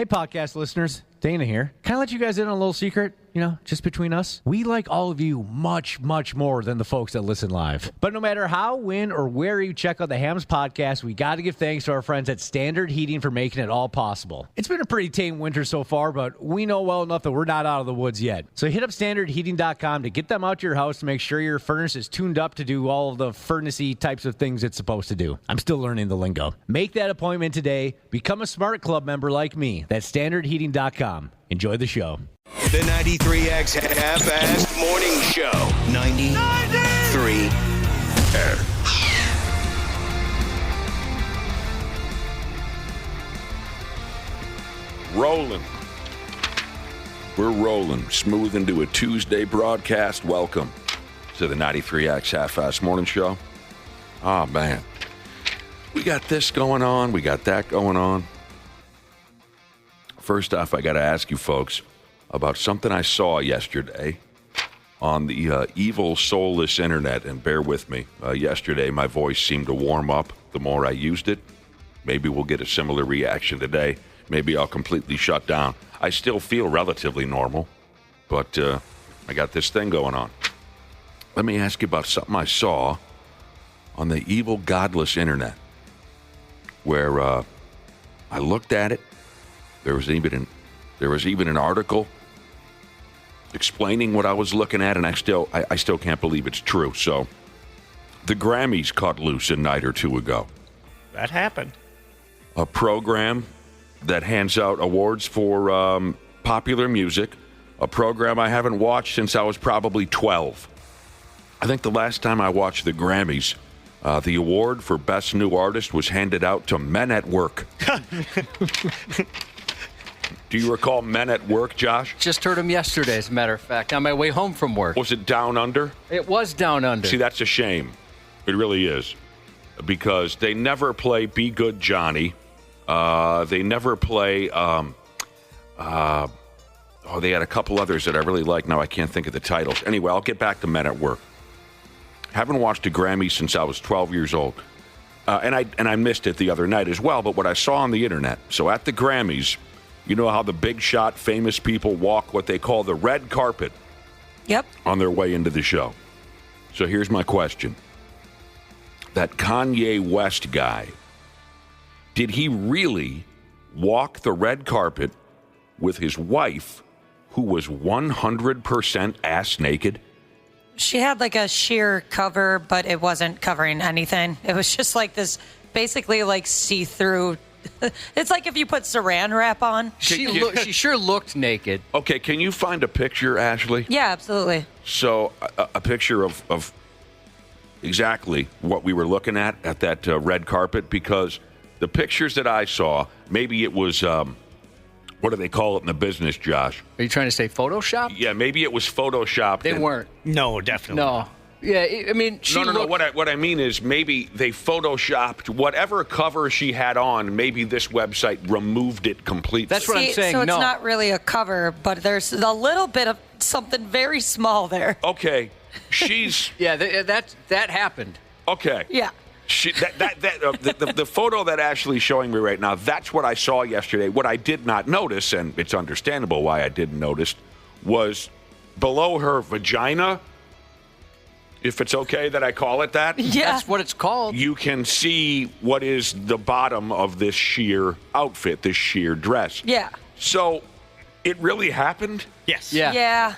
Hey, podcast listeners. Dana here. Can I let you guys in on a little secret? Just between us. We like all of you much, much more than the folks that listen live. But no matter how, when, or where you check out the Hams podcast, we got to give thanks to our friends at Standard Heating for making it all possible. It's been a pretty tame winter so far, but we know well enough that we're not out of the woods yet. So hit up standardheating.com to get them out to your house to make sure your furnace is tuned up to do all of the furnace-y types of things it's supposed to do. I'm still learning the lingo. Make that appointment today. Become a Smart Club member like me. That's standardheating.com. Enjoy the show. The 93X Half-Assed Morning Show. 93. Rolling. We're rolling. Smooth into a Tuesday broadcast. Welcome to the 93X Half-Assed Morning Show. Oh, man. We got this going on. We got that going on. First off, I got to ask you folks about something I saw yesterday on the evil, soulless internet. And bear with me. Yesterday, my voice seemed to warm up the more I used it. Maybe we'll get a similar reaction today. Maybe I'll completely shut down. I still feel relatively normal, but I got this thing going on. Let me ask you about something I saw on the evil, godless internet, where I looked at it. There was even an article explaining what I was looking at, and I still can't believe it's true. So, the Grammys cut loose a night or two ago. That happened. A program that hands out awards for popular music. A program I haven't watched since I was probably 12. I think the last time I watched the Grammys, the award for Best New Artist was handed out to Men at Work. Do you recall Men at Work, Josh? Just heard him yesterday, as a matter of fact, on my way home from work. Was it Down Under? It was Down Under. See, that's a shame. It really is. Because they never play Be Good Johnny. They never play... they had a couple others that I really like. Now I can't think of the titles. Anyway, I'll get back to Men at Work. Haven't watched a Grammy since I was 12 years old. And I missed it the other night as well, but what I saw on the internet, so at the Grammys... You know how the big shot famous people walk what they call the red carpet? Yep. On their way into the show. So here's my question. That Kanye West guy, did he really walk the red carpet with his wife, who was 100% ass naked? She had like a sheer cover, but it wasn't covering anything. It was just like this basically like see-through. It's like if you put saran wrap on. She sure looked naked. Okay, can you find a picture, Ashley? Yeah, absolutely. So a picture of exactly what we were looking at that red carpet, because the pictures that I saw, maybe it was, what do they call it in the business, Josh? Are you trying to say Photoshop? Yeah, maybe it was Photoshopped. They weren't. No, definitely No. not. Yeah, I mean, No. What I mean is maybe they photoshopped whatever cover she had on. Maybe this website removed it completely. That's what I'm saying. So it's no. not really a cover, but there's a little bit of something very small there. Okay, she's Yeah, that happened. okay. Yeah. The photo that Ashley's showing me right now, that's what I saw yesterday. What I did not notice, and it's understandable why I didn't notice, was below her vagina. If it's okay that I call it that. Yeah. That's what it's called. You can see what is the bottom of this sheer outfit, this sheer dress. Yeah. So, it really happened? Yes. Yeah. Yeah.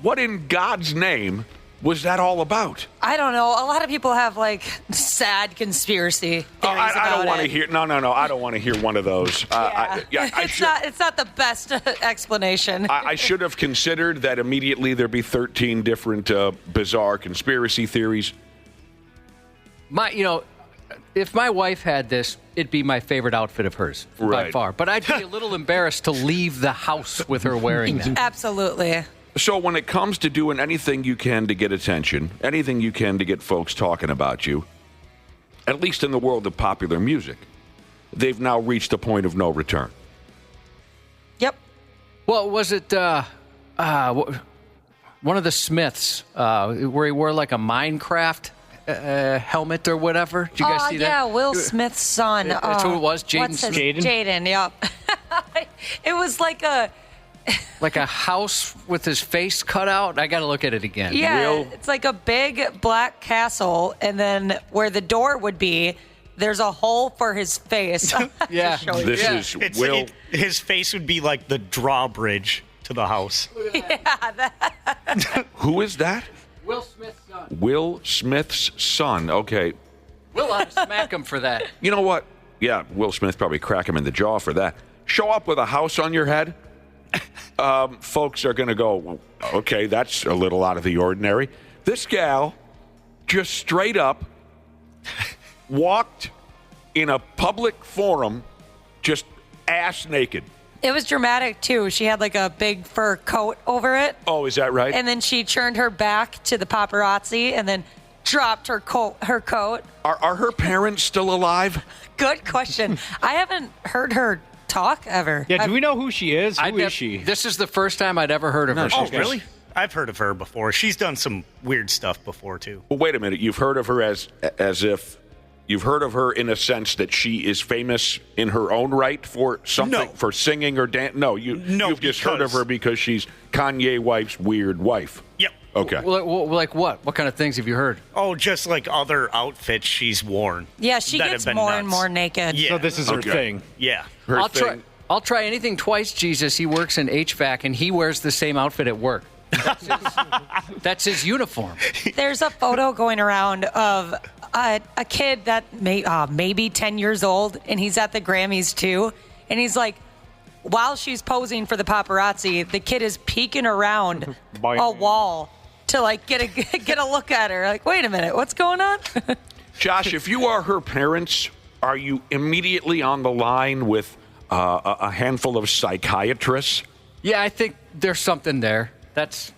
What in God's name was that all I I don't know. A lot of people have like sad conspiracy theories I don't about want to it. hear. No. I don't want to hear one of those. It's not the best explanation. I should have considered that immediately. There'd be 13 different bizarre conspiracy theories. If my wife had this, it'd be my favorite outfit of hers by Right. far. But I'd be a little embarrassed to leave the house with her wearing that. Absolutely. So when it comes to doing anything you can to get attention, anything you can to get folks talking about you, at least in the world of popular music, they've now reached a point of no return. Yep. Well, was it one of the Smiths where he wore like a Minecraft helmet or whatever? Did you guys see that? Yeah, Will Smith's son. That's who it was, Jaden what's his- Smith. Jaden, yep. It was like a house with his face cut out. I got to look at it again. It's like a big black castle, and then where the door would be, there's a hole for his face. Yeah. This is Will. His face would be like the drawbridge to the house. Who is that? Will Smith's son. Will Smith's son. Okay. Will ought to smack him for that. You know what? Yeah, Will Smith probably crack him in the jaw for that. Show up with a house on your head. Folks are going to go, okay, that's a little out of the ordinary. This gal just straight up walked in a public forum just ass naked. It was dramatic, too. She had like a big fur coat over it. Oh, is that right? And then she turned her back to the paparazzi and then dropped her coat. Are her parents still alive? Good question. I haven't heard her talk ever. Yeah, do we know who she is? Who is she? This is the first time I'd ever heard of her. Oh, really? I've heard of her before. She's done some weird stuff before, too. Well, wait a minute. You've heard of her as if you've heard of her in a sense that she is famous in her own right for something, for singing or dance. No, you've just heard of her because she's Kanye wife's weird wife. Yep. Okay. Well, like what? What kind of things have you heard? Oh, just like other outfits she's worn. Yeah, she that gets have been more nuts. and more naked. Yeah. So this is her thing. Yeah. Her thing. I'll try anything twice, Jesus. He works in HVAC, and he wears the same outfit at work. That's his uniform. There's a photo going around of a kid that maybe 10 years old, and he's at the Grammys too. And he's like, while she's posing for the paparazzi, the kid is peeking around a wall to like get a look at her. Like, wait a minute, what's going on? Josh, if you are her parents, are you immediately on the line with a handful of psychiatrists? Yeah, I think there's something there. That's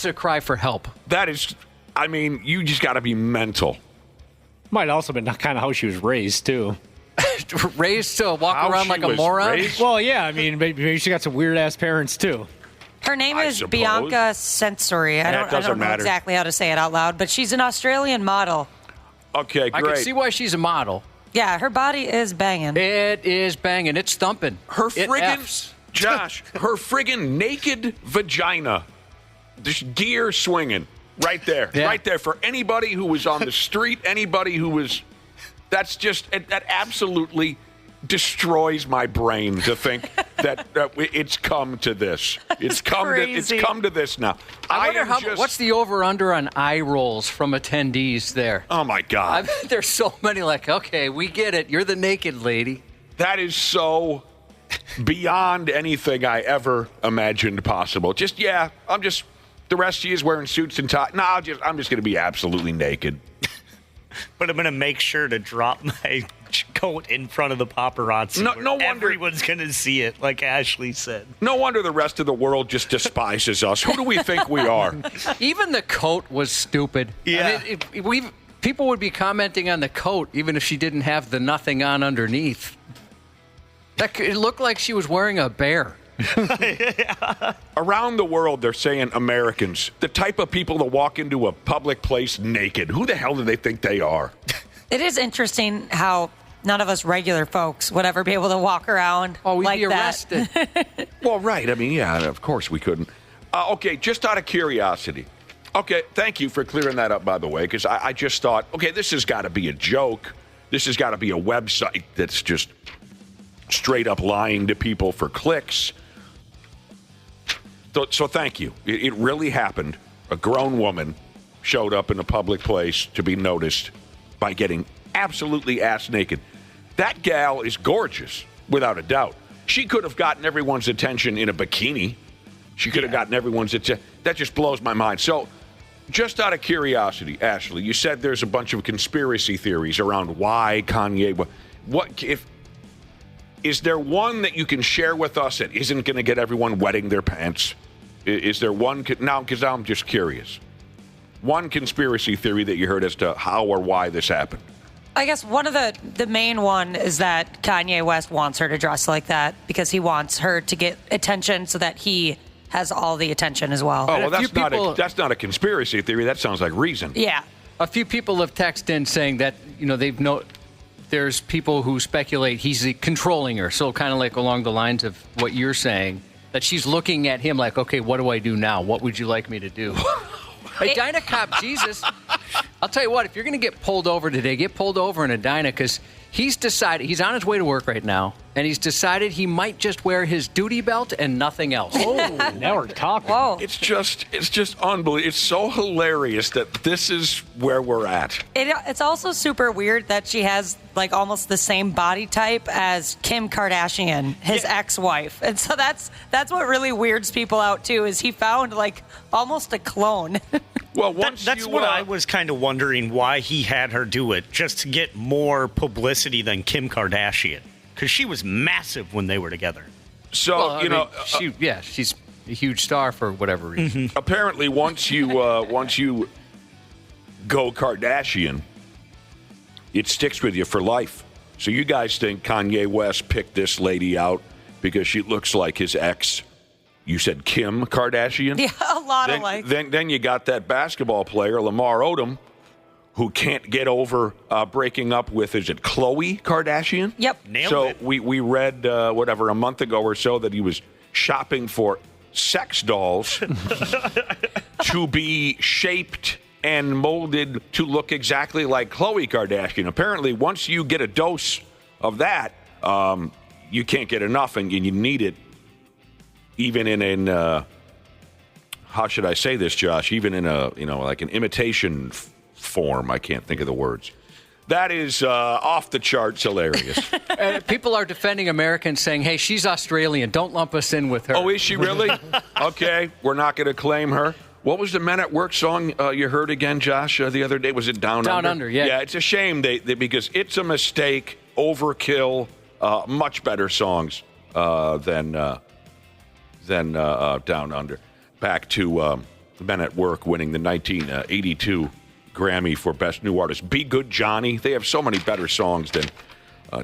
a cry for help. That is, I mean, you just got to be mental. Might also been kind of how she was raised, too. Raised to walk How around she like a was moron? raised? Well, yeah, I mean, maybe she got some weird-ass parents, too. Her name I is suppose. Bianca Sensory. I That don't doesn't know matter. exactly how to say it out loud, but she's an Australian model. Okay, I great. can see why she's a model. Yeah, her body is banging. It is banging. It's thumping. Her It friggin' Fs. Josh, her friggin' naked vagina, this gear swinging right there, Yeah. right there for anybody who was on the street, anybody who was. That absolutely destroys my brain to think that it's come to this. It's come to this now. I wonder am what's the over-under on eye rolls from attendees there? Oh my I God, bet there's so many like, okay, we get it. You're the naked lady. that is so beyond anything I ever imagined possible. The rest of you is wearing suits and ties. No, I'm just going to be absolutely naked. But I'm going to make sure to drop my coat in front of the paparazzi. No where wonder- everyone's going to see it, like Ashley said. No wonder the rest of the world just despises us. Who do we think we are? Even the coat was stupid. Yeah. I mean, people would be commenting on the coat even if she didn't have the nothing on underneath. It looked like she was wearing a bear. Around the world, they're saying Americans, the type of people that walk into a public place naked. Who the hell do they think they are? It is interesting how none of us regular folks would ever be able to walk around Oh, we'd like be that. arrested. Well, right. I mean, yeah, of course we couldn't. Okay, just out of curiosity. Okay, thank you for clearing that up, by the way, because I just thought, okay, this has got to be a joke. This has got to be a website that's just straight up lying to people for clicks. So thank you. It really happened. A grown woman showed up in a public place to be noticed by getting absolutely ass naked. That gal is gorgeous, without a doubt. She could have gotten everyone's attention in a bikini. She could have gotten everyone's attention. That just blows my mind. So, just out of curiosity, Ashley, you said there's a bunch of conspiracy theories around why Kanye. Is there one that you can share with us that isn't going to get everyone wetting their pants? Is there one now? Because I'm just curious. One conspiracy theory that you heard as to how or why this happened. I guess one of the main one is that Kanye West wants her to dress like that because he wants her to get attention so that he has all the attention as well. Oh, well, a few that's not a conspiracy theory. That sounds like reason. Yeah. A few people have texted in saying that, there's people who speculate he's controlling her. So kind of like along the lines of what you're saying, that she's looking at him like, okay, what do I do now? What would you like me to do? Hey, Dinah Cop, Jesus. I'll tell you what, if you're going to get pulled over today, get pulled over in a Dinah, because he's decided, he's on his way to work right now, and he's decided he might just wear his duty belt and nothing else. Oh, now we're talking. Whoa. It's just unbelievable. It's so hilarious that this is where we're at. It's also super weird that she has like almost the same body type as Kim Kardashian, his ex-wife. And so that's what really weirds people out too, is he found like almost a clone. Well, That's what I was kind of wondering, why he had her do it, just to get more publicity than Kim Kardashian. Because she was massive when they were together. So, Well, she's a huge star for whatever reason. apparently once you go Kardashian, it sticks with you for life. So you guys think Kanye West picked this lady out because she looks like his ex? You said Kim Kardashian? Yeah, a lot of like. Then you got that basketball player, Lamar Odom, who can't get over breaking up with, is it Khloe Kardashian? Yep. Nailed it. We read, a month ago or so that he was shopping for sex dolls to be shaped and molded to look exactly like Khloe Kardashian. Apparently, once you get a dose of that, you can't get enough, and you need it even in how should I say this, Josh? Even in like an imitation form. I can't think of the words. That is off the charts hilarious. People are defending Americans, saying, hey, she's Australian. Don't lump us in with her. Oh, is she really? Okay, we're not going to claim her. What was the Men at Work song you heard again, Josh, the other day? Was it Down Under? Down Under, yeah. Yeah, it's a shame because It's a Mistake, Overkill, much better songs than Down Under. Back to Men at Work winning the 1982 Grammy for Best New Artist. Be Good Johnny. They have so many better songs than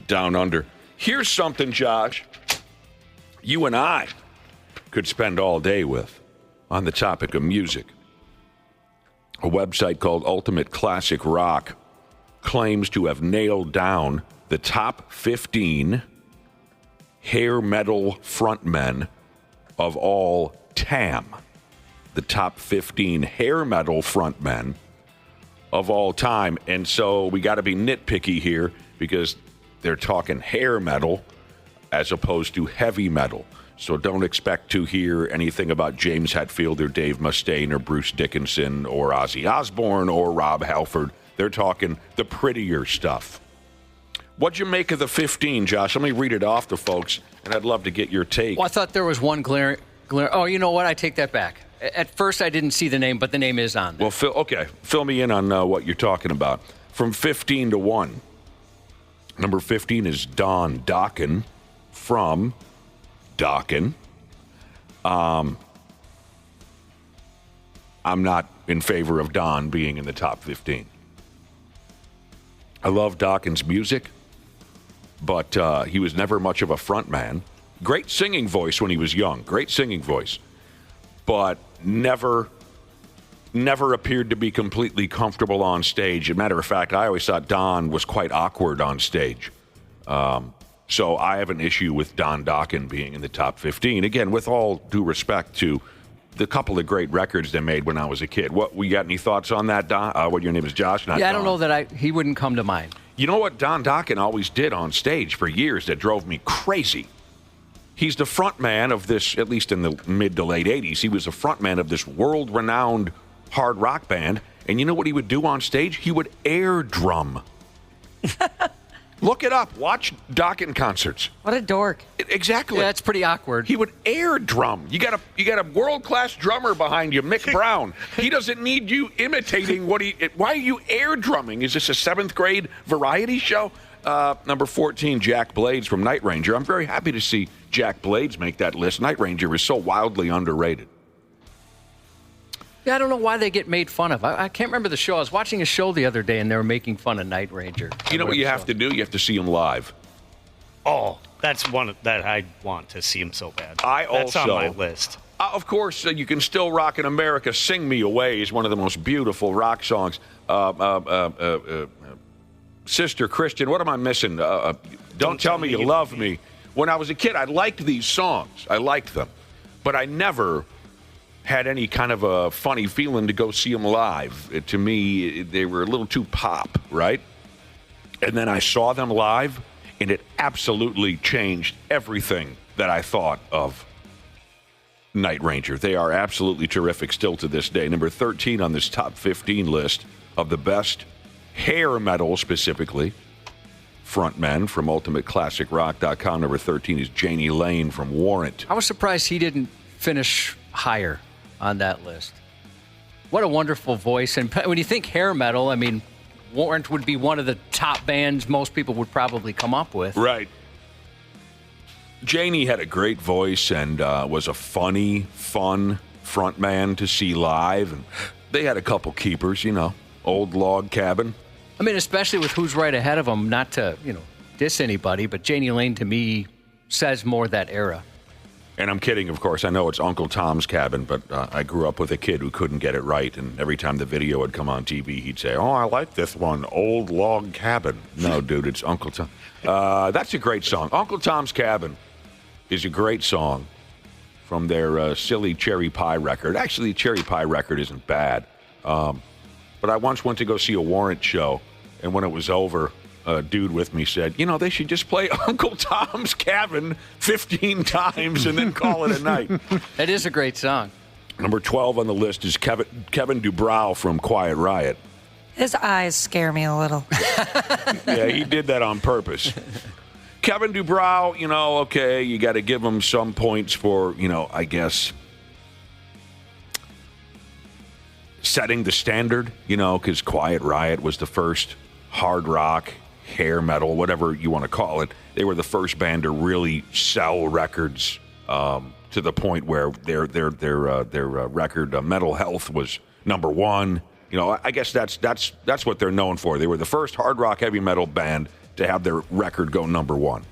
Down Under. Here's something, Josh, you and I could spend all day with on the topic of music. A website called Ultimate Classic Rock claims to have nailed down the top 15 hair metal frontmen of all time. The top 15 hair metal frontmen of all time. And so we got to be nitpicky here because they're talking hair metal as opposed to heavy metal. So don't expect to hear anything about James Hetfield or Dave Mustaine or Bruce Dickinson or Ozzy Osbourne or Rob Halford. They're talking the prettier stuff. What'd you make of the 15, Josh? Let me read it off to folks, and I'd love to get your take. Well, I thought there was one glare. Oh, you know what? I take that back. At first, I didn't see the name, but the name is on there. Well, fill me in on what you're talking about. From 15 to 1. Number 15 is Don Dokken from Dokken. I'm not in favor of Don being in the top 15. I love Dokken's music, but he was never much of a front man. Great singing voice when he was young. Great singing voice. But never appeared to be completely comfortable on stage. As a matter of fact, I always thought Don was quite awkward on stage. So I have an issue with Don Dokken being in the top 15. Again, with all due respect to the couple of great records they made when I was a kid. We got any thoughts on that, Don? What, your name is Josh? Not yeah, I Don. don't know that he wouldn't come to mind. You know what Don Dokken always did on stage for years that drove me crazy? He's the front man of this, at least in the mid to late 80s, he was the front man of this world-renowned hard rock band. And you know what he would do on stage? He would air drum. Look it up. Watch Dokken concerts. What a dork. Exactly. Yeah, that's pretty awkward. He would air drum. You got a world-class drummer behind you, Mick Brown. He doesn't need you imitating why are you air drumming? Is this a 7th grade variety show? Number 14, Jack Blades from Night Ranger. I'm very happy to see Jack Blades make that list. Night Ranger is so wildly underrated. Yeah, I don't know why they get made fun of. I can't remember the show. I was watching a show the other day, and they were making fun of Night Ranger. You know what you have to do? You have to see him live. Oh, that's one that I want to see him so bad. That's also on my list. Of course, You Can Still Rock in America. Sing Me Away is one of the most beautiful rock songs. Sister Christian, what am I missing? Don't tell me you love me. When I was a kid, I liked these songs. I liked them. But I never had any kind of a funny feeling to go see them live. To me, they were a little too pop, right? And then I saw them live, and it absolutely changed everything that I thought of Night Ranger. They are absolutely terrific still to this day. Number 13 on this top 15 list of the best hair metal, specifically, frontmen from UltimateClassicRock.com. Number 13 is Janie Lane from Warrant. I was surprised he didn't finish higher on that list. What a wonderful voice. And when you think hair metal, I mean, Warrant would be one of the top bands most people would probably come up with. Right. Janie had a great voice and was a funny, fun frontman to see live. And they had a couple keepers, old log cabin. I mean, especially with who's right ahead of them, not to, diss anybody, but Janie Lane to me says more that era. And I'm kidding, of course. I know it's Uncle Tom's Cabin, but I grew up with a kid who couldn't get it right. And every time the video would come on TV, he'd say, "Oh, I like this one, Old Log Cabin." No, dude, it's Uncle Tom. That's a great song. Uncle Tom's Cabin is a great song from their silly Cherry Pie record. Actually, the Cherry Pie record isn't bad. But I once went to go see a Warrant show, and when it was over, a dude with me said, they should just play Uncle Tom's Cabin 15 times and then call it a night. It is a great song. Number 12 on the list is Kevin Dubrow from Quiet Riot. His eyes scare me a little. Yeah, he did that on purpose. Kevin Dubrow, okay, you got to give him some points for, I guess, setting the standard, because Quiet Riot was the first hard rock, hair metal, whatever you want to call it. They were the first band to really sell records to the point where their record, Mental Health, was number one. I guess that's what they're known for. They were the first hard rock heavy metal band to have their record go number one.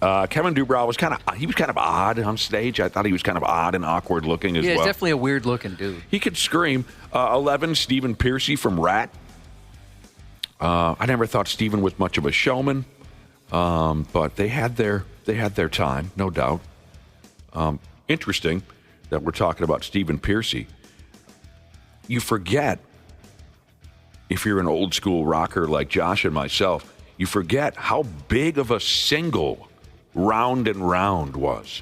Kevin Dubrow was kind of odd on stage. I thought he was kind of odd and awkward looking as well. Yeah, he's definitely a weird looking dude. He could scream. 11, Stephen Pearcy from Rat. I never thought Stephen was much of a showman, but they had their time, no doubt. Interesting that we're talking about Stephen Pearcy. You forget, if you're an old school rocker like Josh and myself, you forget how big of a single Round and Round was.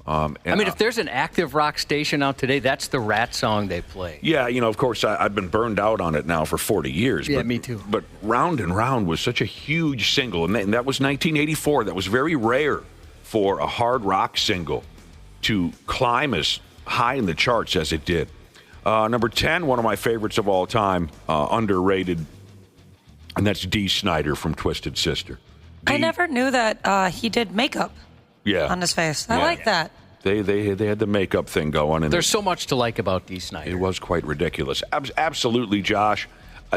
If there's an active rock station out today, that's the Rat song they play. Yeah, of course, I've been burned out on it now for 40 years. Yeah, me too. But Round and Round was such a huge single, and that was 1984. That was very rare for a hard rock single to climb as high in the charts as it did. Number 10, one of my favorites of all time, underrated, and that's Dee Snider from Twisted Sister. I never knew that he did makeup on his face. I like that. They had the makeup thing going. And there's so much to like about Dee Snider. It was quite ridiculous. Absolutely, Josh.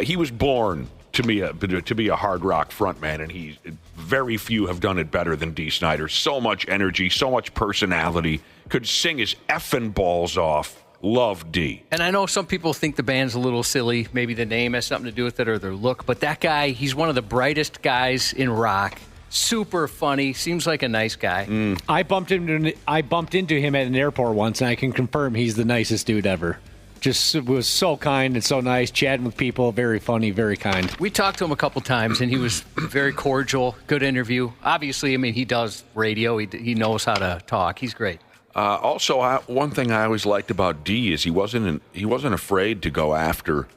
He was born to be a hard rock frontman, and very few have done it better than Dee Snider. So much energy, so much personality. Could sing his effing balls off. Love Dee. And I know some people think the band's a little silly. Maybe the name has something to do with it or their look. But that guy, he's one of the brightest guys in rock. Super funny. Seems like a nice guy. I bumped into him at an airport once, and I can confirm he's the nicest dude ever. Just was so kind and so nice, chatting with people, very funny, very kind. We talked to him a couple times, and he was very cordial, good interview. Obviously, he does radio. He knows how to talk. He's great. Also, one thing I always liked about Dee is he wasn't afraid to go after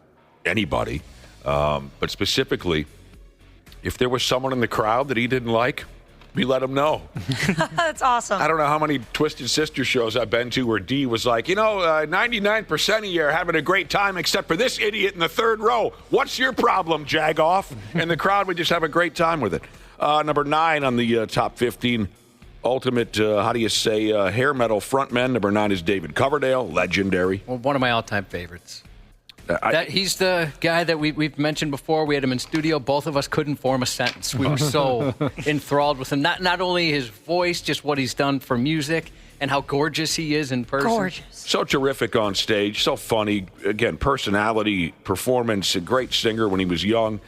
anybody, but specifically, if there was someone in the crowd that he didn't like, he let him know. That's awesome. I don't know how many Twisted Sister shows I've been to where Dee was like, 99% of you are having a great time except for this idiot in the third row. What's your problem, Jagoff? And the crowd would just have a great time with it. Number 9 on the top 15 ultimate, hair metal frontmen. Number 9 is David Coverdale, legendary. Well, one of my all-time favorites. He's the guy that we've mentioned before. We had him in studio. Both of us couldn't form a sentence. We were so enthralled with him. Not only his voice, just what he's done for music and how gorgeous he is in person. Gorgeous. So terrific on stage. So funny. Again, personality, performance. A great singer when he was young.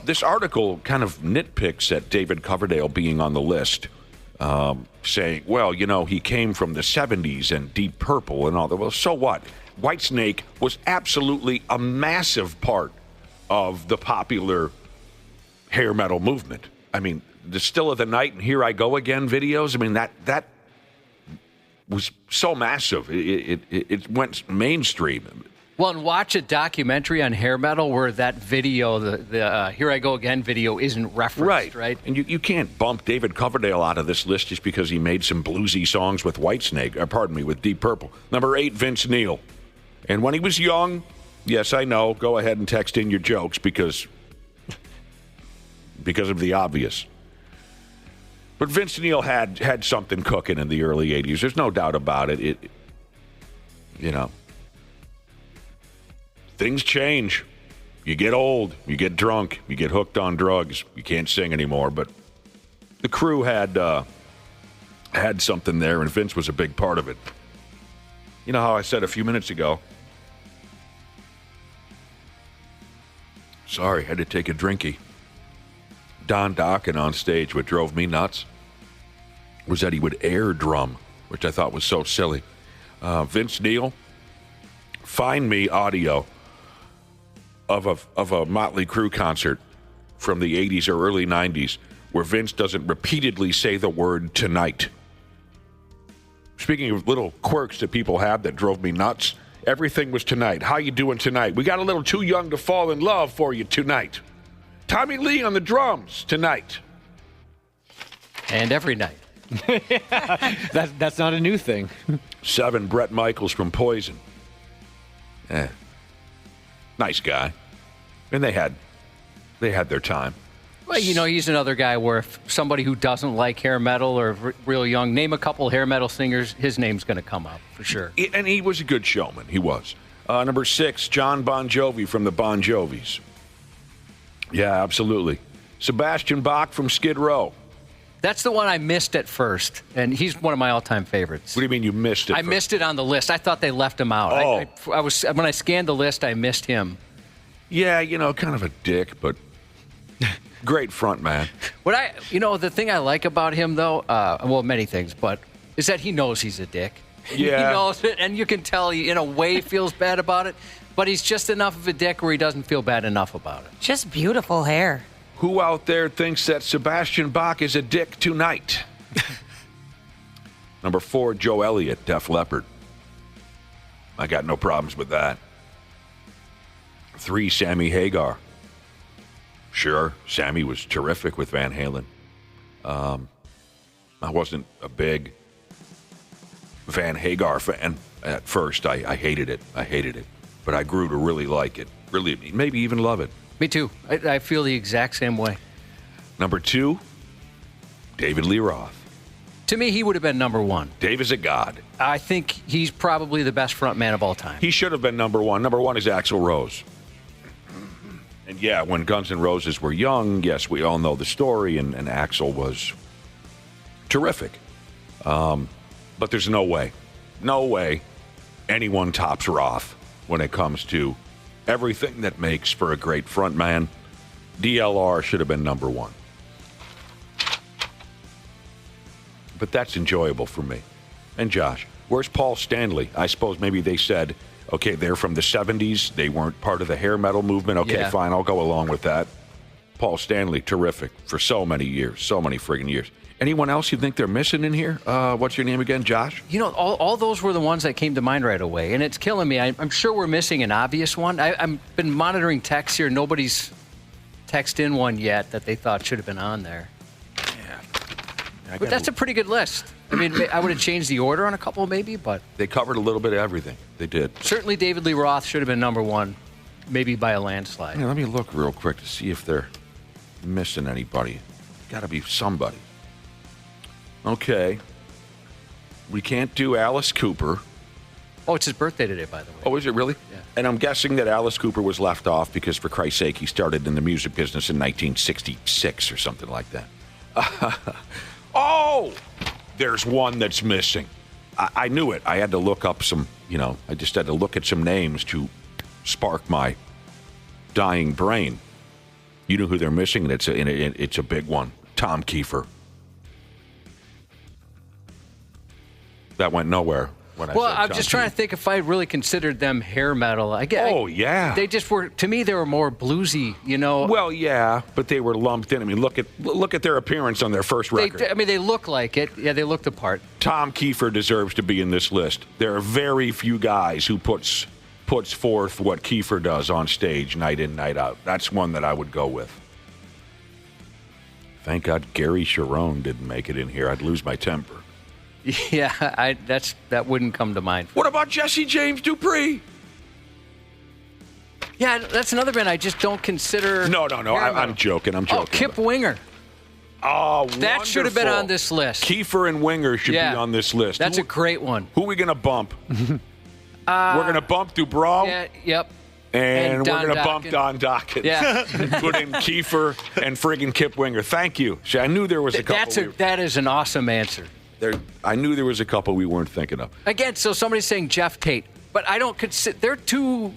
This article kind of nitpicks at David Coverdale being on the list, saying, well, he came from the 70s and Deep Purple and all that. Well, so what? Whitesnake was absolutely a massive part of the popular hair metal movement. I mean, the Still of the Night and Here I Go Again videos, I mean, that was so massive. It went mainstream. Well, and watch a documentary on hair metal where that video, the Here I Go Again video, isn't referenced, right? And you can't bump David Coverdale out of this list just because he made some bluesy songs with Whitesnake, with Deep Purple. Number 8, Vince Neil. And when he was young, yes, I know, go ahead and text in your jokes because of the obvious. But Vince Neil had something cooking in the early 80s. There's no doubt about it. Things change. You get old. You get drunk. You get hooked on drugs. You can't sing anymore. But the crew had something there, and Vince was a big part of it. You know how I said a few minutes ago, sorry, had to take a drinky. Don Dokken on stage, what drove me nuts was that he would air drum, which I thought was so silly. Vince Neil, find me audio of a Motley Crue concert from the 80s or early 90s where Vince doesn't repeatedly say the word tonight. Speaking of little quirks that people have that drove me nuts, everything was tonight. How you doing tonight? We got a little too young to fall in love for you tonight. Tommy Lee on the drums tonight. And every night. That's not a new thing. 7, Bret Michaels from Poison. Nice guy. And they had their time. Well, he's another guy where if somebody who doesn't like hair metal or real young, name a couple hair metal singers, his name's going to come up for sure. And he was a good showman. He was. Number 6, John Bon Jovi from the Bon Jovis. Yeah, absolutely. Sebastian Bach from Skid Row. That's the one I missed at first, and he's one of my all-time favorites. What do you mean you missed it? I missed it on the list. I thought they left him out. Oh. I was when I scanned the list, I missed him. Yeah, kind of a dick, but great front man. The thing I like about him, though, many things, but is that he knows he's a dick. Yeah. He knows it, and you can tell he, in a way, feels bad about it. But he's just enough of a dick where he doesn't feel bad enough about it. Just beautiful hair. Who out there thinks that Sebastian Bach is a dick tonight? Number 4, Joe Elliott, Def Leppard. I got no problems with that. 3, Sammy Hagar. Sure, Sammy was terrific with Van Halen. I wasn't a big Van Hagar fan at first. I hated it. But I grew to really like it. Really, maybe even love it. Me too. I feel the exact same way. Number 2, David Lee Roth. To me, he would have been number 1. Dave is a god. I think he's probably the best front man of all time. He should have been number 1. Number 1 is Axl Rose. And yeah, when Guns N' Roses were young, yes, we all know the story, and Axl was terrific. But there's no way anyone tops Roth when it comes to everything that makes for a great front man. DLR should have been number 1. But that's enjoyable for me. And Josh, where's Paul Stanley? I suppose maybe they said, okay, they're from the 70s. They weren't part of the hair metal movement. Okay, yeah. Fine, I'll go along with that. Paul Stanley, terrific for so many years, so many friggin' years. Anyone else you think they're missing in here? What's your name again, Josh? All those were the ones that came to mind right away, and it's killing me. I'm sure we're missing an obvious one. I've been monitoring texts here. Nobody's texted in one yet that they thought should have been on there. Yeah. But that's a pretty good list. I mean, I would have changed the order on a couple maybe, but... They covered a little bit of everything. They did. Certainly David Lee Roth should have been number 1, maybe by a landslide. Yeah, let me look real quick to see if they're missing anybody. Got to be somebody. Okay. We can't do Alice Cooper. Oh, it's his birthday today, by the way. Oh, is it really? Yeah. And I'm guessing that Alice Cooper was left off because, for Christ's sake, he started in the music business in 1966 or something like that. Oh! There's one that's missing. I knew it. I had to look up some, I just had to look at some names to spark my dying brain. You know who they're missing, and it's a big one. Tom Kiefer. That went nowhere. Well, I'm just trying to think if I really considered them hair metal. Oh, yeah. They just were, to me, they were more bluesy, you know. Well, yeah, but they were lumped in. I mean, look at their appearance on their first record. They look like it. Yeah, they look the part. Tom Kiefer deserves to be in this list. There are very few guys who puts forth what Kiefer does on stage night in, night out. That's one that I would go with. Thank God Gary Sharon didn't make it in here. I'd lose my temper. Yeah, that wouldn't come to mind. What about Jesse James Dupree? Yeah, that's another band I just don't consider. No. I'm joking. Oh, Kip Winger. Oh, that should have been on this list. Kiefer and Winger should be on this list. That's a great one. Who are we going to bump? We're going to bump Dubrow. Yeah, yep. And we're going to bump Don Dokken. Yeah. Put in Kiefer and friggin' Kip Winger. Thank you. See, I knew there was a couple. That is an awesome answer. I knew there was a couple we weren't thinking of. Again, so somebody's saying Jeff Tate, but I don't consider they're too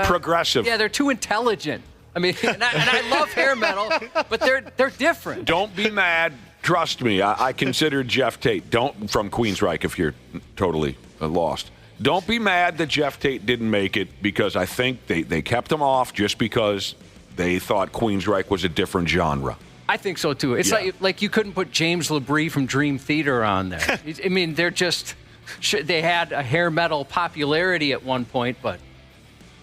progressive. Yeah, they're too intelligent. I mean, and I love hair metal, but they're different. Don't be mad. Trust me, I considered Jeff Tate. From Queensryche if you're totally lost. Don't be mad that Jeff Tate didn't make it because I think they kept him off just because they thought Queensryche was a different genre. I think so, too. It's like you couldn't put James LaBrie from Dream Theater on there. I mean, they had a hair metal popularity at one point, but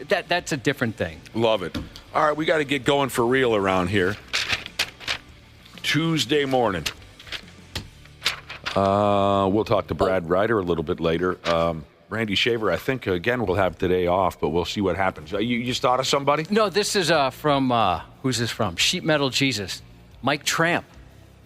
that's a different thing. Love it. All right, we got to get going for real around here. Tuesday morning. We'll talk to Brad Ryder a little bit later. Randy Shaver, I think, again, we'll have today off, but we'll see what happens. You just thought of somebody? No, this is from, who's this from? Sheet Metal Jesus. Mike Tramp.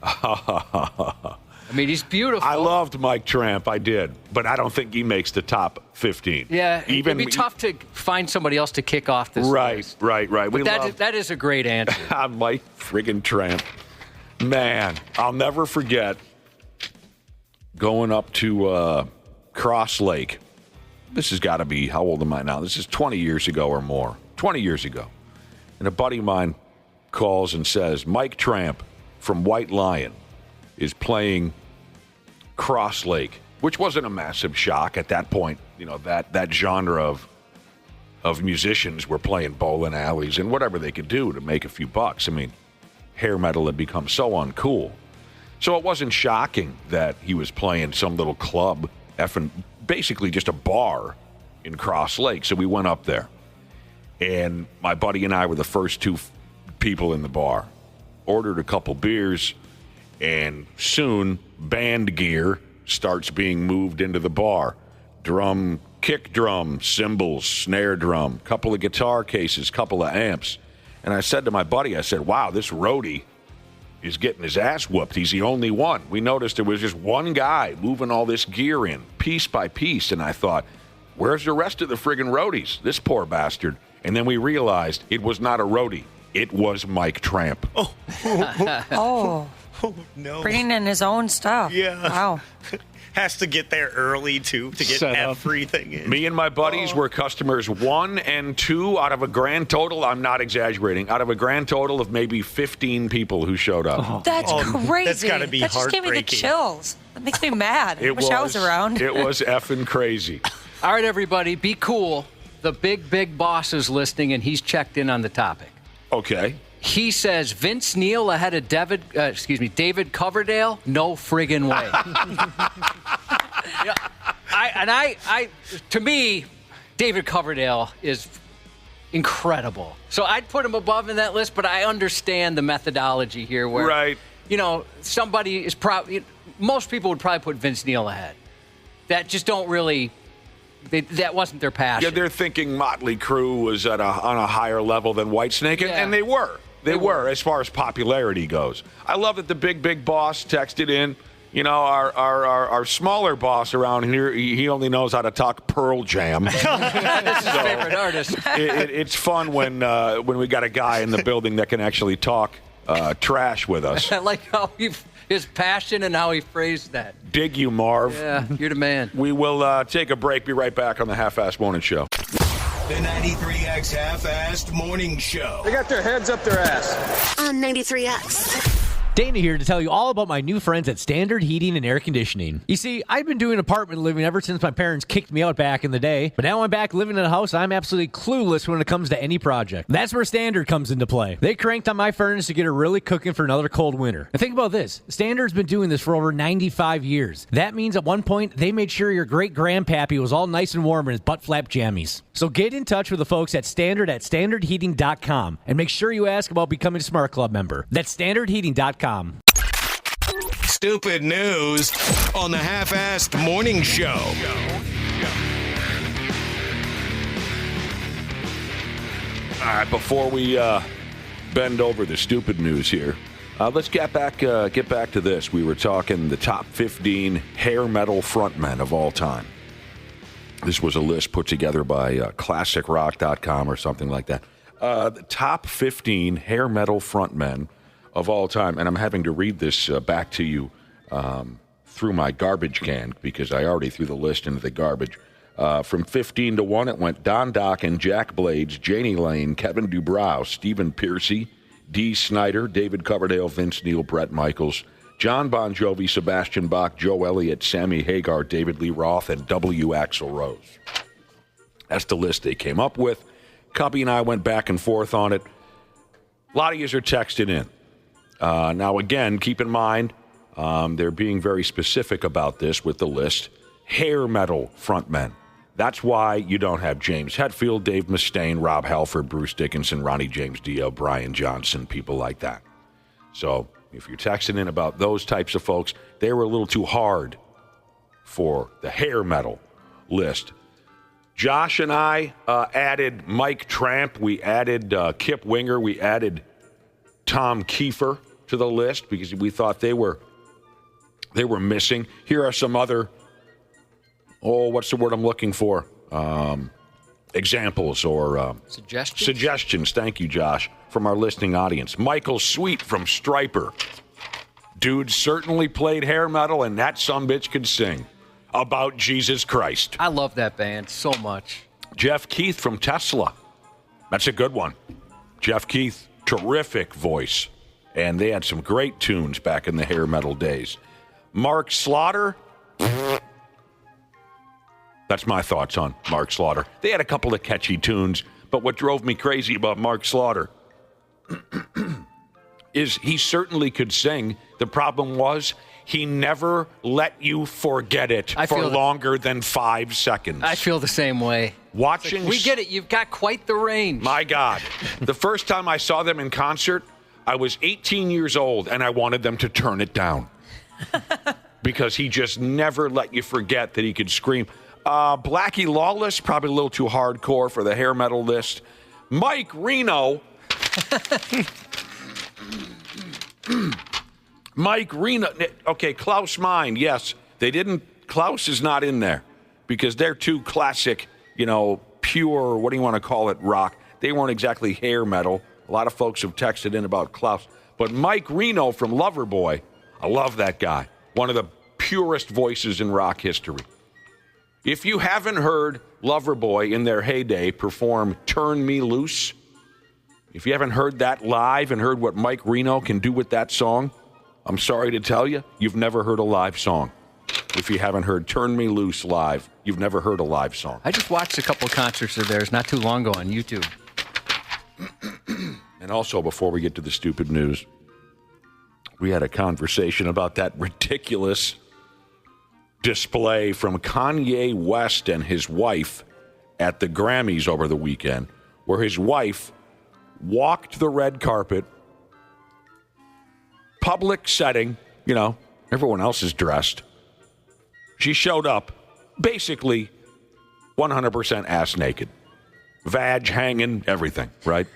I mean, he's beautiful. I loved Mike Tramp. I did. But I don't think he makes the top 15. Yeah, it'd be tough to find somebody else to kick off this list. Right. But that is a great answer. Mike friggin' Tramp. Man, I'll never forget going up to Cross Lake. This has got to be, how old am I now? This is 20 years ago or more. 20 years ago. And a buddy of mine calls and says, Mike Tramp from White Lion is playing Cross Lake, which wasn't a massive shock at that point. You know, that genre of musicians were playing bowling alleys and whatever they could do to make a few bucks. I mean, hair metal had become so uncool. So it wasn't shocking that he was playing some little club, basically just a bar in Cross Lake. So we went up there. And my buddy and I were the first two people in the bar. Ordered a couple beers, and soon band gear starts being moved into the bar. Drum, kick drum, cymbals, snare drum, couple of guitar cases, couple of amps. And I said to my buddy, I said, wow, this roadie is getting his ass whooped. He's the only one. We noticed there was just one guy moving all this gear in, piece by piece. And I thought, where's the rest of the friggin' roadies? This poor bastard. And then we realized it was not a roadie. It was Mike Tramp. Oh, no. Bringing in his own stuff. Yeah. Wow. Has to get there early, too, to get everything in. Me and my buddies were customers 1 and 2 out of a grand total, I'm not exaggerating, out of a grand total of maybe 15 people who showed up. That's crazy. That's got to be That just gave me the chills. That makes me mad. I wish I was around. It was effing crazy. All right, everybody, be cool. The big boss is listening, and he's checked in on the topic. Okay. He says Vince Neil ahead of David Coverdale. No friggin' way. To me, David Coverdale is incredible. So I'd put him above in that list, but I understand the methodology here. Where, right. You know, somebody is probably most people would probably put Vince Neil ahead. That just don't really. That wasn't their passion. Yeah, they're thinking Motley Crue was on a higher level than Whitesnake, and they were. They were, as far as popularity goes. I love that the big boss texted in. You know, our smaller boss around here, he only knows how to talk Pearl Jam. That's his favorite artist. It's fun when we got a guy in the building that can actually talk trash with us. I like how his passion and how he phrased that. Dig you, Marv. Yeah, you're the man. We will take a break. Be right back on the Half-Assed Morning Show. The 93X Half-Assed Morning Show. They got their heads up their ass. On 93X. Dana here to tell you all about my new friends at Standard Heating and Air Conditioning. You see, I've been doing apartment living ever since my parents kicked me out back in the day, but now I'm back living in a house. I'm absolutely clueless when it comes to any project. That's where Standard comes into play. They cranked on my furnace to get it really cooking for another cold winter. And think about this. Standard's been doing this for over 95 years. That means at one point, they made sure your great-grandpappy was all nice and warm in his butt-flap jammies. So get in touch with the folks at standardheating.com and make sure you ask about becoming a Smart Club member. That's standardheating.com. Stupid news on the Half-Assed Morning Show. All right, before we bend over the stupid news here, let's get back to this. We were talking the top 15 hair metal frontmen of all time. This was a list put together by classicrock.com or something like that. The top 15 hair metal frontmen of all time. And I'm having to read this back to you through my garbage can because I already threw the list into the garbage. From 15 to 1, it went Don Dokken, Jack Blades, Janie Lane, Kevin Dubrow, Stephen Pearcy, Dee Snider, David Coverdale, Vince Neil, Bret Michaels, John Bon Jovi, Sebastian Bach, Joe Elliott, Sammy Hagar, David Lee Roth, and W. Axl Rose. That's the list they came up with. Cubby and I went back and forth on it. A lot of you are texting in. Now, again, keep in mind, they're being very specific about this with the list. Hair metal frontmen. That's why you don't have James Hetfield, Dave Mustaine, Rob Halford, Bruce Dickinson, Ronnie James Dio, Brian Johnson, people like that. So if you're texting in about those types of folks, they were a little too hard for the hair metal list. Josh and I added Mike Tramp. We added Kip Winger. We added Tom Kiefer to the list because we thought they were missing. Here are some other, what's the word I'm looking for? Examples or suggestions. Thank you, Josh, from our listening audience. Michael Sweet from Stryper. Dude certainly played hair metal, and that sumbitch could sing about Jesus Christ. I love that band so much. Jeff Keith from Tesla. That's a good one. Jeff Keith, terrific voice. And they had some great tunes back in the hair metal days. Mark Slaughter. That's my thoughts on Mark Slaughter. They had a couple of catchy tunes, but what drove me crazy about Mark Slaughter is he certainly could sing. The problem was he never let you forget it for longer than 5 seconds. I feel the same way. Watching, we get it. You've got quite the range. My God. The first time I saw them in concert, I was 18 years old, and I wanted them to turn it down because he just never let you forget that he could scream. Blackie Lawless, probably a little too hardcore for the hair metal list. Mike Reno. Mike Reno. Okay, Klaus Meine, yes. Klaus is not in there because they're too classic, pure, what do you want to call it, rock. They weren't exactly hair metal. A lot of folks have texted in about Klaus. But Mike Reno from Loverboy, I love that guy. One of the purest voices in rock history. If you haven't heard Loverboy in their heyday perform Turn Me Loose, if you haven't heard that live and heard what Mike Reno can do with that song, I'm sorry to tell you, you've never heard a live song. If you haven't heard Turn Me Loose live, you've never heard a live song. I just watched a couple of concerts of theirs not too long ago on YouTube. And also, before we get to the stupid news, we had a conversation about that ridiculous display from Kanye West and his wife at the Grammys over the weekend, where his wife walked the red carpet, public setting, everyone else is dressed. She showed up basically 100% ass naked. Vag hanging, everything, right?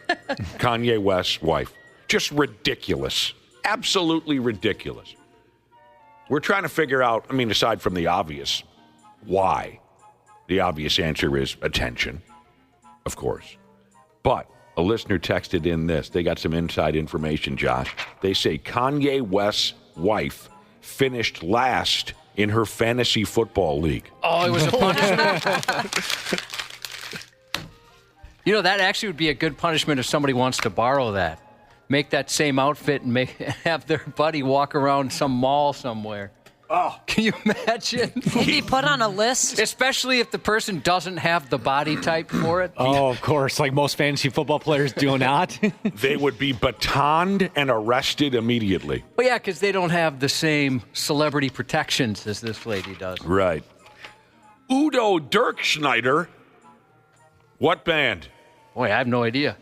Kanye West's wife. Just ridiculous. Absolutely ridiculous. We're trying to figure out, aside from the obvious, why. The obvious answer is attention, of course. But a listener texted in this. They got some inside information, Josh. They say Kanye West's wife finished last in her fantasy football league. Oh, it was a punishment? You know, that actually would be a good punishment if somebody wants to borrow that. Make that same outfit and have their buddy walk around some mall somewhere. Oh, can you imagine? He'd be put on a list. Especially if the person doesn't have the body type for it. Oh, of course. Like most fantasy football players do not. They would be batoned and arrested immediately. Well, yeah, because they don't have the same celebrity protections as this lady does. Right. Udo Dirkschneider. What band? Boy, I have no idea.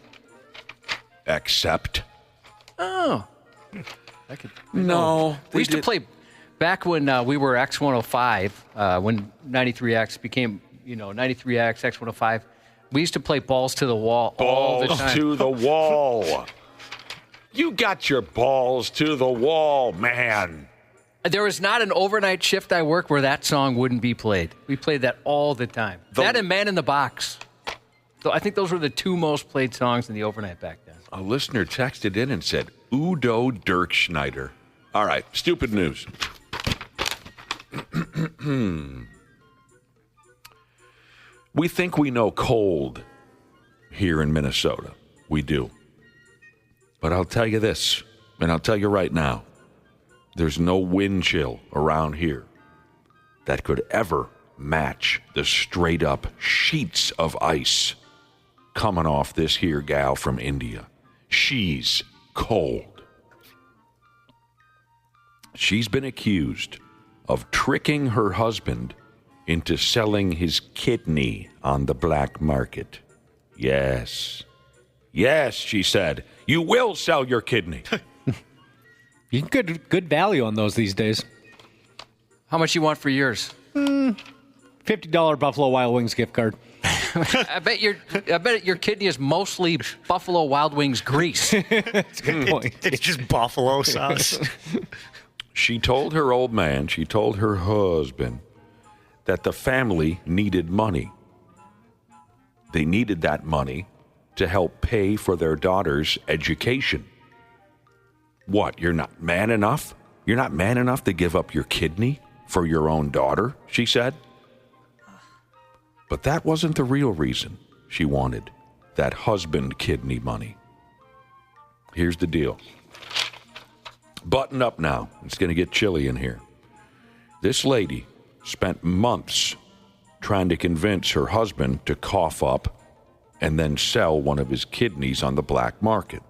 Accept. Oh. No. We used to play back when we were X105, when 93X became, 93X, X105. We used to play balls to the wall all the Balls time. to the wall. You got your balls to the wall, man. There was not an overnight shift I worked where that song wouldn't be played. We played that all the time. That and Man in the Box. So I think those were the two most played songs in the overnight back then. A listener texted in and said, Udo Dirkschneider. All right, stupid news. We think we know cold here in Minnesota. We do. But I'll tell you this, and I'll tell you right now, there's no wind chill around here that could ever match the straight up sheets of ice coming off this here gal from India. She's cold. She's been accused of tricking her husband into selling his kidney on the black market. Yes. Yes, she said, you will sell your kidney. You can get good value on those these days. How much you want for yours? $50 Buffalo Wild Wings gift card. I bet your kidney is mostly Buffalo Wild Wings grease. That's a good point. It's just buffalo sauce. She told her old man, she told her husband that the family needed money. They needed that money to help pay for their daughter's education. What, you're not man enough? You're not man enough to give up your kidney for your own daughter, she said. But that wasn't the real reason she wanted that husband kidney money. Here's the deal. Button up now. It's going to get chilly in here. This lady spent months trying to convince her husband to cough up and then sell one of his kidneys on the black market.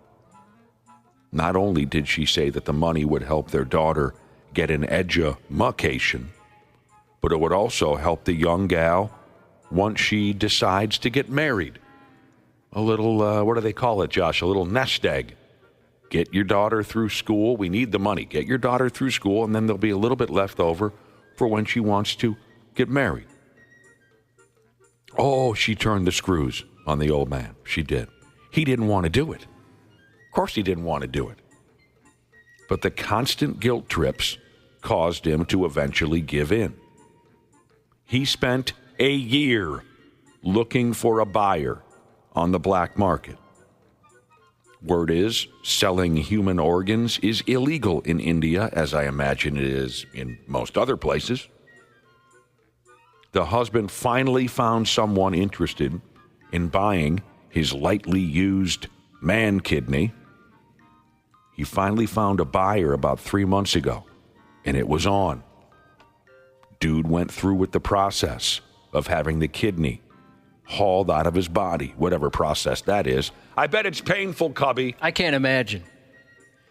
Not only did she say that the money would help their daughter get an education, but it would also help the young gal once she decides to get married. A little, what do they call it, Josh? A little nest egg. Get your daughter through school. We need the money. Get your daughter through school, and then there'll be a little bit left over for when she wants to get married. Oh, she turned the screws on the old man. She did. He didn't want to do it. Of course he didn't want to do it. But the constant guilt trips caused him to eventually give in. He spent a year looking for a buyer on the black market. Word is, selling human organs is illegal in India, as I imagine it is in most other places. The husband finally found someone interested in buying his lightly used man kidney. He finally found a buyer about 3 months ago, and it was on. Dude went through with the process of having the kidney hauled out of his body, whatever process that is. I bet it's painful, Cubby. I can't imagine.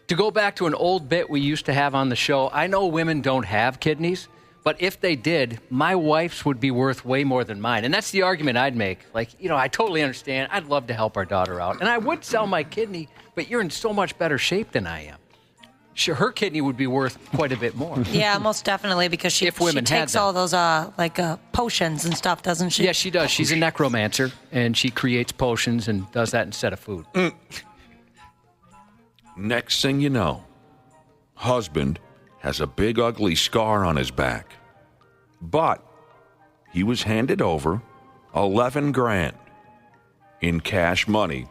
To go back to an old bit we used to have on the show, I know women don't have kidneys, but if they did, my wife's would be worth way more than mine. And that's the argument I'd make. Like, I totally understand. I'd love to help our daughter out. And I would sell my kidney, but you're in so much better shape than I am. Sure, her kidney would be worth quite a bit more. Yeah, most definitely, because she takes all those potions and stuff, doesn't she? Yeah, she does. She's a necromancer, and she creates potions and does that instead of food. Next thing you know, husband has a big ugly scar on his back. But he was handed over $11,000 in cash money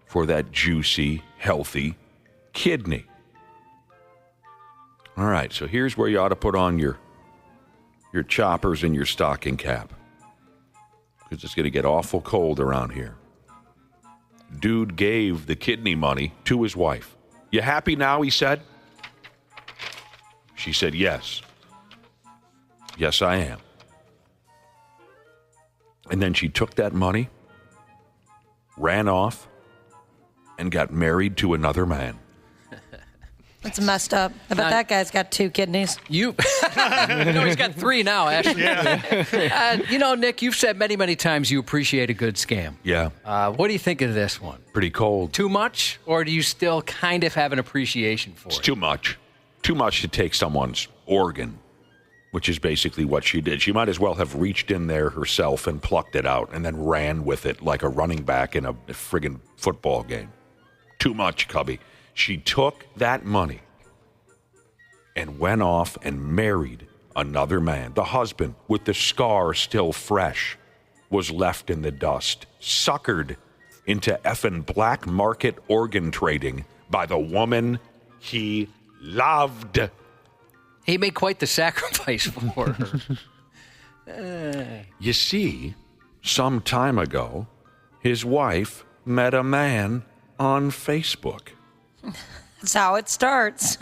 for that juicy, healthy kidney. All right, so here's where you ought to put on your choppers and your stocking cap, because it's going to get awful cold around here. dude gave the kidney money to his wife. You happy now, he said. She said, yes. Yes, I am. And then she took that money, ran off, and got married to another man. That's messed up. I bet that guy's got 2 kidneys. No, he's got 3 now, actually. Yeah. Nick, you've said many, many times you appreciate a good scam. Yeah. What do you think of this one? Pretty cold. Too much, or do you still kind of have an appreciation for it? It's too much. Too much to take someone's organ, which is basically what she did. She might as well have reached in there herself and plucked it out and then ran with it like a running back in a friggin' football game. Too much, Cubby. She took that money and went off and married another man. The husband, with the scar still fresh, was left in the dust, suckered into effing black market organ trading by the woman he loved. He made quite the sacrifice for her. You see, some time ago, his wife met a man on Facebook. That's how it starts.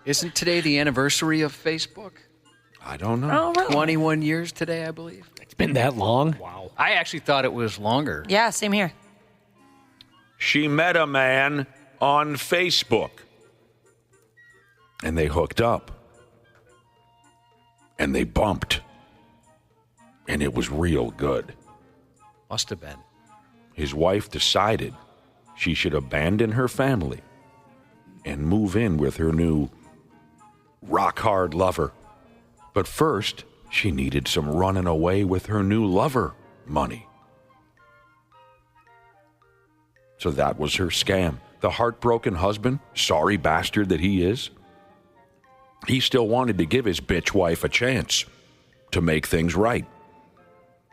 Isn't today the anniversary of Facebook? I don't know. Oh, really? 21 years today, I believe. It's been that long? Wow. I actually thought it was longer. Yeah, same here. She met a man on Facebook. And they hooked up. And they bumped. And it was real good. Must have been. His wife decided she should abandon her family and move in with her new rock-hard lover. But first, she needed some running away with her new lover money. So that was her scam. The heartbroken husband, sorry bastard that he is, he still wanted to give his bitch wife a chance to make things right.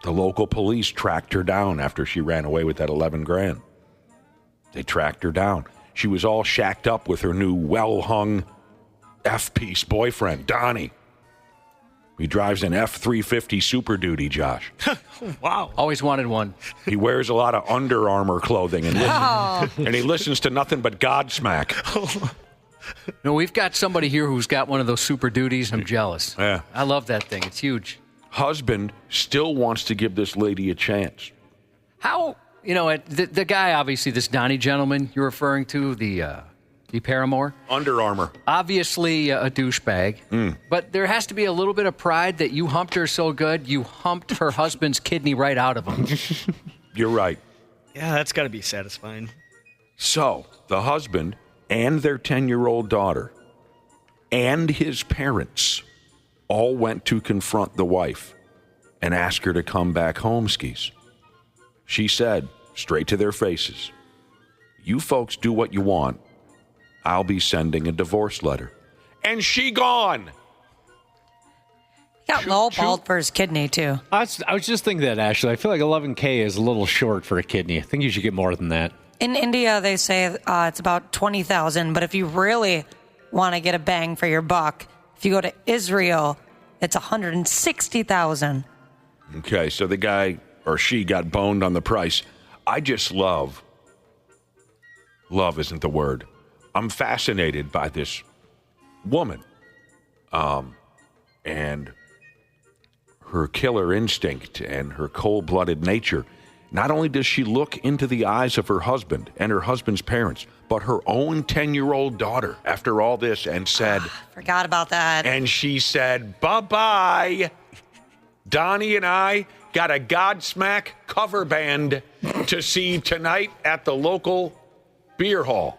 The local police tracked her down after she ran away with that 11 grand. They tracked her down. She was all shacked up with her new well-hung F-piece boyfriend, Donnie. He drives an F-350 Super Duty, Josh. Wow. Always wanted one. He wears a lot of Under Armour clothing and he listens to nothing but Godsmack. No, we've got somebody here who's got one of those Super Duties. I'm jealous. Yeah. I love that thing. It's huge. Husband still wants to give this lady a chance. How, the guy, obviously, this Donnie gentleman you're referring to, the Paramore, Under Armour. obviously a douchebag, but there has to be a little bit of pride that you humped her so good, you humped her husband's kidney right out of him. You're right. Yeah, that's got to be satisfying. So, the husband and their 10-year-old daughter and his parents all went to confront the wife and ask her to come back home, skis. She said, straight to their faces, "You folks do what you want. I'll be sending a divorce letter." And she gone. He got lowballed for his kidney, too. I was just thinking that, Ashley. I feel like 11K is a little short for a kidney. I think you should get more than that. In India, they say it's about 20,000. But if you really want to get a bang for your buck, if you go to Israel, it's 160,000. Okay, so the guy or she got boned on the price. I just love isn't the word. I'm fascinated by this woman and her killer instinct and her cold-blooded nature. Not only does she look into the eyes of her husband and her husband's parents, but her own 10-year-old daughter after all this and said... Forgot about that. And she said, bye-bye. Donnie and I got a Godsmack cover band to see tonight at the local beer hall.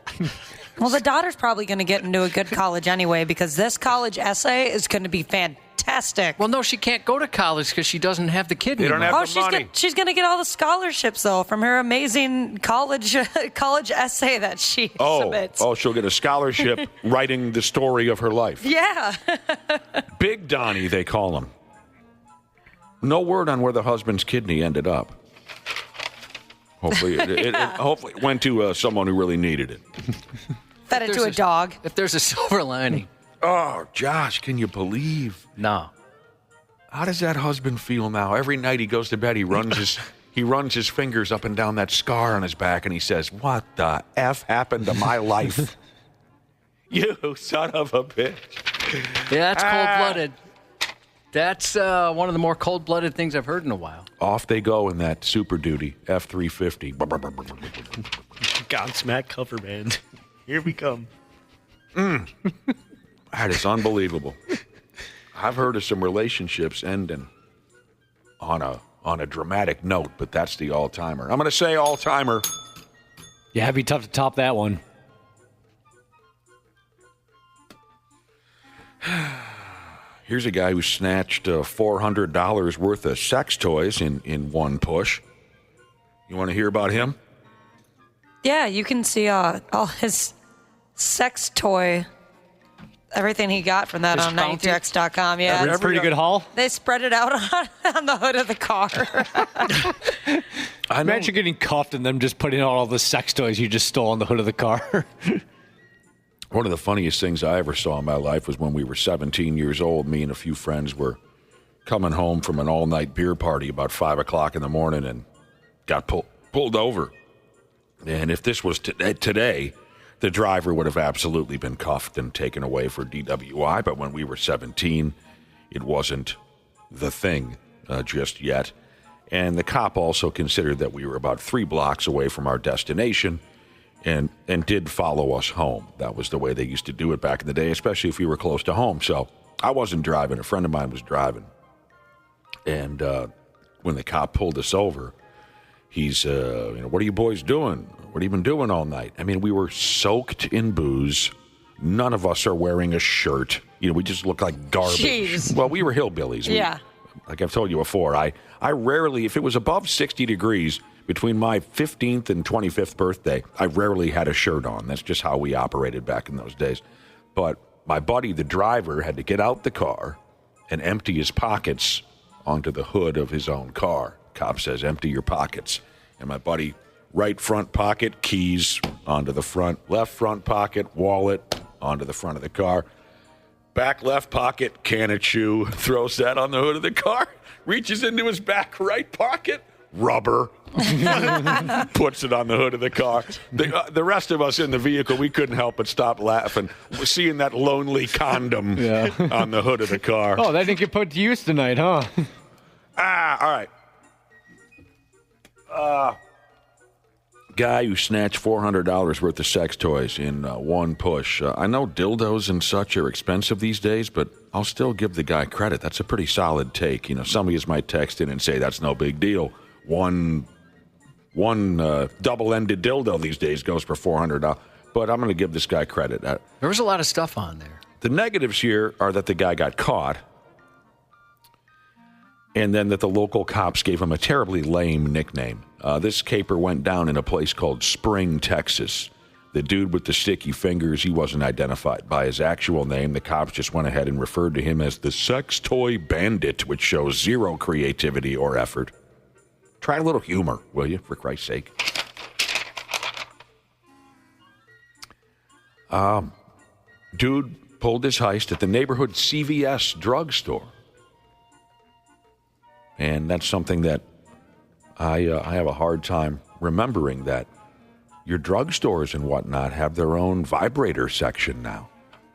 Well, the daughter's probably going to get into a good college anyway, because this college essay is going to be fantastic. Well, no, she can't go to college because she doesn't have the kidney. They don't have the money. She's going to get all the scholarships, though, from her amazing college essay that she submits. Oh, she'll get a scholarship writing the story of her life. Yeah. Big Donnie, they call him. No word on where the husband's kidney ended up. Hopefully, hopefully it went to someone who really needed it. Fed it to a dog. If there's a silver lining. Oh, Josh, can you believe? No. How does that husband feel now? Every night he goes to bed, he runs He runs his fingers up and down that scar on his back, and he says, "What the F happened to my life?" You son of a bitch. Yeah, that's cold-blooded. That's one of the more cold-blooded things I've heard in a while. Off they go in that Super Duty F-350. Godsmack cover band. Here we come. That is unbelievable. I've heard of some relationships ending on a dramatic note, but that's the all-timer. I'm going to say all-timer. Yeah, it'd be tough to top that one. Here's a guy who snatched $400 worth of sex toys in one push. You want to hear about him? Yeah, you can see all his sex toy, everything he got from that His on bounty? 93x.com. Yeah, That's a pretty good haul. they spread it out on the hood of the car. I know. Imagine getting cuffed and them just putting out all the sex toys you just stole on the hood of the car. One of the funniest things I ever saw in my life was when we were 17 years old. Me and a few friends were coming home from an all-night beer party about 5 o'clock in the morning and got pulled over. And if this was today, the driver would have absolutely been cuffed and taken away for DWI. But when we were 17, it wasn't the thing just yet. And the cop also considered that we were about 3 blocks away from our destination and did follow us home. That was the way they used to do it back in the day, especially if we were close to home. So I wasn't driving. A friend of mine was driving. And when the cop pulled us over, he's, what are you boys doing? What have you been doing all night? I mean, we were soaked in booze. None of us are wearing a shirt. We just look like garbage. Jeez. Well, we were hillbillies. Yeah. Like I've told you before, I rarely, if it was above 60 degrees between my 15th and 25th birthday, I rarely had a shirt on. That's just how we operated back in those days. But my buddy, the driver, had to get out the car and empty his pockets onto the hood of his own car. Cop says, empty your pockets. And my buddy, right front pocket, keys onto the front. Left front pocket, wallet onto the front of the car. Back left pocket, can of chew, throws that on the hood of the car, reaches into his back right pocket, rubber, puts it on the hood of the car. The rest of us in the vehicle, we couldn't help but stop laughing, seeing that lonely condom on the hood of the car. Oh, that didn't get put to use tonight, huh? All right. Guy who snatched $400 worth of sex toys in one push. I know dildos and such are expensive these days, but I'll still give the guy credit. That's a pretty solid take. Some of you might text in and say that's no big deal. One double-ended dildo these days goes for $400. But I'm going to give this guy credit. There was a lot of stuff on there. The negatives here are that the guy got caught, and then that the local cops gave him a terribly lame nickname. This caper went down in a place called Spring, Texas. The dude with the sticky fingers, he wasn't identified by his actual name. The cops just went ahead and referred to him as the Sex Toy Bandit, which shows zero creativity or effort. Try a little humor, will you, for Christ's sake? Dude pulled his heist at the neighborhood CVS drugstore. And that's something that I have a hard time remembering, that your drugstores and whatnot have their own vibrator section now.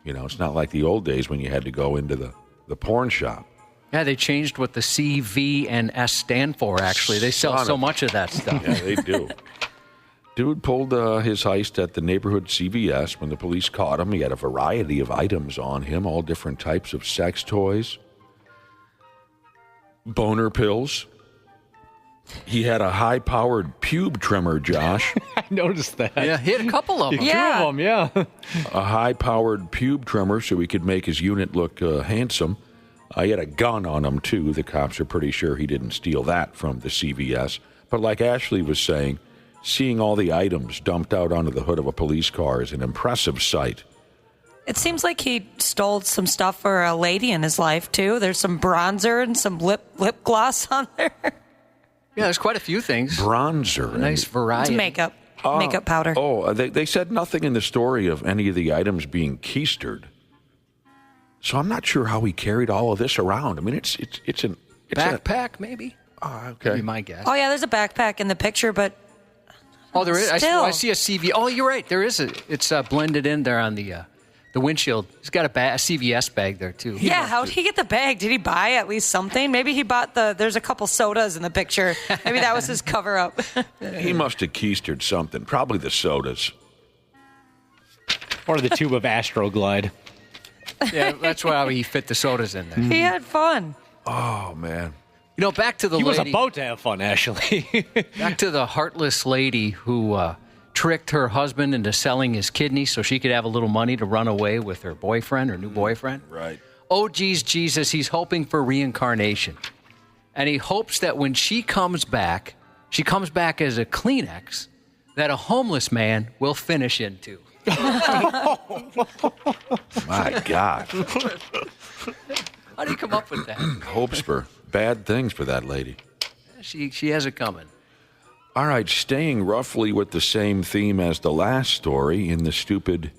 It's not like the old days when you had to go into the porn shop. Yeah, they changed what the C, V, and S stand for, actually. They sell so much of that stuff. Yeah, they do. Dude pulled his heist at the neighborhood CVS. When the police caught him, he had a variety of items on him, all different types of sex toys, boner pills. He had a high-powered pube trimmer, Josh. I noticed that. Yeah, he had a couple of them. Yeah. 2 of them, yeah. A high-powered pube trimmer so he could make his unit look handsome. He had a gun on him, too. The cops are pretty sure he didn't steal that from the CVS. But like Ashley was saying, seeing all the items dumped out onto the hood of a police car is an impressive sight. It seems like he stole some stuff for a lady in his life, too. There's some bronzer and some lip gloss on there. Yeah, there's quite a few things. Bronzer. Nice variety. It's makeup powder. They said nothing in the story of any of the items being keistered. So I'm not sure how he carried all of this around. I mean, it's a Backpack, maybe? Okay. Be my guess. Oh, yeah, there's a backpack in the picture, but Oh, there is. Still. I see a CV. Oh, you're right. There is it's blended in there on the windshield. He's got a CVS bag there too. yeah, how'd he get the bag? Did he buy at least something? Maybe he bought there's a couple sodas in the picture. Maybe that was his cover up. He must have keistered something. Probably the sodas. Or the tube of Astroglide. Yeah, that's why he fit the sodas in there. He had fun. Oh, man. You know, back to the He was lady. about to have fun, actually. Back to the heartless lady who tricked her husband into selling his kidney so she could have a little money to run away with her boyfriend, her new boyfriend. Right. Oh, geez, Jesus, he's hoping for reincarnation. And he hopes that when she comes back as a Kleenex that a homeless man will finish into. My God. How do you come up with that? Hopes for bad things for that lady. She has it coming. All right, staying roughly with the same theme as the last story, in the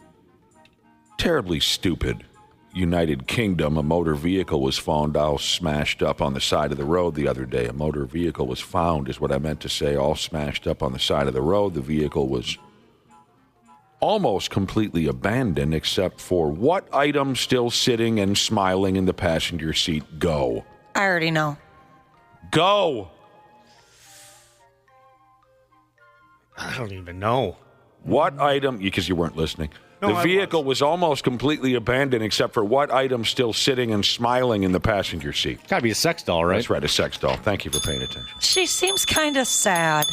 terribly stupid United Kingdom, a motor vehicle was found all smashed up on the side of the road the other day. A motor vehicle was found, is what I meant to say, all smashed up on the side of the road. The vehicle was almost completely abandoned, except for what item still sitting and smiling in the passenger seat? Go. I already know. Go. I don't even know. What item, because you weren't listening, No, the I vehicle was almost completely abandoned except for what item still sitting and smiling in the passenger seat? Gotta be a sex doll, right? That's right, a sex doll. Thank you for paying attention. She seems kind of sad.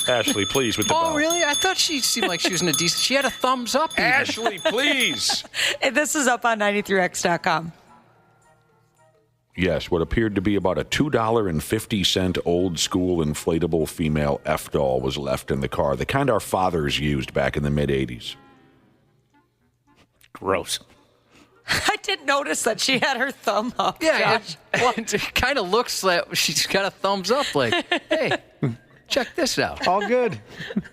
Ashley, please, with the Oh, bell. really? I thought she seemed like she was in a decent... She had a thumbs up even. Ashley, please. And this is up on 93x.com. Yes, what appeared to be about a $2.50 old-school inflatable female F-doll was left in the car, the kind our fathers used back in the mid-'80s. Gross. I didn't notice that she had her thumb up. Yeah, Josh. it kind of looks like she's got a thumbs up like, hey, check this out. All good.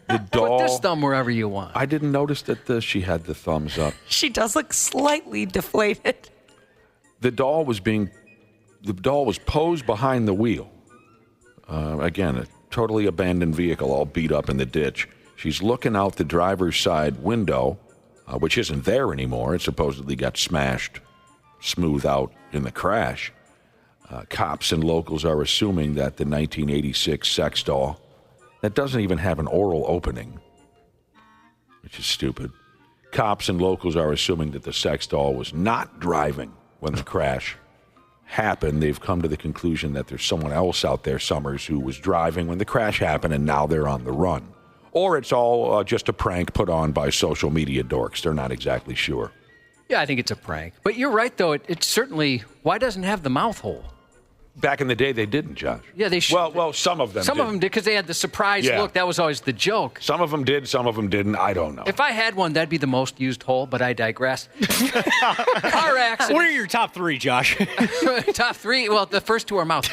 The doll... Put this thumb wherever you want. I didn't notice that she had the thumbs up. She does look slightly deflated. The doll was posed behind the wheel. Again, a totally abandoned vehicle, all beat up in the ditch. She's looking out the driver's side window, which isn't there anymore. It supposedly got smashed smooth out in the crash. Cops and locals are assuming that the 1986 sex doll, that doesn't even have an oral opening, which is stupid. Cops and locals are assuming that the sex doll was not driving when the crash happened. They've come to the conclusion that there's someone else out there, Summers, who was driving when the crash happened, and now they're on the run. Or it's all just a prank put on by social media dorks. They're not exactly sure. Yeah, I think it's a prank. But you're right, though. It certainly... Why doesn't it have the mouth hole? Back in the day, they didn't, Josh. Yeah, they should. Well, some of them Some of them did because they had the surprise Yeah. look. That was always the joke. Some of them did, some of them didn't. I don't know. If I had one, that'd be the most used hole, but I digress. Car accident. What are your top three, Josh? Top three. Well, the first two are mouth.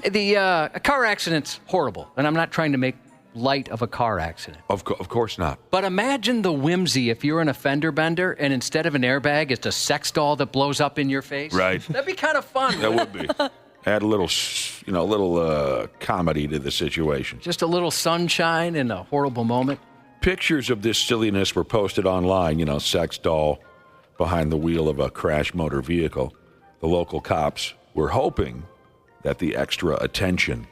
A car accident's horrible, and I'm not trying to make light of a car accident. Of course not. But imagine the whimsy if you're an offender bender, and instead of an airbag, it's a sex doll that blows up in your face. Right. That'd be kind of fun. That would be. Add a little, comedy to the situation. Just a little sunshine in a horrible moment. Pictures of this silliness were posted online, sex doll behind the wheel of a crashed motor vehicle. The local cops were hoping that the extra attention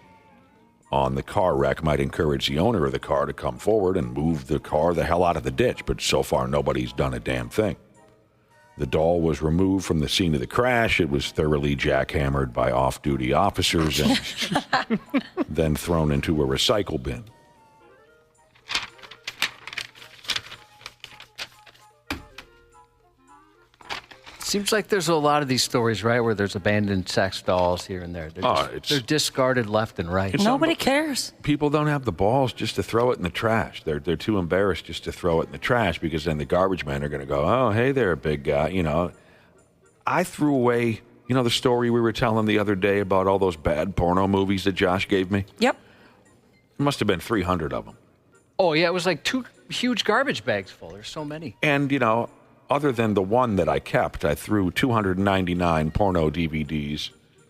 on the car wreck might encourage the owner of the car to come forward and move the car the hell out of the ditch, but so far nobody's done a damn thing. The doll was removed from the scene of the crash. It was thoroughly jackhammered by off-duty officers and then thrown into a recycle bin. Seems like there's a lot of these stories, right, where there's abandoned sex dolls here and there. They're discarded left and right. Nobody cares. People don't have the balls just to throw it in the trash. They're too embarrassed just to throw it in the trash because then the garbage men are going to go, oh, hey there, big guy. I threw away, the story we were telling the other day about all those bad porno movies that Josh gave me? Yep. There must have been 300 of them. Oh, yeah, it was like 2 huge garbage bags full. There's so many. And, other than the one that I kept, I threw 299 porno DVDs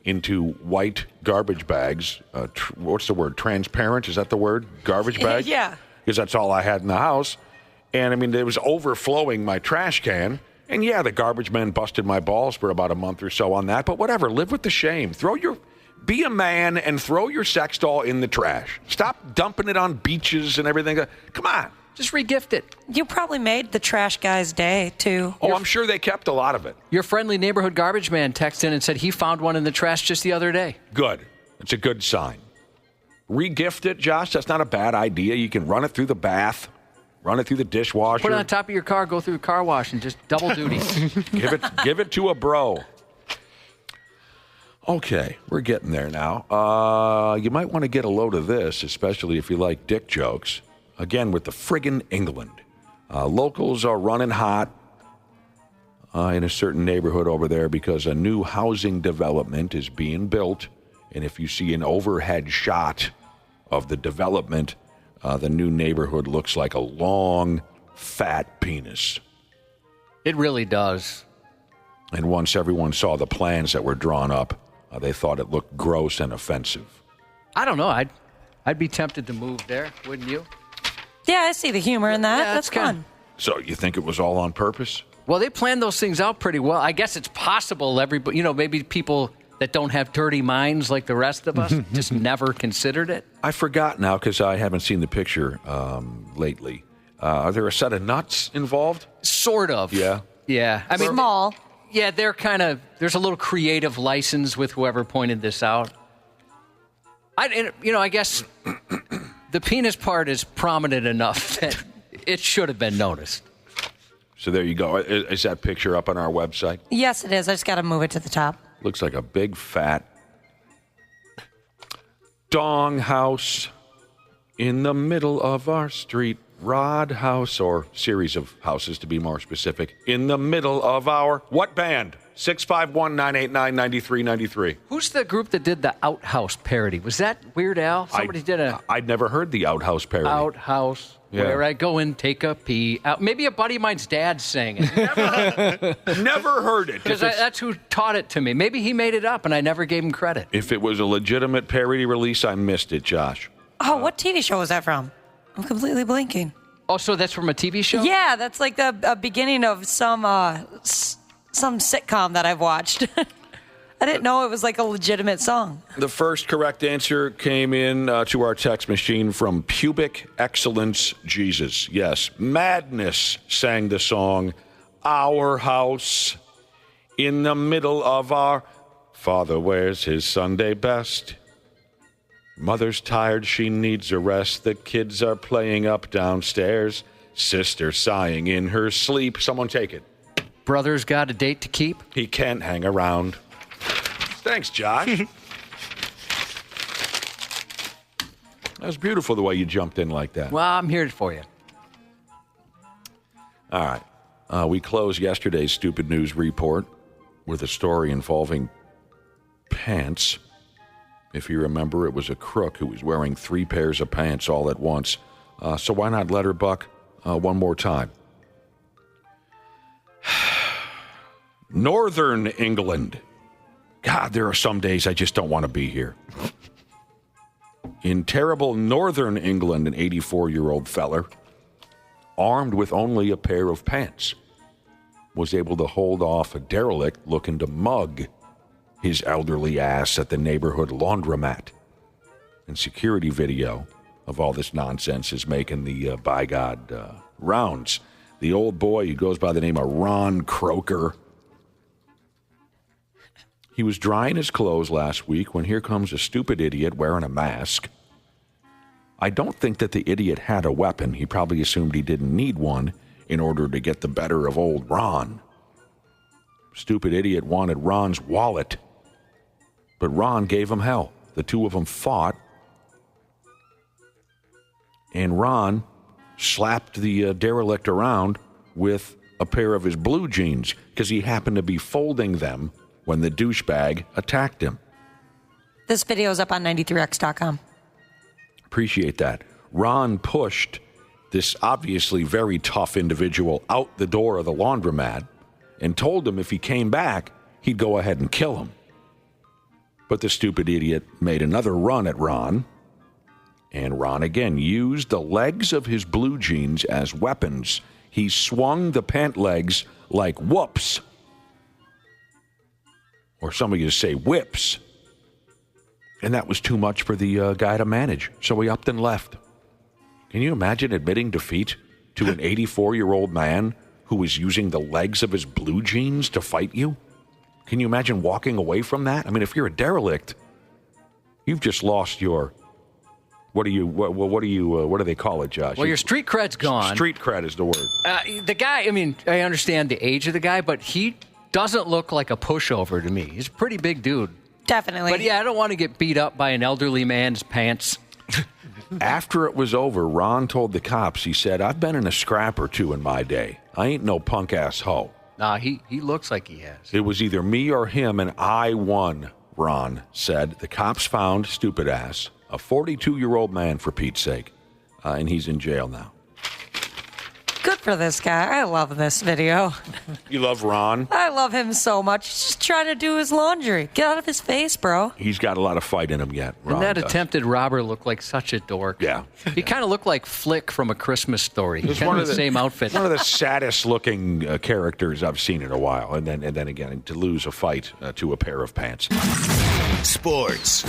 into white garbage bags. What's the word? Transparent? Is that the word? Garbage bag? Yeah. Because that's all I had in the house. And, I mean, it was overflowing my trash can. And, yeah, the garbage men busted my balls for about a month or so on that. But whatever. Live with the shame. Be a man and throw your sex doll in the trash. Stop dumping it on beaches and everything. Come on. Just regift it. You probably made the trash guy's day, too. Oh, I'm sure they kept a lot of it. Your friendly neighborhood garbage man texted in and said he found one in the trash just the other day. Good. It's a good sign. Regift it, Josh. That's not a bad idea. You can run it through the bath, run it through the dishwasher. Put it on top of your car, go through the car wash, and just double duty. Give it to a bro. Okay, we're getting there now. You might want to get a load of this, especially if you like dick jokes. Again, with the friggin' England. Locals are running hot in a certain neighborhood over there because a new housing development is being built. And if you see an overhead shot of the development, the new neighborhood looks like a long, fat penis. It really does. And once everyone saw the plans that were drawn up, they thought it looked gross and offensive. I don't know. I'd be tempted to move there, wouldn't you? Yeah, I see the humor in that. Yeah, That's fun. So you think it was all on purpose? Well, they planned those things out pretty well. I guess it's possible everybody, maybe people that don't have dirty minds like the rest of us just never considered it. I forgot now because I haven't seen the picture lately. Are there a set of nuts involved? Sort of. Yeah. Yeah. I mean, Small. Yeah, they're there's a little creative license with whoever pointed this out. I guess the penis part is prominent enough that it should have been noticed. So there you go. Is that picture up on our website? Yes, it is. I just got to move it to the top. Looks like a big fat dong house in the middle of our street. Rod house, or series of houses to be more specific, in the middle of our what band? 651-989-9393. Who's the group that did the Outhouse parody? Was that Weird Al? Somebody did a I'd never heard the Outhouse parody. Outhouse. Yeah. Where I go and take a pee. Maybe a buddy of mine's dad sang it. Never heard it. Because that's who taught it to me. Maybe he made it up and I never gave him credit. If it was a legitimate parody release, I missed it, Josh. Oh, what TV show was that from? I'm completely blanking. Oh, so that's from a TV show? Yeah, that's like the beginning of some sitcom that I've watched. I didn't know it was like a legitimate song. The first correct answer came in to our text machine from Pubic Excellence Jesus. Yes, Madness sang the song, Our House in the Middle of Our... Father wears his Sunday best. Mother's tired, she needs a rest. The kids are playing up downstairs. Sister sighing in her sleep. Someone take it. Brother's got a date to keep? He can't hang around. Thanks, Josh. That was beautiful the way you jumped in like that. Well, I'm here for you. All right. We closed yesterday's Stupid News Report with a story involving pants. If you remember, it was a crook who was wearing 3 pairs of pants all at once. So why not let her buck one more time? Northern England. God, there are some days I just don't want to be here. In terrible northern England, an 84-year-old feller, armed with only a pair of pants, was able to hold off a derelict looking to mug his elderly ass at the neighborhood laundromat. And security video of all this nonsense is making the, by God, rounds. The old boy who goes by the name of Ron Croker. He was drying his clothes last week when here comes a stupid idiot wearing a mask. I don't think that the idiot had a weapon. He probably assumed he didn't need one in order to get the better of old Ron. Stupid idiot wanted Ron's wallet, but Ron gave him hell. The two of them fought, and Ron slapped the derelict around with a pair of his blue jeans because he happened to be folding them when the douchebag attacked him. This video is up on 93x.com. Appreciate that. Ron pushed this obviously very tough individual out the door of the laundromat and told him if he came back, he'd go ahead and kill him. But the stupid idiot made another run at Ron, and Ron again used the legs of his blue jeans as weapons. He swung the pant legs like whoops. Or some of you say whips. And that was too much for the guy to manage, so he upped and left. Can you imagine admitting defeat to an 84-year-old man who was using the legs of his blue jeans to fight you? Can you imagine walking away from that? I mean, if you're a derelict, you've just lost your... What do they call it, Josh? Well, your street cred's gone. Street cred is the word. The guy, I mean, I understand the age of the guy, but he doesn't look like a pushover to me. He's a pretty big dude. Definitely. But yeah, I don't want to get beat up by an elderly man's pants. After it was over, Ron told the cops, he said, I've been in a scrap or two in my day. I ain't no punk-ass hoe. Nah, he looks like he has. It was either me or him, and I won, Ron said. The cops found, stupid ass, a 42-year-old man, for Pete's sake, and he's in jail now. Good for this guy. I love this video. You love Ron? I love him so much. He's just trying to do his laundry. Get out of his face, bro. He's got a lot of fight in him yet, Ron And that does. attempted robber looked like such a dork. Yeah. He kind of looked like Flick from A Christmas Story. He's one kind of of the same outfit. One of the saddest-looking characters I've seen in a while, and then again, to lose a fight to a pair of pants. Sports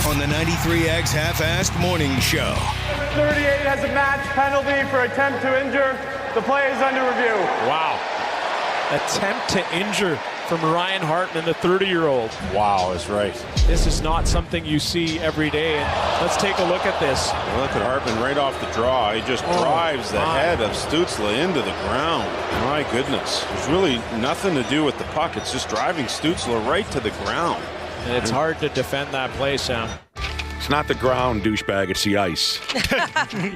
on the 93X Half-Assed Morning Show. 38 has a match penalty for attempt to injure. The play is under review. Wow. Attempt to injure from Ryan Hartman, the 30-year-old. Wow, is right. This is not something you see every day. And let's take a look at this. Look at Hartman right off the draw. He just drives the head of Stützle into the ground. My goodness. There's really nothing to do with the puck. It's just driving Stützle right to the ground. And it's hard to defend that play, Sam. It's not the ground, douchebag. It's the ice.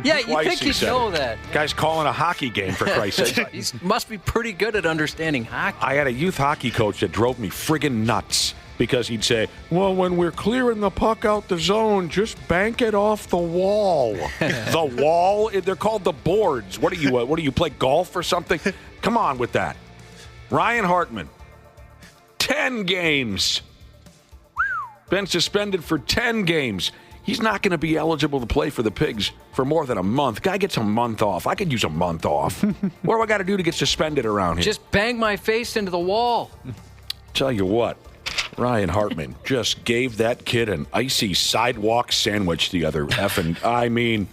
Yeah, you Twice think he you'd said know it. that. Guy's calling a hockey game, for Christ's sake. He must be pretty good at understanding hockey. I had a youth hockey coach that drove me friggin' nuts because he'd say, well, when we're clearing the puck out the zone, just bank it off the wall. The wall? They're called the boards. What do you play golf or something? Come on with that. Ryan Hartman, 10 games. Been suspended for 10 games. He's not going to be eligible to play for the Pigs for more than a month. Guy gets a month off. I could use a month off. What do I got to do to get suspended around here? Just bang my face into the wall. Tell you what, Ryan Hartman just gave that kid an icy sidewalk sandwich the other effing. I mean,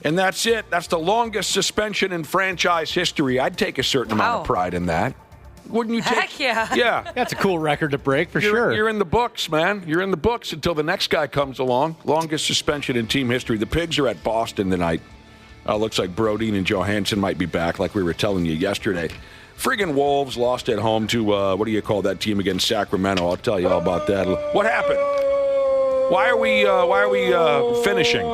and that's it. That's the longest suspension in franchise history. I'd take a certain amount of pride in that. Wouldn't you take? Heck yeah. Yeah. That's a cool record to break for sure. You're in the books, man. You're in the books until the next guy comes along. Longest suspension in team history. The Pigs are at Boston tonight. Looks like Brodin and Johansson might be back, like we were telling you yesterday. Friggin' Wolves lost at home to, what do you call that team against Sacramento? I'll tell you all about that. What happened? Why are we finishing?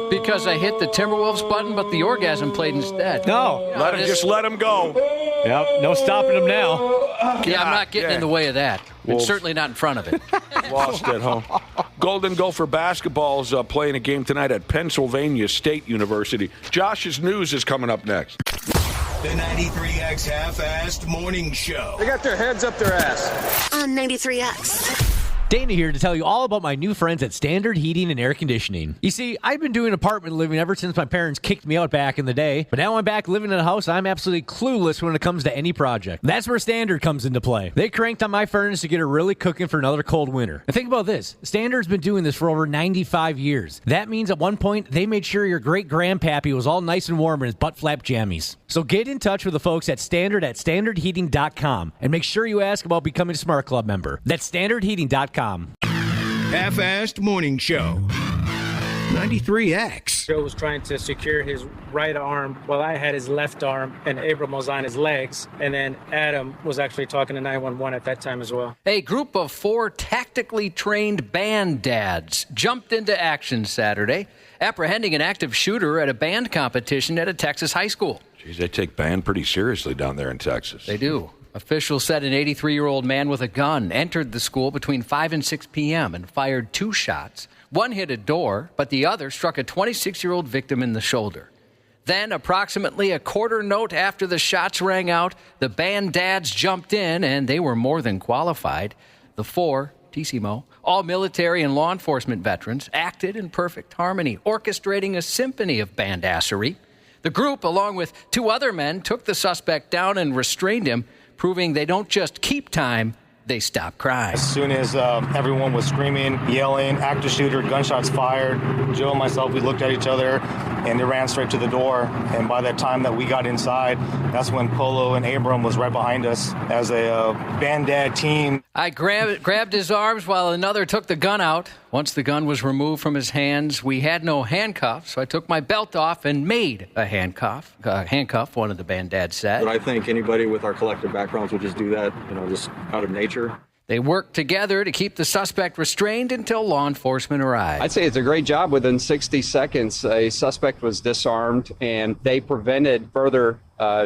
Because I hit the Timberwolves button, but the orgasm played instead. No. Just let him go. Yep, no stopping him now. Yeah, I'm not getting in the way of that. And Wolves. certainly not in front of it. Lost at home. Golden Gopher basketball's playing a game tonight at Pennsylvania State University. Josh's news is coming up next. The 93X Half-Assed Morning Show. They got their heads up their ass. On 93X. Dana here to tell you all about my new friends at Standard Heating and Air Conditioning. You see, I've been doing apartment living ever since my parents kicked me out back in the day, but now I'm back living in a house. I'm absolutely clueless when it comes to any project. That's where Standard comes into play. They cranked on my furnace to get it really cooking for another cold winter. And think about this. Standard's been doing this for over 95 years. That means at one point, they made sure your great-grandpappy was all nice and warm in his butt-flap jammies. So get in touch with the folks at standardheating.com and make sure you ask about becoming a Smart Club member. That's standardheating.com. Half-Assed Morning Show. 93X. Joe was trying to secure his right arm while I had his left arm, and Abram was on his legs. And then Adam was actually talking to 911 at that time as well. A group of 4 tactically trained band dads jumped into action Saturday, apprehending an active shooter at a band competition at a Texas high school. Geez, they take band pretty seriously down there in Texas. They do. Officials said an 83-year-old man with a gun entered the school between 5 and 6 p.m. and fired 2 shots. One hit a door, but the other struck a 26-year-old victim in the shoulder. Then, approximately a quarter note after the shots rang out, the band dads jumped in, and they were more than qualified. The 4 fortissimo, all military and law enforcement veterans, acted in perfect harmony, orchestrating a symphony of bandassery. The group, along with 2 other men, took the suspect down and restrained him, proving they don't just keep time, they stop crime. As soon as everyone was screaming, yelling, active shooter, gunshots fired, Joe and myself, we looked at each other, and they ran straight to the door. And by the time that we got inside, that's when Polo and Abram was right behind us as a Bandit team. I grabbed his arms while another took the gun out. Once the gun was removed from his hands, we had no handcuffs, so I took my belt off and made a handcuff, one of the Bandit said. But I think anybody with our collective backgrounds would just do that, just out of nature. They worked together to keep the suspect restrained until law enforcement arrived. I'd say it's a great job. Within 60 seconds, a suspect was disarmed, and they prevented further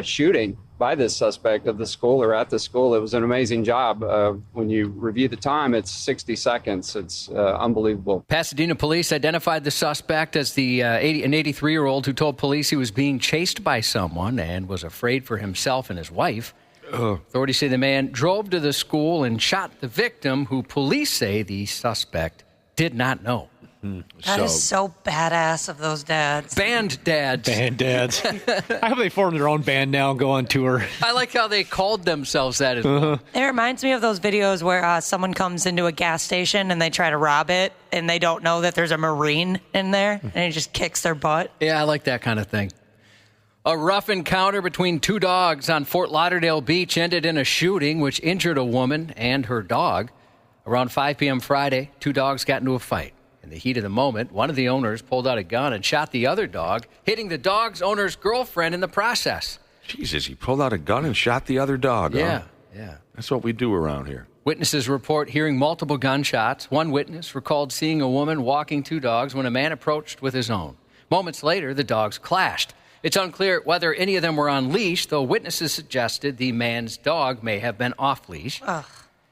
shooting by this suspect of the school or at the school. It was an amazing job. When you review the time, it's 60 seconds. It's unbelievable. Pasadena police identified the suspect as an 83-year-old who told police he was being chased by someone and was afraid for himself and his wife. Authorities say the man drove to the school and shot the victim, who police say the suspect did not know. That is so badass of those dads. Band dads. Band dads. I hope they form their own band now and go on tour. I like how they called themselves that as well. It reminds me of those videos where someone comes into a gas station and they try to rob it and they don't know that there's a Marine in there and he just kicks their butt. Yeah, I like that kind of thing. A rough encounter between 2 dogs on Fort Lauderdale Beach ended in a shooting which injured a woman and her dog. Around 5 p.m. Friday, 2 dogs got into a fight. In the heat of the moment, one of the owners pulled out a gun and shot the other dog, hitting the dog's owner's girlfriend in the process. Jesus, he pulled out a gun and shot the other dog. Yeah, huh? yeah. That's what we do around here. Witnesses report hearing multiple gunshots. One witness recalled seeing a woman walking 2 dogs when a man approached with his own. Moments later, the dogs clashed. It's unclear whether any of them were on leash, though witnesses suggested the man's dog may have been off leash. Ugh.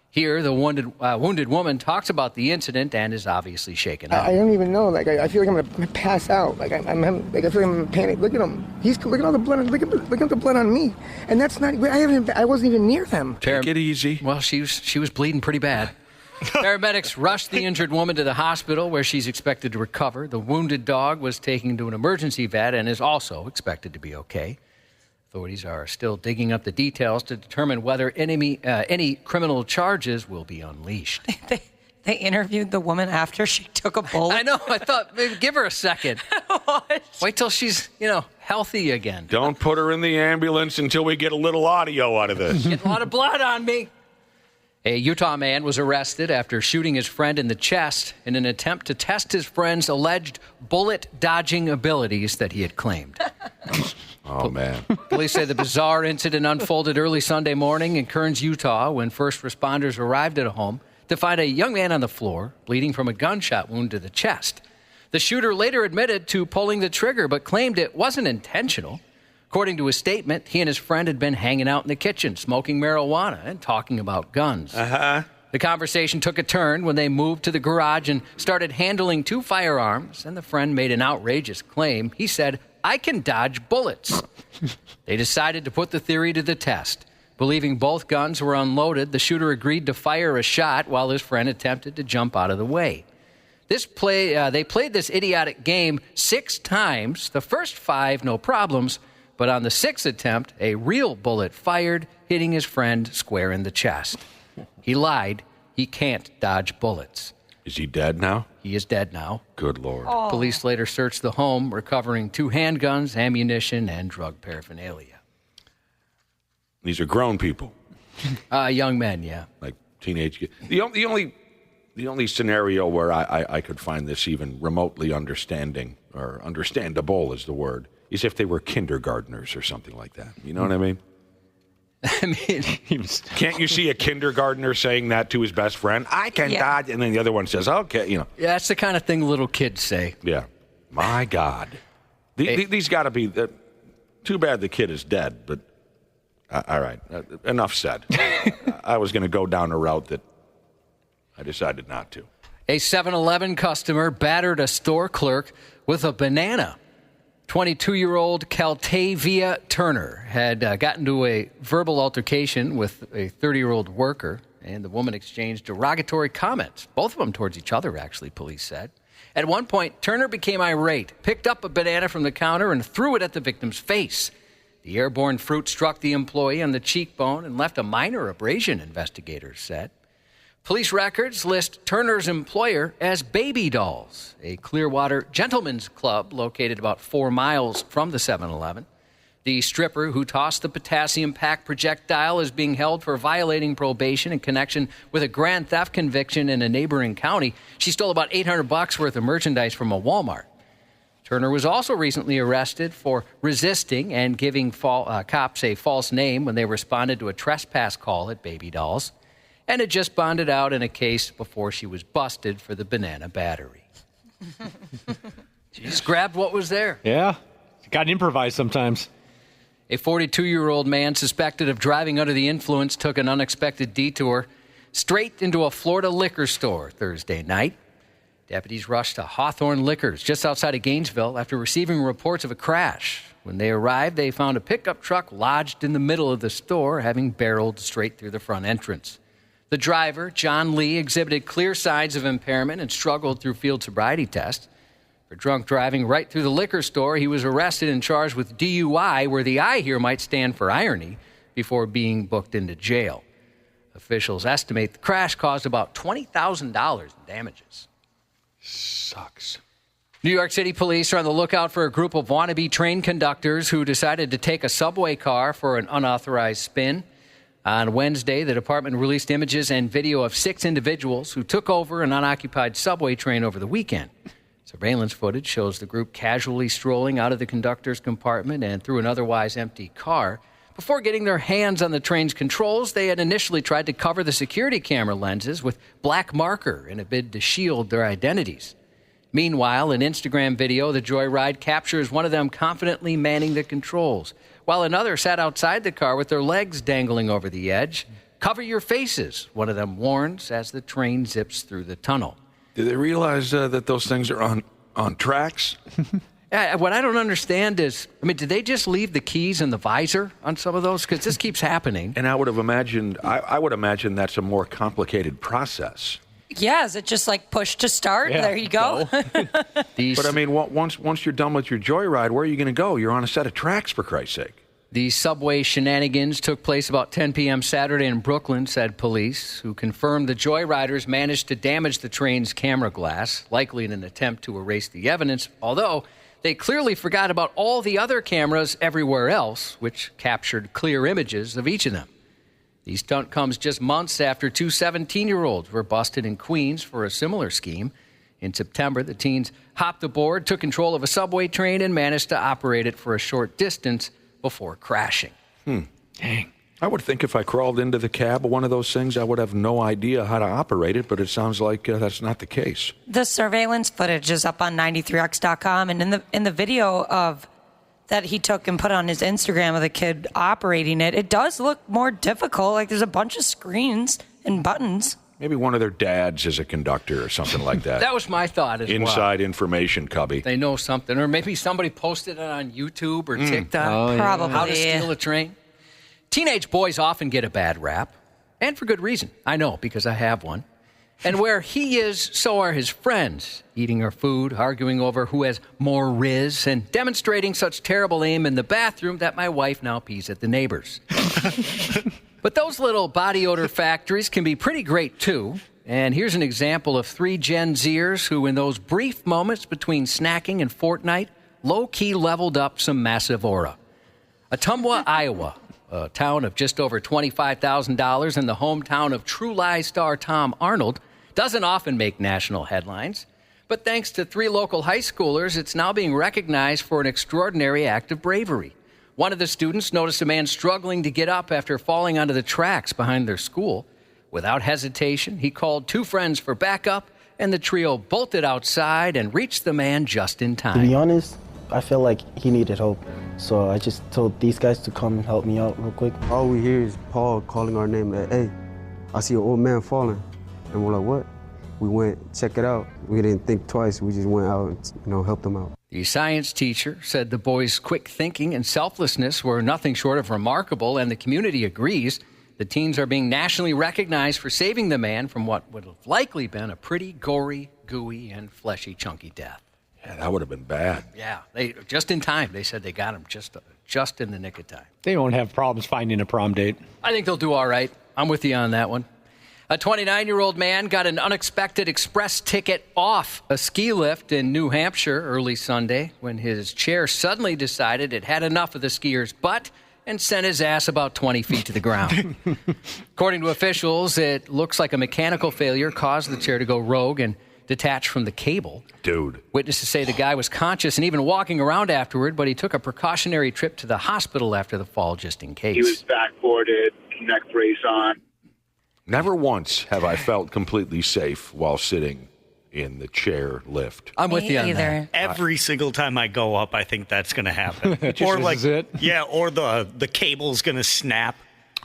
Here, the wounded woman talks about the incident and is obviously shaken up. I don't even know. I feel like I'm gonna pass out. I feel like I'm in panic. Look at him. Look at all the blood. Look at the blood on me. And that's not. I wasn't even near them. Take it easy. Well, she was bleeding pretty bad. Paramedics rushed the injured woman to the hospital where she's expected to recover. The wounded dog was taken to an emergency vet and is also expected to be okay. Authorities are still digging up the details to determine whether any criminal charges will be unleashed. They interviewed the woman after she took a bullet. I know. I thought maybe give her a second. What? Wait till she's, healthy again. Don't put her in the ambulance until we get a little audio out of this. Get a lot of blood on me. A Utah man was arrested after shooting his friend in the chest in an attempt to test his friend's alleged bullet-dodging abilities that he had claimed. Oh, man. Police say the bizarre incident unfolded early Sunday morning in Kearns, Utah, when first responders arrived at a home to find a young man on the floor, bleeding from a gunshot wound to the chest. The shooter later admitted to pulling the trigger, but claimed it wasn't intentional. According to his statement, he and his friend had been hanging out in the kitchen, smoking marijuana and talking about guns. The conversation took a turn when they moved to the garage and started handling 2 firearms, and the friend made an outrageous claim. He said, "I can dodge bullets." They decided to put the theory to the test. Believing both guns were unloaded, the shooter agreed to fire a shot while his friend attempted to jump out of the way. They played this idiotic game 6 times. The first 5, no problems. But on the 6th attempt, a real bullet fired, hitting his friend square in the chest. He lied. He can't dodge bullets. Is he dead now? He is dead now. Good Lord. Oh. Police later searched the home, recovering 2 handguns, ammunition, and drug paraphernalia. These are grown people. Young men, yeah. Like teenage kids. The only scenario where I could find this even remotely understanding, or understandable is the word, is if they were kindergartners or something like that. You know what I mean? Can't you see a kindergartner saying that to his best friend? I can dodge. And then the other one says, okay, Yeah, that's the kind of thing little kids say. Yeah. My God. These got to be, too bad the kid is dead, but all right. Enough said. I was going to go down a route that I decided not to. A 7-Eleven customer battered a store clerk with a banana. 22-year-old Caltavia Turner had gotten into a verbal altercation with a 30-year-old worker, and the woman exchanged derogatory comments, both of them towards each other, actually, police said. At one point, Turner became irate, picked up a banana from the counter, and threw it at the victim's face. The airborne fruit struck the employee on the cheekbone and left a minor abrasion, investigators said. Police records list Turner's employer as Baby Dolls, a Clearwater gentlemen's club located about 4 miles from the 7-Eleven. The stripper who tossed the potassium-packed projectile is being held for violating probation in connection with a grand theft conviction in a neighboring county. She stole about $800 worth of merchandise from a Walmart. Turner was also recently arrested for resisting and giving cops a false name when they responded to a trespass call at Baby Dolls, and had just bonded out in a case before she was busted for the banana battery. She just grabbed what was there. Yeah, got to improvise sometimes. A 42-year-old man suspected of driving under the influence took an unexpected detour straight into a Florida liquor store Thursday night. Deputies rushed to Hawthorne Liquors just outside of Gainesville after receiving reports of a crash. When they arrived, they found a pickup truck lodged in the middle of the store, having barreled straight through the front entrance. The driver, John Lee, exhibited clear signs of impairment and struggled through field sobriety tests. For drunk driving right through the liquor store, he was arrested and charged with DUI, where the I here might stand for irony, before being booked into jail. Officials estimate the crash caused about $20,000 in damages. Sucks. New York City police are on the lookout for a group of wannabe train conductors who decided to take a subway car for an unauthorized spin. On Wednesday, the department released images and video of 6 individuals who took over an unoccupied subway train over the weekend. Surveillance footage shows the group casually strolling out of the conductor's compartment and through an otherwise empty car. Before getting their hands on the train's controls, they had initially tried to cover the security camera lenses with black marker in a bid to shield their identities. Meanwhile, an Instagram video of the joyride captures one of them confidently manning the controls, while another sat outside the car with their legs dangling over the edge. Cover your faces, one of them warns as the train zips through the tunnel. Do they realize that those things are on tracks? What I don't understand is, did they just leave the keys in the visor on some of those? Because this keeps happening. And I would imagine that's a more complicated process. Yeah, is it just like push to start? Yeah, there you go. But once you're done with your joyride, where are you going to go? You're on a set of tracks, for Christ's sake. The subway shenanigans took place about 10 p.m. Saturday in Brooklyn, said police, who confirmed the joyriders managed to damage the train's camera glass, likely in an attempt to erase the evidence, although they clearly forgot about all the other cameras everywhere else, which captured clear images of each of them. The stunt comes just months after 2 17-year-olds were busted in Queens for a similar scheme. In September, the teens hopped aboard, took control of a subway train, and managed to operate it for a short distance before crashing. Dang. I would think if I crawled into the cab of one of those things, I would have no idea how to operate it, but it sounds like that's not the case. The surveillance footage is up on 93x.com, and in the video of that he took and put on his Instagram of the kid operating it, it does look more difficult. Like there's a bunch of screens and buttons. Maybe one of their dads is a conductor or something like that. That was my thought as well. Inside information, Cubby. They know something. Or maybe somebody posted it on YouTube or TikTok. Oh, yeah. Probably. How to steal a train. Teenage boys often get a bad rap, and for good reason. I know, because I have one. And where he is, so are his friends, eating our food, arguing over who has more riz, and demonstrating such terrible aim in the bathroom that my wife now pees at the neighbors. But those little body odor factories can be pretty great, too. And here's an example of 3 Gen Zers who, in those brief moments between snacking and Fortnite, low-key leveled up some massive aura. Ottumwa, Iowa, a town of just over $25,000 and the hometown of True Lies star Tom Arnold, doesn't often make national headlines. But thanks to 3 local high schoolers, it's now being recognized for an extraordinary act of bravery. One of the students noticed a man struggling to get up after falling onto the tracks behind their school. Without hesitation, he called 2 friends for backup, and the trio bolted outside and reached the man just in time. To be honest, I felt like he needed help. So I just told these guys to come and help me out real quick. All we hear is Paul calling our name, like, hey, I see an old man falling. And we're like, what? We went, check it out. We didn't think twice. We just went out and, helped them out. The science teacher said the boys' quick thinking and selflessness were nothing short of remarkable, and the community agrees. The teens are being nationally recognized for saving the man from what would have likely been a pretty gory, gooey, and fleshy, chunky death. Yeah, that would have been bad. Yeah, they just in time. They said they got him just in the nick of time. They won't have problems finding a prom date. I think they'll do all right. I'm with you on that one. A 29-year-old man got an unexpected express ticket off a ski lift in New Hampshire early Sunday when his chair suddenly decided it had enough of the skier's butt and sent his ass about 20 feet to the ground. According to officials, it looks like a mechanical failure caused the chair to go rogue and detach from the cable. Dude. Witnesses say the guy was conscious and even walking around afterward, but he took a precautionary trip to the hospital after the fall just in case. He was backboarded, neck brace on. Never once have I felt completely safe while sitting in the chair lift. I'm with you on that. Every single time I go up, I think that's going to happen. Or like, yeah, or the cable's going to snap.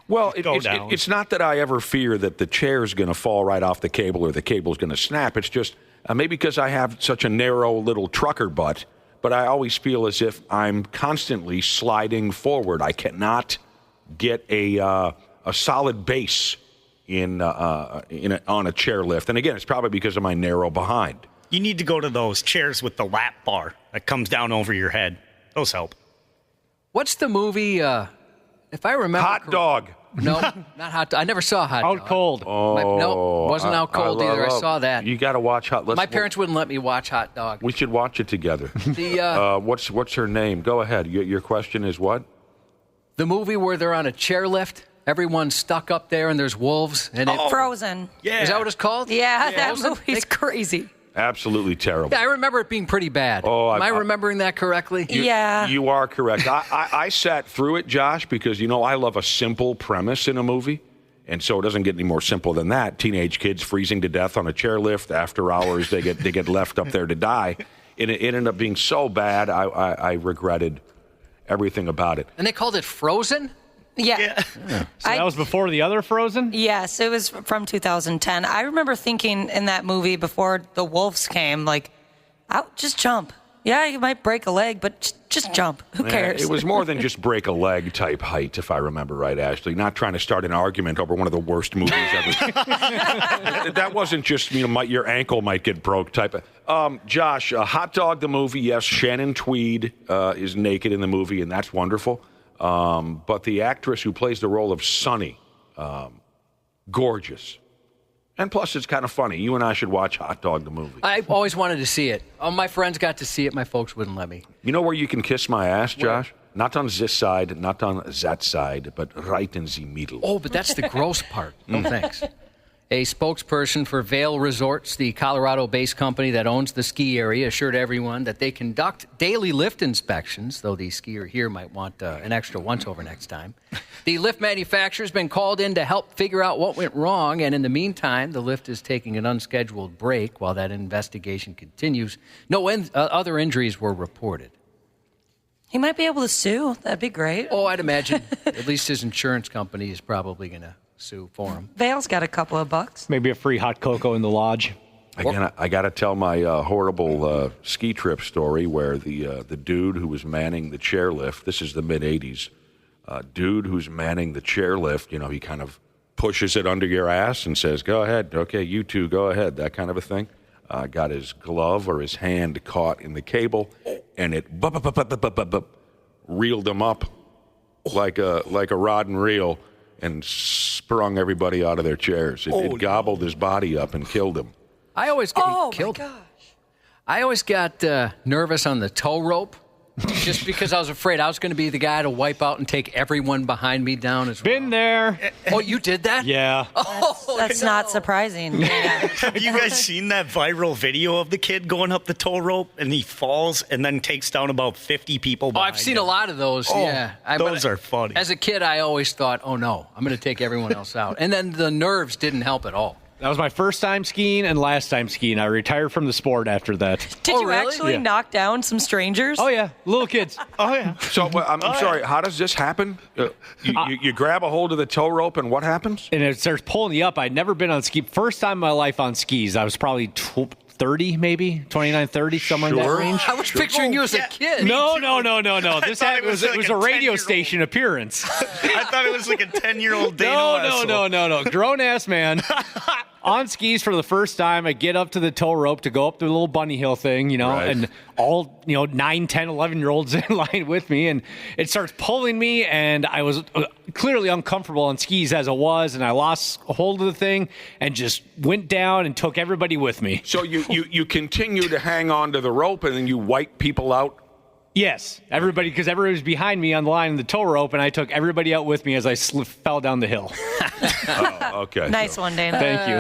Well, it's not that I ever fear that the chair's going to fall right off the cable or the cable's going to snap. It's just maybe because I have such a narrow little trucker butt, but I always feel as if I'm constantly sliding forward. I cannot get a solid base on a chairlift. And again, it's probably because of my narrow behind. You need to go to those chairs with the lap bar that comes down over your head. Those help. What's the movie, if I remember... Hot Dog. No, not Hot Dog. I never saw Hot Dog. Out Cold. Oh, no, wasn't Out Cold either. I saw that. You got to watch Hot Dog. My parents wouldn't let me watch Hot Dog. We should watch it together. What's her name? Go ahead. Your question is what? The movie where they're on a chairlift. Everyone's stuck up there and there's wolves. And Frozen. Yeah. Is that what it's called? Yeah, that movie's crazy. Absolutely terrible. Yeah, I remember it being pretty bad. Am I remembering that correctly? Yeah. You are correct. I sat through it, Josh, because, I love a simple premise in a movie. And so it doesn't get any more simple than that. Teenage kids freezing to death on a chairlift. After hours, they get left up there to die. It ended up being so bad, I regretted everything about it. And they called it Frozen? Yeah. So that was before the other Frozen? Yes, it was from 2010. I remember thinking in that movie before the wolves came, just jump. Yeah, you might break a leg, but just jump. Who cares? It was more than just break a leg type height, if I remember right, Ashley. Not trying to start an argument over one of the worst movies ever. That wasn't just, your ankle might get broke type of. Josh, Hot Dog the movie, yes, Shannon Tweed is naked in the movie, and that's wonderful. But the actress who plays the role of Sunny, gorgeous. And plus, it's kind of funny. You and I should watch Hot Dog the movie. I always wanted to see it. My friends got to see it. My folks wouldn't let me. You know where you can kiss my ass, Josh? Not on this side, not on that side, but right in the middle. Oh, but that's the gross part. No thanks. A spokesperson for Vail Resorts, the Colorado-based company that owns the ski area, assured everyone that they conduct daily lift inspections, though the skier here might want an extra once-over next time. The lift manufacturer has been called in to help figure out what went wrong, and in the meantime, the lift is taking an unscheduled break while that investigation continues. No other injuries were reported. He might be able to sue. That'd be great. Oh, I'd imagine. At least his insurance company is probably going to sue for him. Vail's got a couple of bucks. Maybe a free hot cocoa in the lodge. Again, I got to tell my horrible ski trip story where the dude who was manning the chairlift, this is the mid-'80s, dude who's manning the chairlift, he kind of pushes it under your ass and says, go ahead, okay, you two, go ahead, that kind of a thing. Got his glove or his hand caught in the cable, and it reeled him up like a rod and reel and sprung everybody out of their chairs. It gobbled his body up and killed him. I always get killed. My gosh. I always got nervous on the tow rope just because I was afraid I was going to be the guy to wipe out and take everyone behind me down as well. Been there. Oh, you did that? Yeah. That's not surprising. Have you guys seen that viral video of the kid going up the tow rope and he falls and then takes down about 50 people behind I've seen him? a lot of those, yeah. Those are funny. As a kid, I always thought, oh no, I'm going to take everyone else out. And then the nerves didn't help at all. That was my first time skiing and last time skiing. I retired from the sport after that. Did you actually knock down some strangers? Oh, yeah. Little kids. Oh, yeah. So, I'm sorry, how does this happen? You grab a hold of the tow rope and what happens? And it starts pulling you up. I'd never been on ski. First time in my life on skis. I was probably 30, maybe 29, 30, somewhere in that range. I was picturing you as a kid. No. This it was was like a a radio 10-year-old. station appearance. I thought it was like a 10-year-old Dana No. Grown ass man. On skis for the first time, I get up to the tow rope to go up the little bunny hill thing, Right. and all, 9, 10, 11-year-olds in line with me, and it starts pulling me, and I was clearly uncomfortable on skis as it was, and I lost hold of the thing and just went down and took everybody with me. So you continue to hang on to the rope and then you wipe people out? Yes, because everybody was behind me on the line of the tow rope, and I took everybody out with me as I fell down the hill. Okay. Nice one, Dana. Thank you.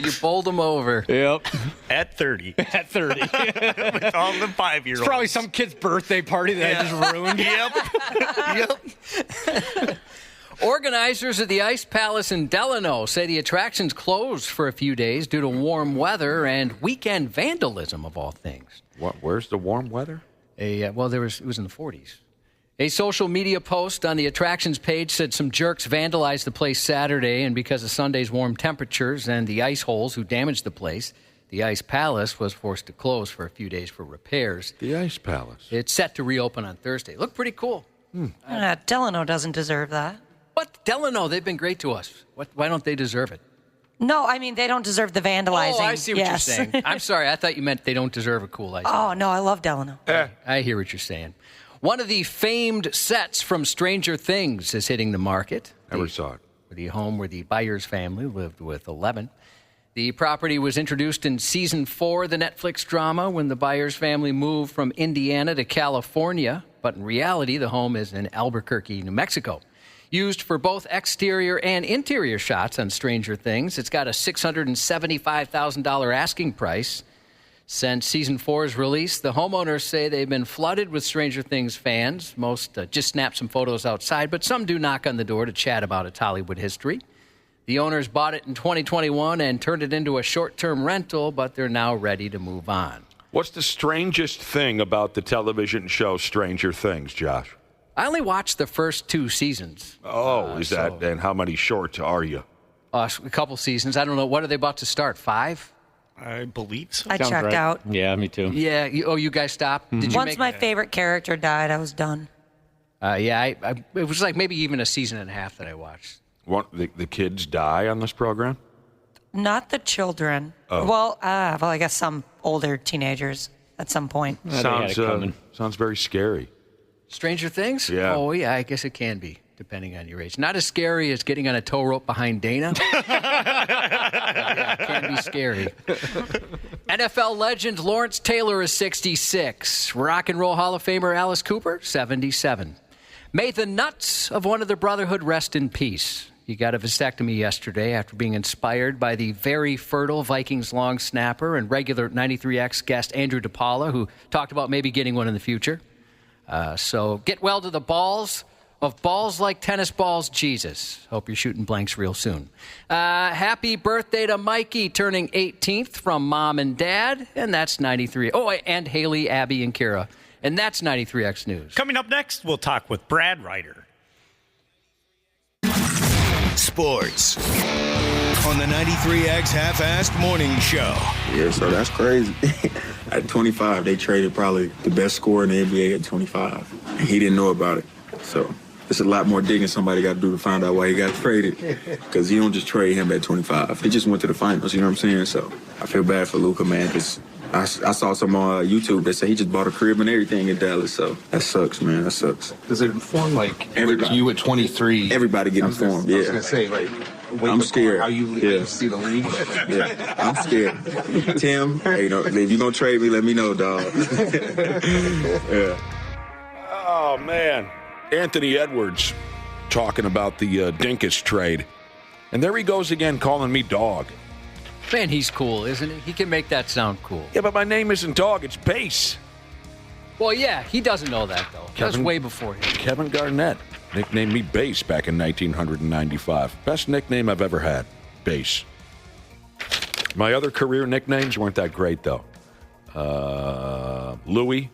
You bowled them over. Yep. At 30. At 30. With all the 5-year-olds. It's probably some kid's birthday party that I just ruined. Yep. Organizers of the Ice Palace in Delano say the attraction's closed for a few days due to warm weather and weekend vandalism, of all things. Where's the warm weather? It was in the 40s. A social media post on the attractions page said some jerks vandalized the place Saturday, and because of Sunday's warm temperatures and the ice holes who damaged the place, the Ice Palace was forced to close for a few days for repairs. The Ice Palace. It's set to reopen on Thursday. Looked pretty cool. Delano doesn't deserve that. What? Delano, they've been great to us. Why don't they deserve it? No, I mean, they don't deserve the vandalizing. Oh, I see what you're saying. I'm sorry. I thought you meant they don't deserve a cool ice. Oh, no, I love Delano. I hear what you're saying. One of the famed sets from Stranger Things is hitting the market. Never saw it. The home where the Byers family lived with 11. The property was introduced in Season 4 of the Netflix drama when the Byers family moved from Indiana to California. But in reality, the home is in Albuquerque, New Mexico. Used for both exterior and interior shots on Stranger Things. It's got a $675,000 asking price. Since Season 4's release, the homeowners say they've been flooded with Stranger Things fans. Most just snap some photos outside, but some do knock on the door to chat about its Hollywood history. The owners bought it in 2021 and turned it into a short-term rental, but they're now ready to move on. What's the strangest thing about the television show Stranger Things, Josh? I only watched the first 2 seasons. And how many shorts are you? A couple seasons. I don't know. What are they about to start? 5? I believe so. I checked out. Yeah, me too. Yeah. You guys stopped? Did you Once my favorite character died, I was done. It was like maybe even a season and a half that I watched. The kids die on this program? Not the children. Oh. Well, I guess some older teenagers at some point. Sounds very scary. Stranger Things? Yeah. Oh, yeah, I guess it can be, depending on your age. Not as scary as getting on a tow rope behind Dana. Yeah, it can be scary. NFL legend Lawrence Taylor is 66. Rock and Roll Hall of Famer Alice Cooper, 77. May the nuts of one of the Brotherhood rest in peace. He got a vasectomy yesterday after being inspired by the very fertile Vikings long snapper and regular 93X guest Andrew DePaula, who talked about maybe getting one in the future. So get well to the balls of balls like tennis balls, Jesus. Hope you're shooting blanks real soon. Happy birthday to Mikey, turning 18th from Mom and Dad, and that's 93. Oh, and Haley, Abby, and Kira, and that's 93X News. Coming up next, we'll talk with Brad Ryder. Sports on the 93X Half-Assed Morning Show. Yeah, so that's crazy. At 25, they traded probably the best scorer in the NBA at 25. And he didn't know about it. So it's a lot more digging somebody got to do to find out why he got traded. Because you don't just trade him at 25. He just went to the finals, you know what I'm saying? So I feel bad for Luka, man, because I saw some on YouTube that say he just bought a crib and everything in Dallas. So that sucks, man. That sucks. Does it inform, you at 23? Everybody get informed, yeah. I was going to say, I'm scared. How you see the league? Yeah, I'm scared. Tim, hey, if you're going to trade me, let me know, dog. Yeah. Oh, man. Anthony Edwards talking about the Dinkus trade. And there he goes again calling me dog. Man, he's cool, isn't he? He can make that sound cool. Yeah, but my name isn't Dog, it's Bass. Well, yeah, he doesn't know that, though. That was way before him. Kevin Garnett nicknamed me Bass back in 1995. Best nickname I've ever had, Bass. My other career nicknames weren't that great, though. Louie.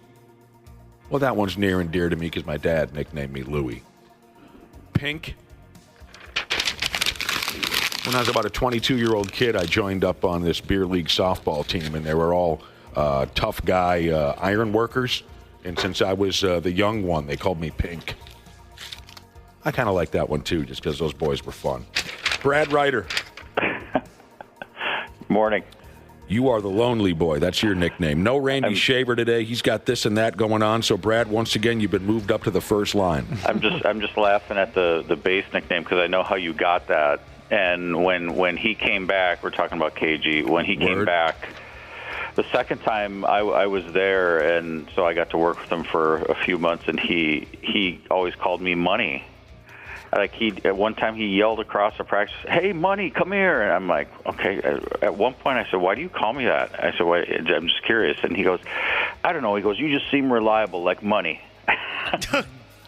Well, that one's near and dear to me because my dad nicknamed me Louie. Pink. When I was about a 22-year-old kid, I joined up on this beer league softball team, and they were all tough guy iron workers. And since I was the young one, they called me Pink. I kind of like that one, too, just because those boys were fun. Brad Ryder. Morning. You are the lonely boy. That's your nickname. No Randy Shaver today. He's got this and that going on. So, Brad, once again, you've been moved up to the first line. I'm just laughing at the bass nickname because I know how you got that. And when he came back, we're talking about KG. When he came back, the second time I was there, and so I got to work with him for a few months, and he always called me Money. Like at one time he yelled across the practice, "Hey, Money, come here!" And I'm like, "Okay." At one point I said, "Why do you call me that?" I said, "Why?" I'm just curious. And he goes, "I don't know." He goes, "You just seem reliable, like Money."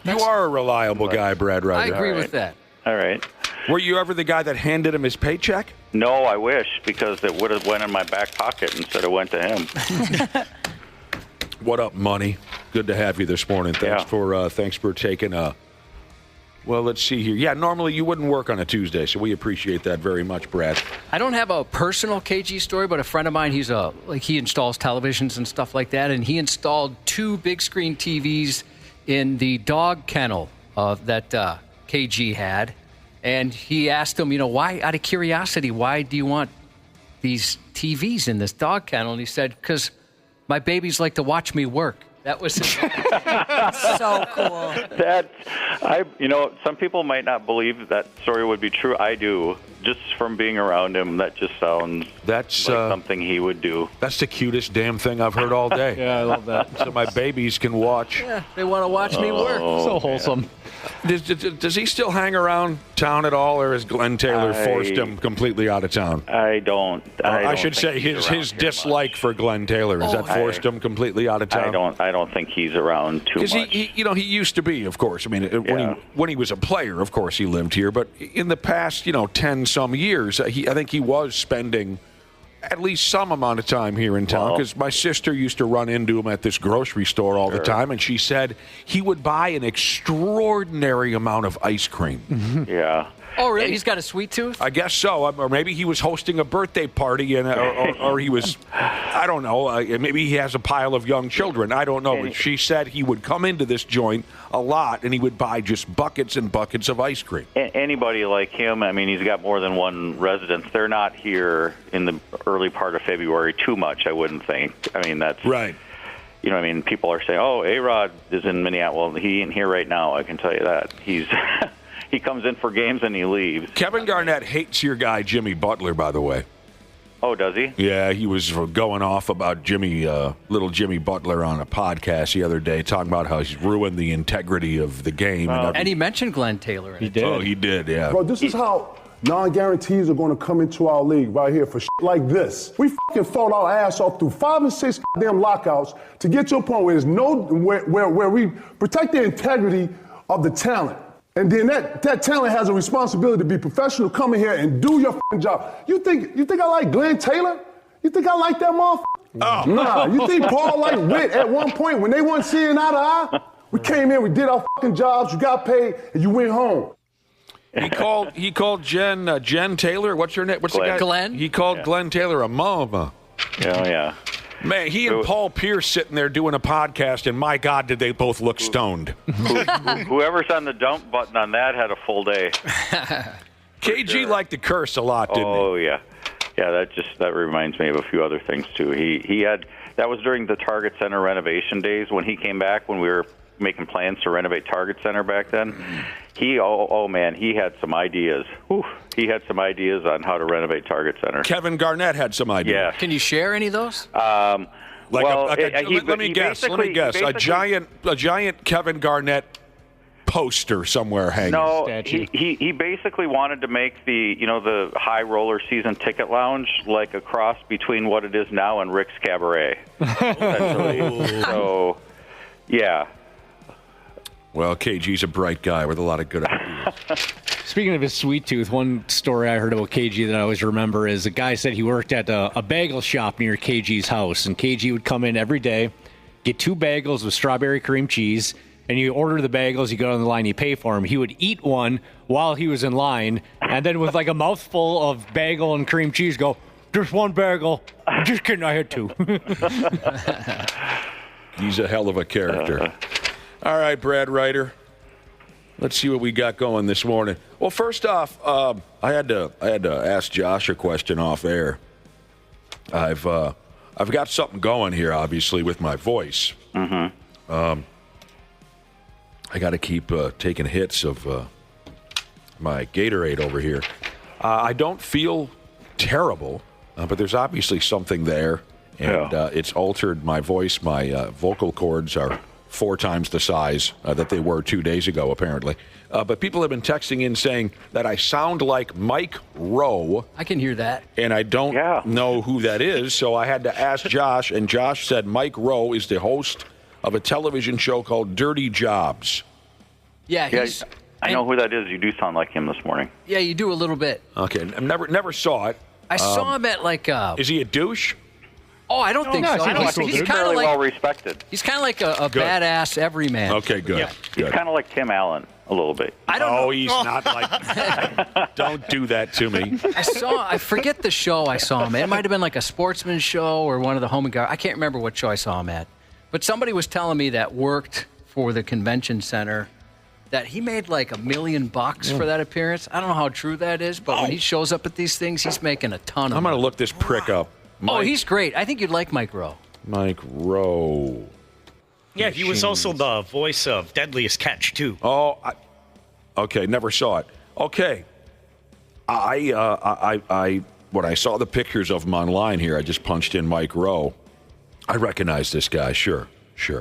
You are a reliable guy, Brad Ryder. I agree with that. All right. Were you ever the guy that handed him his paycheck? No, I wish, because it would have went in my back pocket instead of went to him. What up, Money? Good to have you this morning. Thanks for taking a. Well, let's see here. Yeah, normally you wouldn't work on a Tuesday, so we appreciate that very much, Brad. I don't have a personal KG story, but a friend of mine, he installs televisions and stuff like that, and he installed 2 big screen TVs in the dog kennel that KG had, and he asked him, why, out of curiosity, why do you want these TVs in this dog kennel? And he said, because my babies like to watch me work. That was so cool. Some people might not believe that story would be true. I do. Just from being around him, that just sounds like something he would do. That's the cutest damn thing I've heard all day. Yeah, I love that. So my babies can watch. Yeah, they want to watch me work. So wholesome. Does he still hang around town at all, or has Glenn Taylor forced him completely out of town? I don't. I should say his dislike for Glenn Taylor, has that forced him completely out of town? I don't think he's around too much. Because he used to be, of course. I mean, when he was a player, of course, he lived here. But in the past, 10 some years, I think he was spending at least some amount of time here in town, because my sister used to run into him at this grocery store all the time, and she said he would buy an extraordinary amount of ice cream. Yeah. Oh, really? He's got a sweet tooth? I guess so. Or maybe he was hosting a birthday party, or he was, I don't know, maybe he has a pile of young children. I don't know. But she said he would come into this joint a lot, and he would buy just buckets and buckets of ice cream. Anybody like him, I mean, he's got more than one residence. They're not here in the early part of February too much, I wouldn't think. I mean, that's... Right. People are saying, oh, A-Rod is in Minneapolis. Well, he ain't here right now, I can tell you that. He's... He comes in for games and he leaves. Kevin Garnett hates your guy, Jimmy Butler, by the way. Oh, does he? Yeah, he was going off about little Jimmy Butler on a podcast the other day, talking about how he's ruined the integrity of the game. And he mentioned Glenn Taylor. He did. Oh, he did, yeah. Bro, this is how non-guarantees are going to come into our league right here for shit like this. We fucking fought our ass off through 5 and 6 goddamn lockouts to get to a point where where we protect the integrity of the talent. And then that talent has a responsibility to be professional, come in here and do your fucking job. You think I like Glenn Taylor? You think I like that motherfucker? Oh. Nah. You think Paul liked Witt at one point when they weren't seeing eye to eye? We came in, we did our fucking jobs, you got paid, and you went home. He called Jen Taylor. What's her name? What's Glenn. the guy? Glenn. He called Glenn Taylor a mama. Oh yeah. Man, he and Paul Pierce sitting there doing a podcast, and my God, did they both look stoned. Whoever's on the dump button on that had a full day. KG liked to curse a lot, didn't he? Oh, yeah. Yeah, that reminds me of a few other things, too. He had, that was during the Target Center renovation days when he came back, when we were making plans to renovate Target Center back then. He had some ideas. Whew. He had some ideas on how to renovate Target Center. Kevin Garnett had some ideas. Yeah. Can you share any of those? Let me guess. A giant Kevin Garnett poster somewhere hanging. No, he basically wanted to make the high roller season ticket lounge like a cross between what it is now and Rick's Cabaret. Essentially. So, yeah. Well, KG's a bright guy with a lot of good ideas. Speaking of his sweet tooth, one story I heard about KG that I always remember is a guy said he worked at a bagel shop near KG's house, and KG would come in every day, get 2 bagels with strawberry cream cheese, and you order the bagels, you go on the line, you pay for them. He would eat one while he was in line, And then with like a mouthful of bagel and cream cheese, go, "Just one bagel." Just kidding, I had two. He's a hell of a character. All right, Brad Ryder. Let's see what we got going this morning. Well, first off, I had to ask Josh a question off air. I've got something going here, obviously, with my voice. Mm-hmm. I got to keep taking hits of my Gatorade over here. I don't feel terrible, but there's obviously something there, and it's altered my voice. My vocal cords are 4 times the size that they were 2 days ago, apparently. But people have been texting in saying that I sound like Mike Rowe. I can hear that. And I don't know who that is, so I had to ask Josh, and Josh said Mike Rowe is the host of a television show called Dirty Jobs. Yeah, I know who that is. You do sound like him this morning. Yeah, you do a little bit. Okay, never saw it. I saw him at like... is he a douche? Oh, I don't think so. He's kind of like, well respected. He's kind of like a badass everyman. Okay, good. Yeah. He's kind of like Tim Allen a little bit. I don't know. He's not like. Don't do that to me. I forget the show I saw him at. It might have been like a sportsman show or one of the home and garden. I can't remember what show I saw him at. But somebody was telling me that worked for the convention center that he made like $1 million for that appearance. I don't know how true that is, but when he shows up at these things, he's making a ton of I'm going to look this prick up. He's great. I think you'd like Mike Rowe. Mike Rowe. Yeah, he was also the voice of Deadliest Catch, too. Oh, okay, never saw it. Okay. I when I saw the pictures of him online here, I just punched in Mike Rowe. I recognize this guy, sure.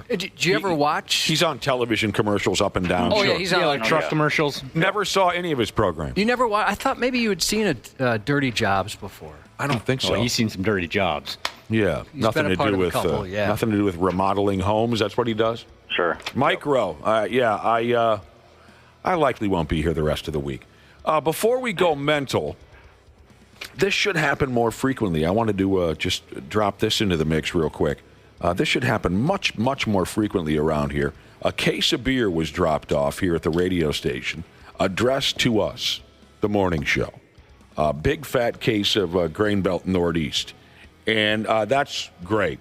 Did you ever watch? He's on television commercials up and down. Oh, yeah, he's on like truck commercials. Never saw any of his programs. You never watched? I thought maybe you had seen Dirty Jobs before. I don't think so. Oh, he's seen some dirty jobs. Yeah, nothing to do with nothing to do with remodeling homes. That's what he does. Sure. Mike Rowe. I likely won't be here the rest of the week. Before we go mental, this should happen more frequently. I wanted to just drop this into the mix real quick. This should happen much, much more frequently around here. A case of beer was dropped off here at the radio station, addressed to us, the morning show. A big fat case of Grain Belt Northeast. And that's great.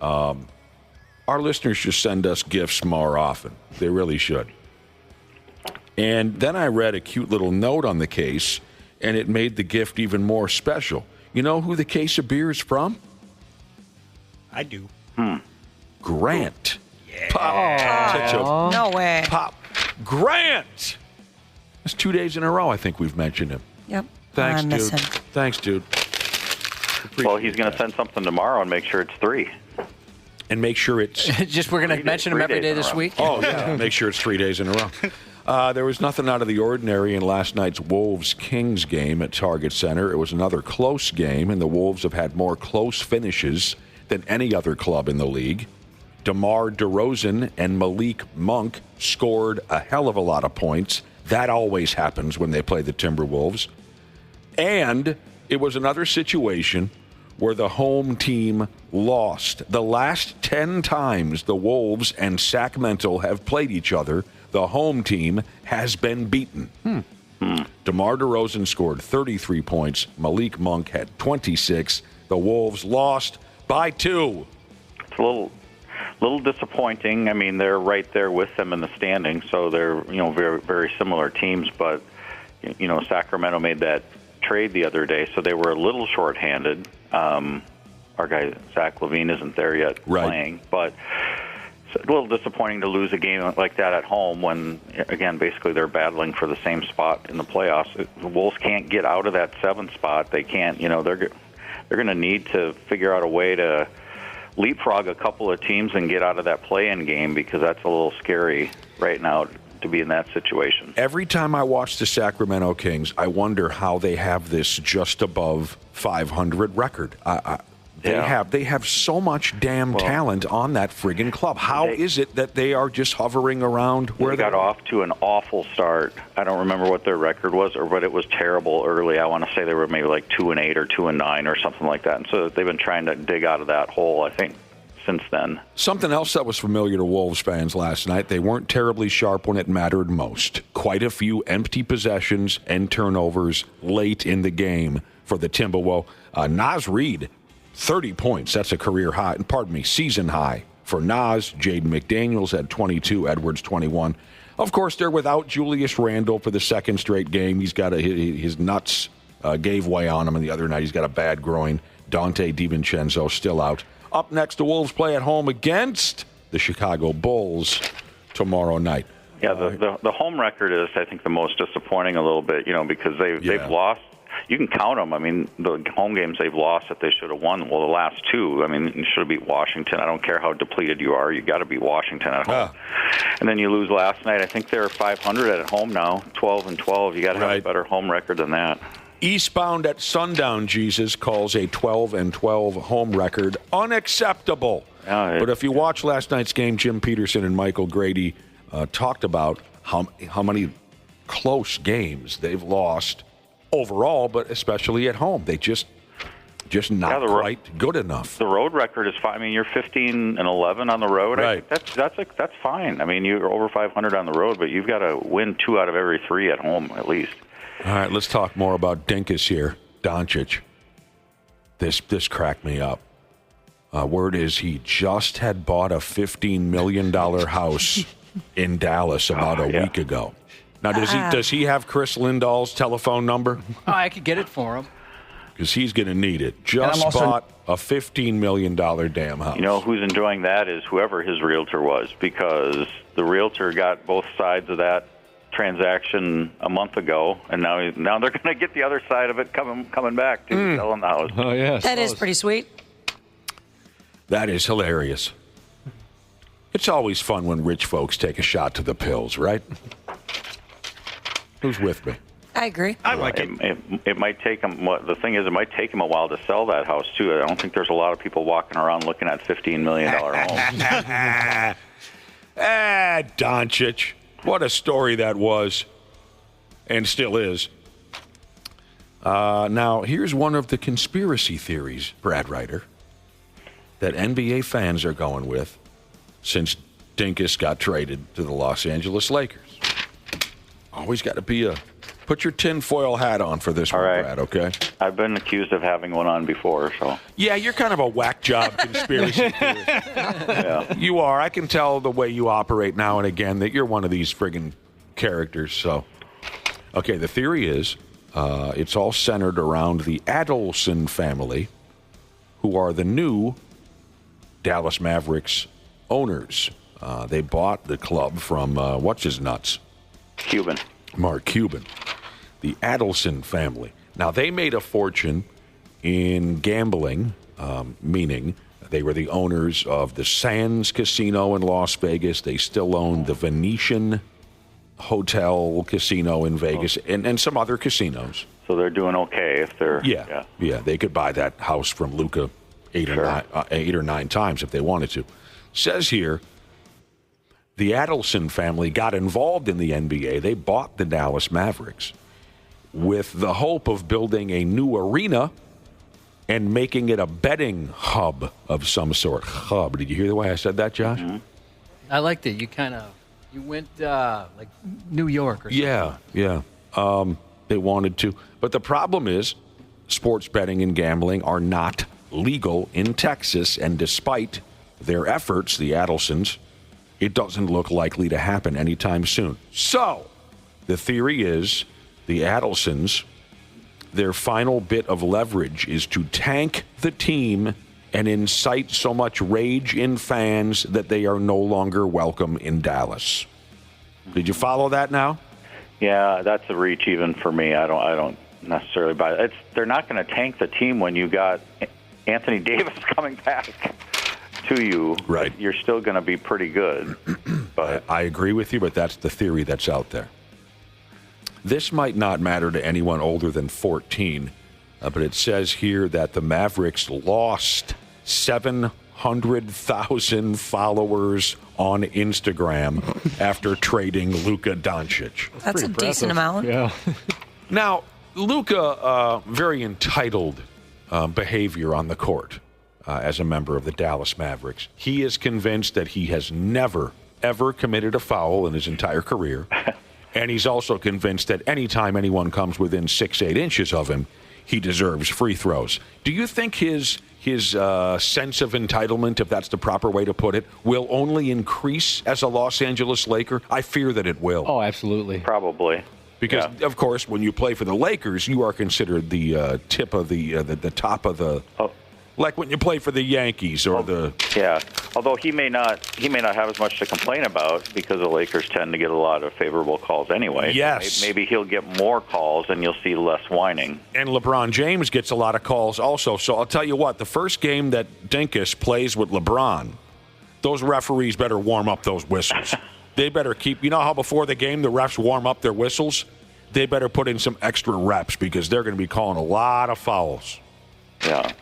Our listeners should send us gifts more often. They really should. And then I read a cute little note on the case, and it made the gift even more special. You know who the case of beer is from? I do. Grant. Yeah. Pop. No way. Pop. Grant! That's 2 days in a row I think we've mentioned him. Yep. Thanks, I miss dude. him. Thanks, dude. Well, he's going to send something tomorrow and make sure it's 3. And make sure it's... We're going to mention him every day this week? Oh, yeah. Make sure it's 3 days in a row. There was nothing out of the ordinary in last night's Wolves-Kings game at Target Center. It was another close game, and the Wolves have had more close finishes than any other club in the league. DeMar DeRozan and Malik Monk scored a hell of a lot of points. That always happens when they play the Timberwolves. And it was another situation where the home team lost. The last 10 times the Wolves and Sacramento have played each other, the home team has been beaten. DeMar DeRozan scored 33 points. Malik Monk had 26. The Wolves lost by 2. It's a little disappointing. I mean, they're right there with them in the standings, so they're very, very similar teams. But Sacramento made that trade the other day, so they were a little shorthanded. Our guy Zach LaVine isn't there yet playing, but it's a little disappointing to lose a game like that at home when, again, basically they're battling for the same spot in the playoffs. The Wolves can't get out of that 7th spot. They can't. They're going to need to figure out a way to leapfrog a couple of teams and get out of that play-in game, because that's a little scary right now to be in that situation. Every time I watch the Sacramento Kings, I wonder how they have this just above 500 record. They have so much damn talent on that friggin' club. How is it that they are just hovering around where they got off to an awful start? I don't remember what their record was, but it was terrible early. I want to say they were maybe like 2-8 or 2-9 or something like that. And so they've been trying to dig out of that hole. I think since then. Something else that was familiar to Wolves fans last night, they weren't terribly sharp when it mattered most. Quite a few empty possessions and turnovers late in the game for the Timberwolves. Naz Reid, 30 points. That's a career high, season high for Naz. Jaden McDaniels had 22, Edwards 21. Of course, they're without Julius Randle for the second straight game. He's got his nuts gave way on him, and the other night he's got a bad groin. Dante DiVincenzo still out. Up next, the Wolves play at home against the Chicago Bulls tomorrow night. Yeah, the home record is, I think, the most disappointing a little bit, because they've lost. You can count them. I mean, the home games they've lost that they should have won. Well, the last two, I mean, you should have beat Washington. I don't care how depleted you are. You got to beat Washington at home. And then you lose last night. I think they're 500 at home now, 12-12. You got to have a better home record than that. Eastbound at sundown, Jesus calls a 12-12 home record unacceptable. But if you watch last night's game, Jim Peterson and Michael Grady talked about how many close games they've lost overall, but especially at home. They just not quite good enough. The road record is fine. I mean, you're 15-11 on the road. Right. I think that's fine. I mean, you're over 500 on the road, but you've got to win 2 out of every 3 at home at least. All right, let's talk more about Dinkus here. Doncic. This cracked me up. Word is he just had bought a $15 million house in Dallas about a week ago. Now, does he have Chris Lindahl's telephone number? Oh, I could get it for him. Because he's going to need it. Just bought a $15 million damn house. You know, who's enjoying that is whoever his realtor was, because the realtor got both sides of that transaction a month ago, and now they're going to get the other side of it coming back to selling the house. Oh, yes. That is pretty sweet. That is hilarious. It's always fun when rich folks take a shot to the pills, right? Who's with me? I agree. I like it. It might take him. The thing is, it might take him a while to sell that house too. I don't think there's a lot of people walking around looking at $15 million homes. Doncic. What a story that was, and still is. Now, here's one of the conspiracy theories, Brad Ryder, that NBA fans are going with since Dinkus got traded to the Los Angeles Lakers. Always got to put your tinfoil hat on for this one, Brad, okay? I've been accused of having one on before, so. Yeah, you're kind of a whack job conspiracy theorist. Yeah. You are. I can tell the way you operate now and again that you're one of these friggin' characters. So, okay, the theory is it's all centered around the Adelson family, who are the new Dallas Mavericks owners. They bought the club from, what's his nuts? Mark Cuban. The Adelson family. Now, they made a fortune in gambling, meaning they were the owners of the Sands Casino in Las Vegas. They still own the Venetian Hotel Casino in Vegas and some other casinos. So they're doing okay if they're... Yeah, they could buy that house from Luka 8 or 9 times if they wanted to. Says here, the Adelson family got involved in the NBA. They bought the Dallas Mavericks with the hope of building a new arena and making it a betting hub of some sort. Hub. Did you hear the way I said that, Josh? Mm-hmm. I liked it. You went like New York or something. Yeah. They wanted to. But the problem is sports betting and gambling are not legal in Texas, and despite their efforts, the Adelsons, it doesn't look likely to happen anytime soon. So, the theory is the Adelsons, their final bit of leverage is to tank the team and incite so much rage in fans that they are no longer welcome in Dallas. Did you follow that now? Yeah, that's a reach even for me. I don't necessarily buy it. They're not going to tank the team when you got Anthony Davis coming back to you. Right. You're still going to be pretty good. But I agree with you, but that's the theory that's out there. This might not matter to anyone older than 14, but it says here that the Mavericks lost 700,000 followers on Instagram after trading Luka Doncic. That's a decent amount. Yeah. Now, Luka, very entitled behavior on the court. as a member of the Dallas Mavericks. He is convinced that he has never, ever committed a foul in his entire career. And he's also convinced that anytime anyone comes within 6-8 inches of him, he deserves free throws. Do you think his sense of entitlement, if that's the proper way to put it, will only increase as a Los Angeles Laker? I fear that it will. Oh, absolutely. Probably. Because, of course, when you play for the Lakers, you are considered the tip of the top of the... Like when you play for the Yankees or the... Yeah, although he may not have as much to complain about because the Lakers tend to get a lot of favorable calls anyway. Yes. So maybe he'll get more calls and you'll see less whining. And LeBron James gets a lot of calls also. So I'll tell you what, the first game that Dinkus plays with LeBron, those referees better warm up those whistles. They better keep... You know how before the game the refs warm up their whistles? They better put in some extra reps because they're going to be calling a lot of fouls. Yeah.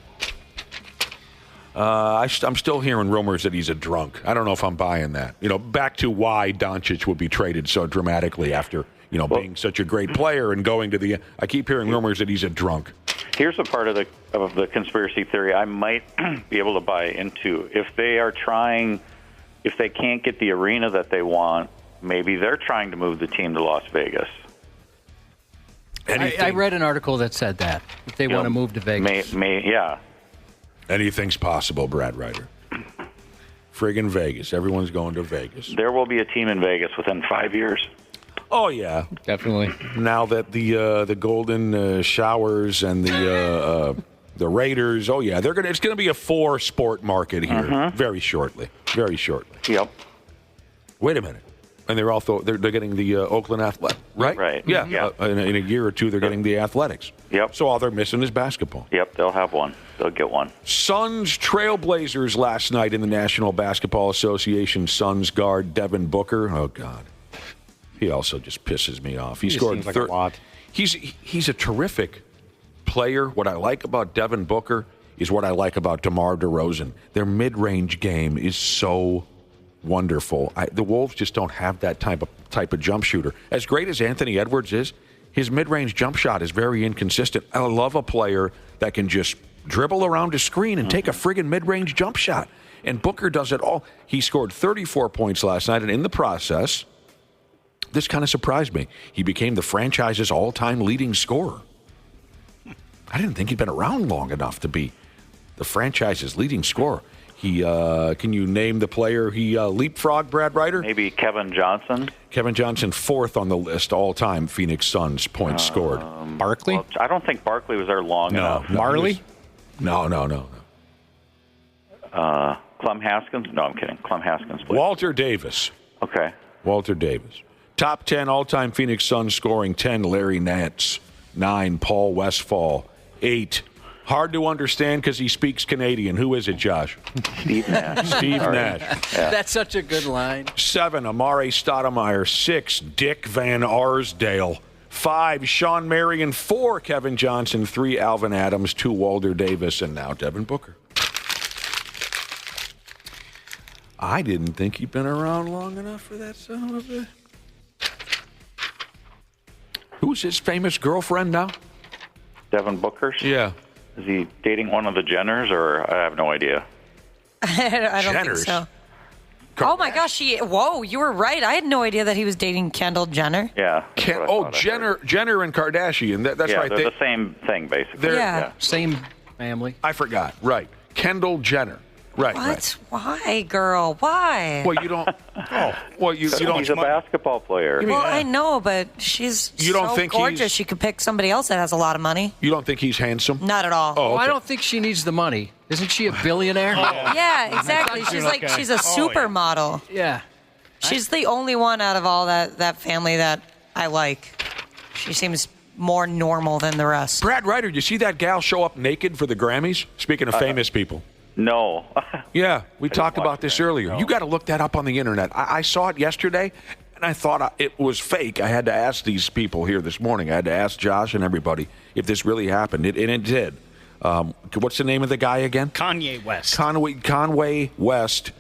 I'm still hearing rumors that he's a drunk. I don't know if I'm buying that. Back to why Doncic would be traded so dramatically after, being such a great player and going to the... I keep hearing rumors that he's a drunk. Here's a part of the conspiracy theory I might be able to buy into. If they can't get the arena that they want, maybe they're trying to move the team to Las Vegas. I read an article that said that. If they want to move to Vegas. Yeah. Anything's possible, Brad Ryder. Friggin' Vegas. Everyone's going to Vegas. There will be a team in Vegas within 5 years. Oh, yeah. Definitely. Now that the Golden Showers and the Raiders, oh, yeah. It's going to be a 4-sport market here very shortly. Very shortly. Yep. Wait a minute. And they're getting the Oakland Athletics, right? Right. Yeah. In a year or two, they're getting the Athletics. Yep. So all they're missing is basketball. Yep, they'll have one. They'll get one. Suns Trailblazers last night in the National Basketball Association. Suns guard Devin Booker. Oh, God. He also just pisses me off. He scored seems like a lot. He's a terrific player. What I like about Devin Booker is what I like about DeMar DeRozan. Their mid-range game is so wonderful. The Wolves just don't have that type of jump shooter. As great as Anthony Edwards is, his mid-range jump shot is very inconsistent. I love a player that can just dribble around a screen and take a friggin' mid-range jump shot. And Booker does it all. He scored 34 points last night, and in the process, this kind of surprised me. He became the franchise's all-time leading scorer. I didn't think he'd been around long enough to be the franchise's leading scorer. He can you name the player he leapfrogged, Brad Ryder? Maybe Kevin Johnson. Kevin Johnson, 4th on the list, all-time Phoenix Suns points scored. Barkley? Well, I don't think Barkley was there long enough. Marley? No. Clem Haskins? No, I'm kidding. Clem Haskins. Please. Walter Davis. Okay. Walter Davis. Top 10 all-time Phoenix Suns scoring. 10, Larry Nance. 9, Paul Westphal. 8, hard to understand because he speaks Canadian. Who is it, Josh? Steve Nash. Steve Nash. Yeah. That's such a good line. 7, Amare Stoudemire. 6, Dick Van Arsdale. 5, Sean Marion. 4, Kevin Johnson. 3, Alvin Adams. 2, Walter Davis. And now Devin Booker. I didn't think he'd been around long enough for that son of a... Who's his famous girlfriend now? Devin Booker's? Yeah. Is he dating one of the Jenners, or I have no idea? I don't think so. Oh, my gosh. Whoa, you were right. I had no idea that he was dating Kendall Jenner. Yeah. Jenner and Kardashian. That's right. They're the same thing, basically. Yeah. Same family. I forgot. Right. Kendall Jenner. Right. What? Right. Why, girl? Why? Well, you don't. Oh, well, you don't. He's a basketball player. Well, I know, but she's so gorgeous. She could pick somebody else that has a lot of money. You don't think he's handsome? Not at all. Oh, okay. I don't think she needs the money. Isn't she a billionaire? Yeah, exactly. She's a supermodel. Yeah. She's the only one out of all that family that I like. She seems more normal than the rest. Brad Ryder, did you see that gal show up naked for the Grammys? Speaking of famous people. No. Yeah, we talked about this earlier. You got to look that up on the internet. I saw it yesterday, and I thought it was fake. I had to ask these people here this morning. I had to ask Josh and everybody if this really happened, and it did. What's the name of the guy again? Kanye West. Conway West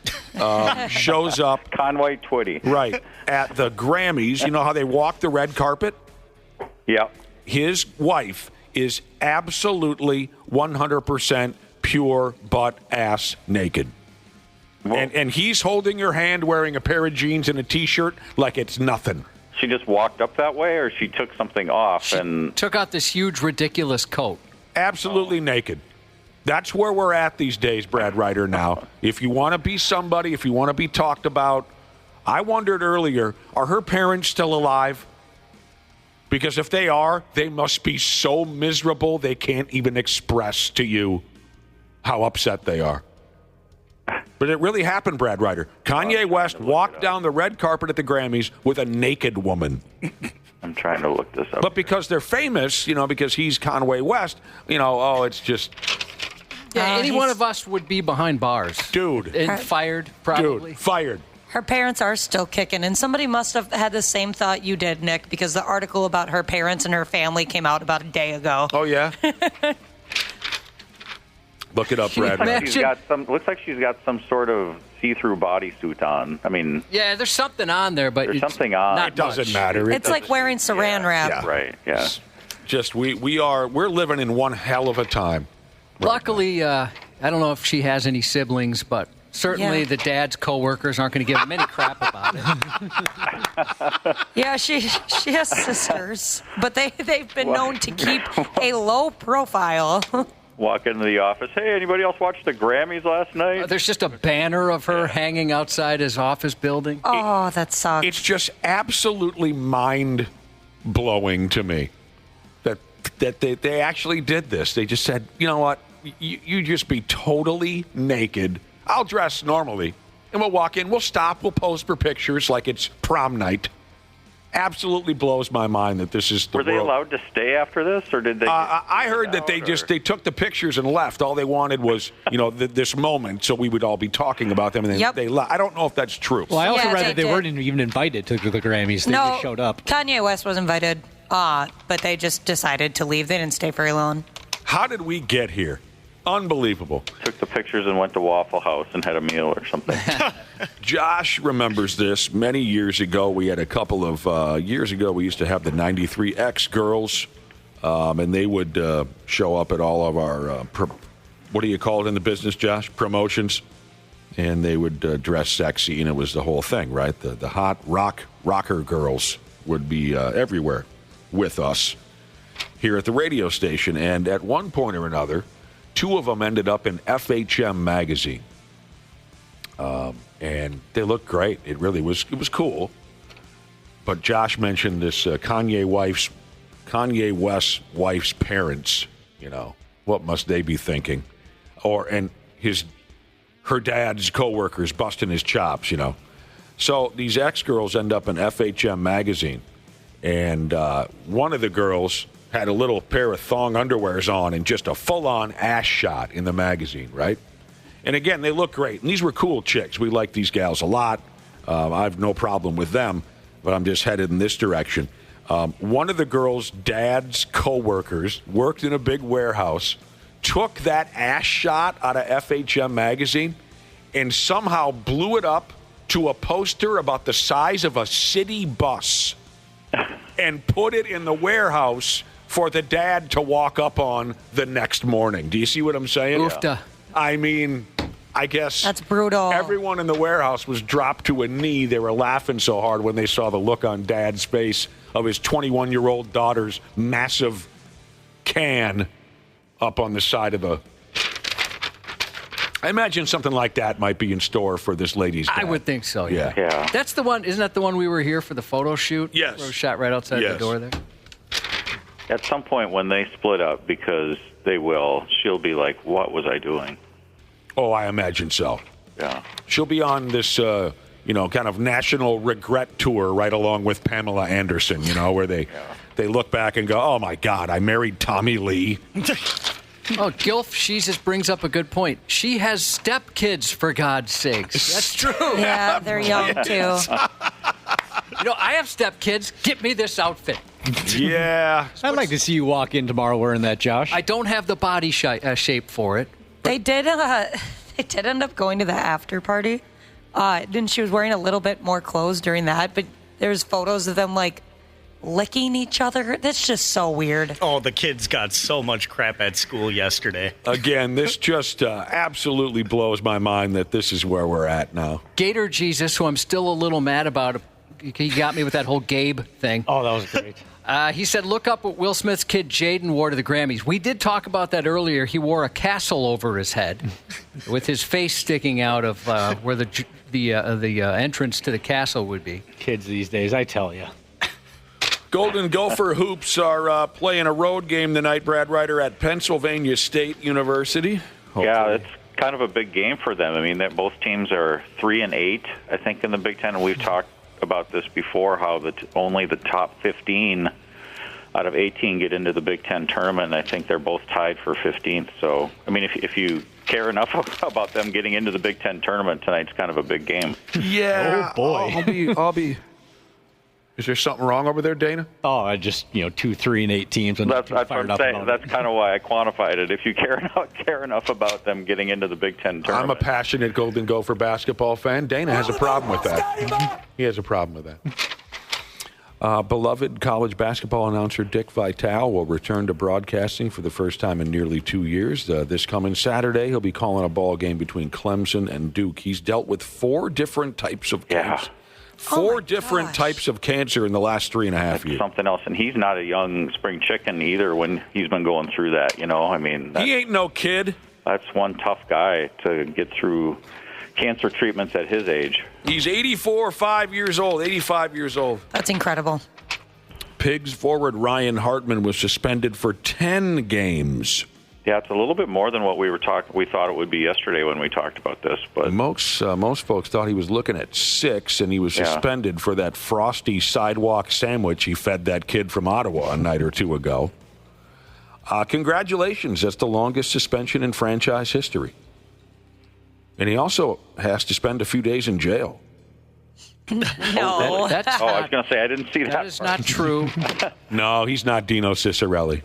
shows up. Conway Twitty. Right, at the Grammys. You know how they walk the red carpet? Yeah. His wife is absolutely 100% pure butt ass naked. And he's holding her hand wearing a pair of jeans and a T-shirt like it's nothing. She just walked up that way, or she took something off and took out this huge, ridiculous coat. Absolutely naked. That's where we're at these days, Brad Ryder, now. If you want to be somebody, if you want to be talked about, I wondered earlier, are her parents still alive? Because if they are, they must be so miserable they can't even express to you how upset they are. But it really happened, Brad Ryder. Kanye West walked down the red carpet at the Grammys with a naked woman. I'm trying to look this up. But because they're famous, because he's Kanye West, it's just... Yeah, any one of us would be behind bars. Dude. And fired, probably. Dude, fired. Her parents are still kicking, and somebody must have had the same thought you did, Nick, because the article about her parents and her family came out about a day ago. Oh, yeah? Look it up, Brad. Looks like she's got some sort of see-through bodysuit on. I mean, yeah, there's something on there, but there's something on. It doesn't matter. It's like wearing Saran wrap. Yeah. Right. Yeah. Just we're living in one hell of a time. Luckily, I don't know if she has any siblings, but certainly the dad's coworkers aren't going to give him any crap about it. Yeah, she has sisters, but they've been known to keep a low profile. Walk into the office. Hey, anybody else watch the Grammys last night? There's just a banner of her hanging outside his office building. Oh, that sucks. It's just absolutely mind-blowing to me that they actually did this. They just said, you know what, you just be totally naked. I'll dress normally, and we'll walk in, we'll stop, we'll pose for pictures like it's prom night. Absolutely blows my mind that this is the Were they world. allowed to stay after this, or did they? I heard that they took the pictures and left. All they wanted was, this moment, so we would all be talking about them, and they left. I don't know if that's true. Well, I also read that they weren't even invited to the Grammys. They just showed up. Kanye West was invited, but they just decided to leave. They didn't stay very long. How did we get here? Unbelievable. Took the pictures and went to Waffle House and had a meal or something. Josh remembers this. Many years ago, we had a couple of years ago, we used to have the 93X girls, and they would show up at all of our, what do you call it in the business, Josh? Promotions. And they would dress sexy, and it was the whole thing, right? The hot rocker girls would be everywhere with us here at the radio station. And at one point or another, two of them ended up in FHM magazine, and they looked great. It really was. It was cool. But Josh mentioned this Kanye West's wife's parents. What must they be thinking? And her dad's coworkers busting his chops. So these ex-girls end up in FHM magazine, and one of the girls had a little pair of thong underwears on and just a full-on ass shot in the magazine, right? And again, they look great. And these were cool chicks. We like these gals a lot. I have no problem with them, but I'm just headed in this direction. One of the girls' dad's coworkers worked in a big warehouse, took that ass shot out of FHM magazine, and somehow blew it up to a poster about the size of a city bus and put it in the warehouse for the dad to walk up on the next morning. Do you see what I'm saying? Oofta. I mean, I guess that's brutal. Everyone in the warehouse was dropped to a knee. They were laughing so hard when they saw the look on Dad's face of his 21-year-old daughter's massive can up on the side of a... I imagine something like that might be in store for this lady's dad. I would think so, yeah. That's the one, isn't that the one we were here for the photo shoot? Yes. Where it was shot right outside the door there? At some point when they split up, because they will, she'll be like, what was I doing? Oh, I imagine so. Yeah. She'll be on this, kind of national regret tour right along with Pamela Anderson, where they look back and go, oh, my God, I married Tommy Lee. Oh, Gilf, she just brings up a good point. She has stepkids, for God's sakes. That's true. Yeah, they're young, too. I have stepkids. Get me this outfit. Yeah. I'd like to see you walk in tomorrow wearing that, Josh. I don't have the body shape for it. They did end up going to the after party. Then she was wearing a little bit more clothes during that, but there's photos of them, licking each other. That's just so weird. Oh, the kids got so much crap at school yesterday. Again, this just absolutely blows my mind that this is where we're at now. Gator Jesus, who I'm still a little mad about, he got me with that whole Gabe thing. Oh, that was great. He said, look up what Will Smith's kid Jaden wore to the Grammys. We did talk about that earlier. He wore a castle over his head with his face sticking out of where the entrance to the castle would be. Kids these days, I tell you. Golden Gopher Hoops are playing a road game tonight, Brad Ryder, at Pennsylvania State University. Hopefully. Yeah, it's kind of a big game for them. I mean, both teams are 3-8, I think, in the Big Ten, and we've talked about this before, how only the top 15 out of 18 get into the Big Ten tournament. I think they're both tied for 15th. So, I mean, if you care enough about them getting into the Big Ten tournament, tonight's kind of a big game. Yeah. Oh, boy. I'll be. Is there something wrong over there, Dana? Oh, I just 2, 3, and 8 teams. And that's what I'm saying. That's kind of why I quantified it. If you care enough about them getting into the Big Ten tournament. I'm a passionate Golden Gopher basketball fan. Dana has a problem with that. He has a problem with that. Beloved college basketball announcer Dick Vitale will return to broadcasting for the first time in nearly 2 years. This coming Saturday, he'll be calling a ball game between Clemson and Duke. He's dealt with 4 different types of games. 4 different types of cancer in the last 3.5 years. Something else, and he's not a young spring chicken either when he's been going through that, I mean... He ain't no kid. That's one tough guy to get through cancer treatments at his age. He's 85 years old. That's incredible. Pigs forward Ryan Hartman was suspended for 10 games. Yeah, it's a little bit more than what we thought it would be yesterday when we talked about this. But most folks thought he was looking at 6, and he was suspended for that frosty sidewalk sandwich he fed that kid from Ottawa a night or 2 ago. Congratulations, that's the longest suspension in franchise history. And he also has to spend a few days in jail. No. I was going to say, I didn't see that. That is not true. No, he's not Dino Ciccarelli.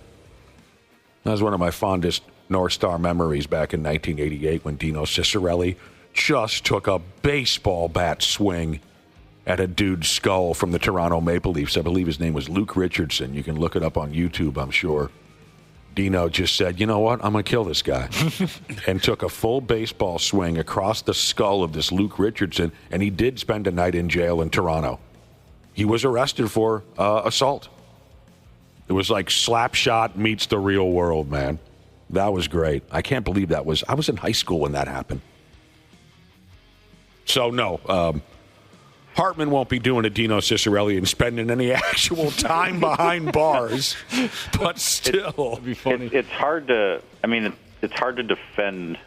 That was one of my fondest North Star memories back in 1988 when Dino Ciccarelli just took a baseball bat swing at a dude's skull from the Toronto Maple Leafs. I believe his name was Luke Richardson. You can look it up on YouTube, I'm sure. Dino just said, you know what, I'm going to kill this guy. And took a full baseball swing across the skull of this Luke Richardson, and he did spend a night in jail in Toronto. He was arrested for assault. It was like Slapshot meets the real world, man. That was great. I can't believe I was in high school when that happened. So, no, Hartman won't be doing a Dino Ciccarelli and spending any actual time behind bars, but still. It'd be funny. It's hard to defend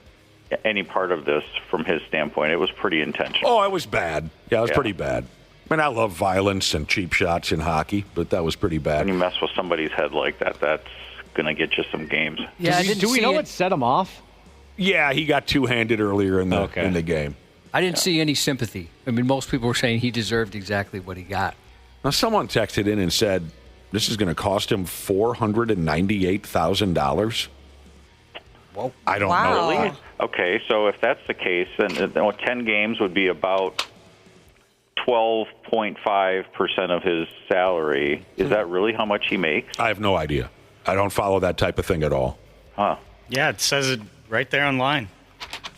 any part of this from his standpoint. It was pretty intentional. Oh, it was bad. Yeah, it was pretty bad. I mean, I love violence and cheap shots in hockey, but that was pretty bad. When you mess with somebody's head like that, that's going to get you some games. Yeah, do we know what set him off? Yeah, he got two-handed earlier in the game. I didn't see any sympathy. I mean, most people were saying he deserved exactly what he got. Now, someone texted in and said this is going to cost him $498,000. Whoa. I don't know. Really? Okay, so if that's the case, then 10 games would be about 12.5% of his salary. Is that really how much he makes? I have no idea. I don't follow that type of thing at all. Huh. Yeah, it says it right there online.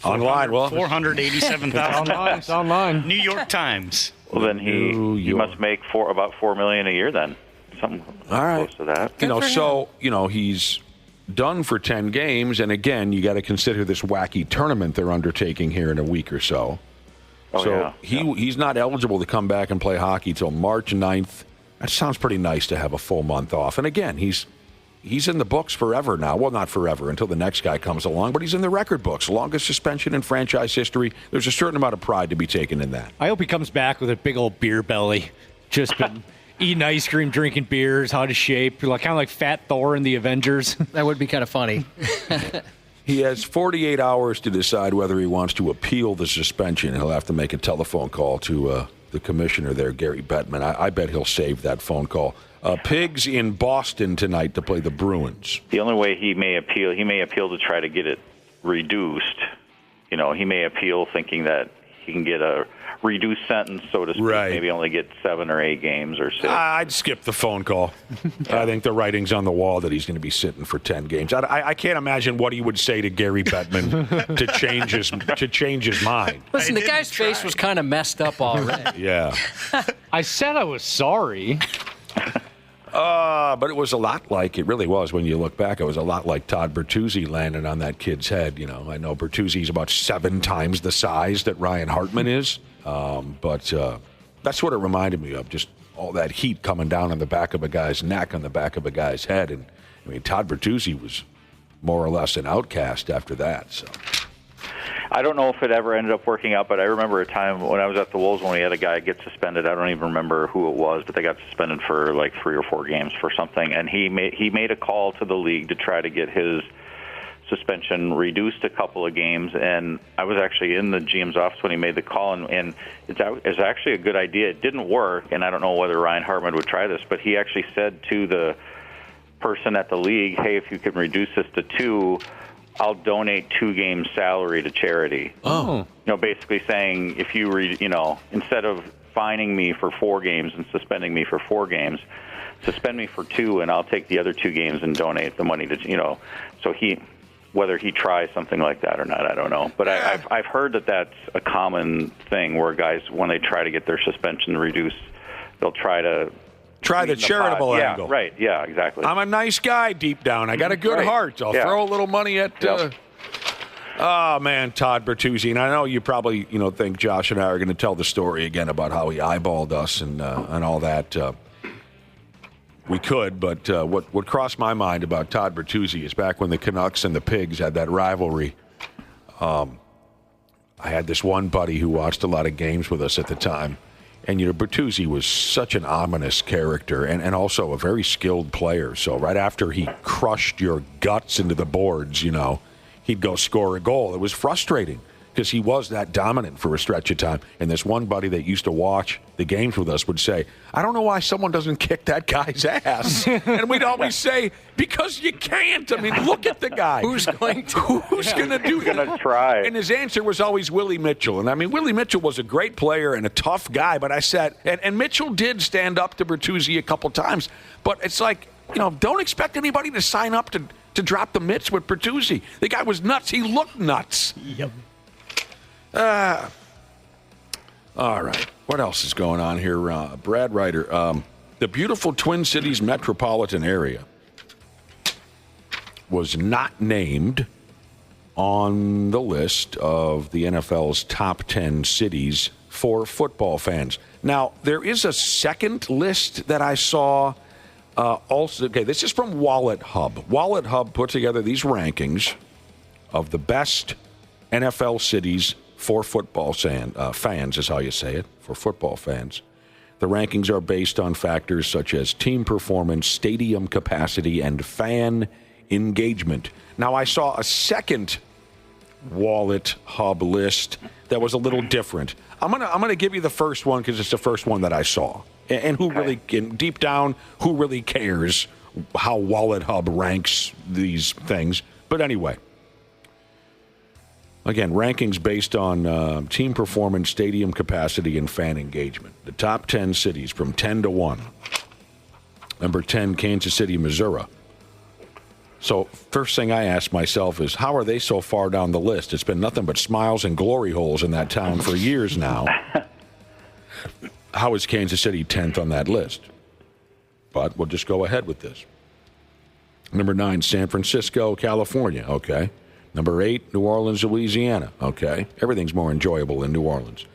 Online, well, $487,000. It's online. New York Times. Well, then he must make about $4 million a year then. Something close to that. He's done for 10 games, and again, you got to consider this wacky tournament they're undertaking here in a week or so. He's not eligible to come back and play hockey till March 9th. That sounds pretty nice to have a full month off. And again, he's in the books forever now. Well, not forever until the next guy comes along, but he's in the record books. Longest suspension in franchise history. There's a certain amount of pride to be taken in that. I hope he comes back with a big old beer belly. Just been eating ice cream, drinking beers, out of shape. Kind of like Fat Thor in the Avengers. That would be kind of funny. He has 48 hours to decide whether he wants to appeal the suspension. He'll have to make a telephone call to the commissioner there, Gary Bettman. I bet he'll save that phone call. Pigs in Boston tonight to play the Bruins. The only way he may appeal to try to get it reduced. He may appeal thinking that he can get a reduced sentence, so to speak, maybe only get 7 or 8 games or 6. I'd skip the phone call. I think the writing's on the wall that he's going to be sitting for 10 games. I can't imagine what he would say to Gary Bettman to change his mind. Listen, the guy's face was kind of messed up already. Yeah. I said I was sorry. But it was a lot like, it really was when you look back, it was a lot like Todd Bertuzzi landing on that kid's head. You know, I know Bertuzzi's about 7 times the size that Ryan Hartman is, but that's what it reminded me of, just all that heat coming down on the back of a guy's neck, on the back of a guy's head. And, I mean, Todd Bertuzzi was more or less an outcast after that, so... I don't know if it ever ended up working out, but I remember a time when I was at the Wolves when we had a guy get suspended. I don't even remember who it was, but they got suspended for like 3 or 4 games for something. And he made a call to the league to try to get his suspension reduced a couple of games. And I was actually in the GM's office when he made the call, and it's actually a good idea. It didn't work, and I don't know whether Ryan Hartman would try this, but he actually said to the person at the league, hey, if you can reduce this to 2, I'll donate 2 games' salary to charity. Oh. You know, basically saying if you instead of fining me for 4 games and suspending me for 4 games, suspend me for 2, and I'll take the other 2 games and donate the money to, so whether he tries something like that or not, I don't know. But I've heard that that's a common thing where guys, when they try to get their suspension reduced, they'll try the charitable angle. Yeah, right. Yeah, exactly. I'm a nice guy deep down. I got a good heart. I'll throw a little money at... Oh, man, Todd Bertuzzi. And I know you probably, think Josh and I are going to tell the story again about how he eyeballed us and all that. We could, but what crossed my mind about Todd Bertuzzi is back when the Canucks and the Pigs had that rivalry. I had this one buddy who watched a lot of games with us at the time. And, Bertuzzi was such an ominous character and also a very skilled player. So right after he crushed your guts into the boards, he'd go score a goal. It was frustrating because he was that dominant for a stretch of time. And this one buddy that used to watch the games with us would say, I don't know why someone doesn't kick that guy's ass. And we'd always say, because you can't. I mean, look at the guy. Who's going to? Who's going to do that? Who's going to try? And his answer was always Willie Mitchell. And I mean, Willie Mitchell was a great player and a tough guy. But I said, and Mitchell did stand up to Bertuzzi a couple times. But it's like, don't expect anybody to sign up to drop the mitts with Bertuzzi. The guy was nuts. He looked nuts. Yep. All right. What else is going on here? Brad Ryder. The beautiful Twin Cities metropolitan area was not named on the list of the NFL's top 10 cities for football fans. Now, there is a second list that I saw also. Okay, this is from Wallet Hub. Wallet Hub put together these rankings of the best NFL cities for football fans, is how you say it, for football fans. The rankings are based on factors such as team performance, stadium capacity, and fan engagement. Now, I saw a second Wallet Hub list that was a little different. I'm gonna give you the first one because it's the first one that I saw. And who really, deep down, who really cares how Wallet Hub ranks these things? But anyway. Again, rankings based on team performance, stadium capacity, and fan engagement. The top 10 cities from 10 to 1. Number 10, Kansas City, Missouri. So first thing I ask myself is, how are they so far down the list? It's been nothing but smiles and glory holes in that town for years now. How is Kansas City 10th on that list? But we'll just go ahead with this. Number 9, San Francisco, California. Okay. Number 8, New Orleans, Louisiana. Okay. Everything's more enjoyable in New Orleans.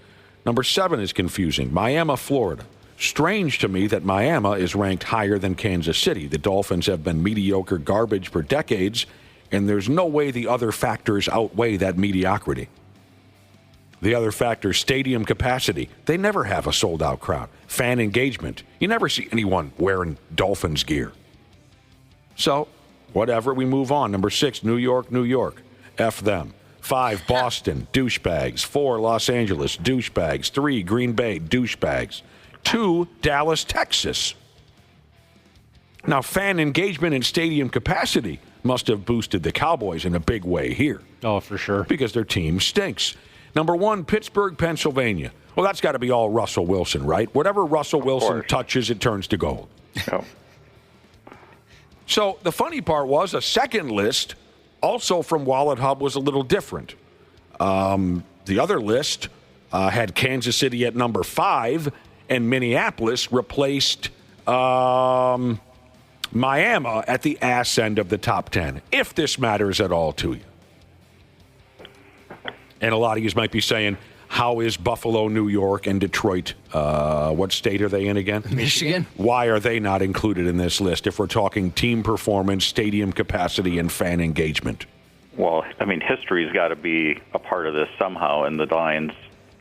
Number 7 is confusing. Miami, Florida. Strange to me that Miami is ranked higher than Kansas City. The Dolphins have been mediocre garbage for decades, and there's no way the other factors outweigh that mediocrity. The other factor, stadium capacity. They never have a sold-out crowd. Fan engagement. You never see anyone wearing Dolphins gear. So, whatever, we move on. Number 6, New York, New York. F them. 5, Boston, douchebags. 4, Los Angeles, douchebags. 3, Green Bay, douchebags. 2, Dallas, Texas. Now, fan engagement and stadium capacity must have boosted the Cowboys in a big way here. Oh, for sure. Because their team stinks. Number 1, Pittsburgh, Pennsylvania. Well, that's got to be all Russell Wilson, right? Whatever Russell Wilson touches, it turns to gold. Oh. So the funny part was a second list, also from Wallet Hub, was a little different. The other list had Kansas City at number 5, and Minneapolis replaced Miami at the ass end of the top 10, if this matters at all to you. And a lot of you might be saying, how is Buffalo, New York, and Detroit? What state are they in again? Michigan. Why are they not included in this list if we're talking team performance, stadium capacity, and fan engagement? Well, I mean, history's got to be a part of this somehow, and the Lions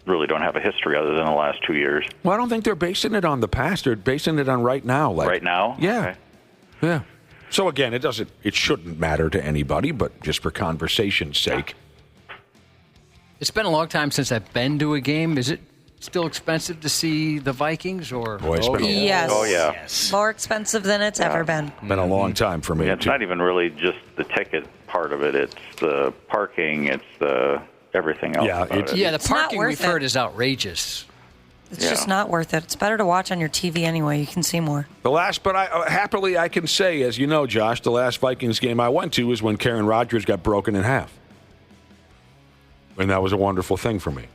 really don't have a history other than the last 2 years. Well, I don't think they're basing it on the past. They're basing it on right now. Right now? Yeah. Okay. Yeah. So, again, it shouldn't matter to anybody, but just for conversation's sake. It's been a long time since I've been to a game. Is it still expensive to see the Vikings? Or Yes. Oh, yeah. Yes. More expensive than it's ever been. Been a long time for me. Yeah, it's not even really just the ticket part of it. It's the parking. It's the everything else. The parking we've heard is outrageous. It's just not worth it. It's better to watch on your TV anyway. You can see more. Happily I can say, as you know, Josh, the last Vikings game I went to was when Karen Rodgers got broken in half. And that was a wonderful thing for me.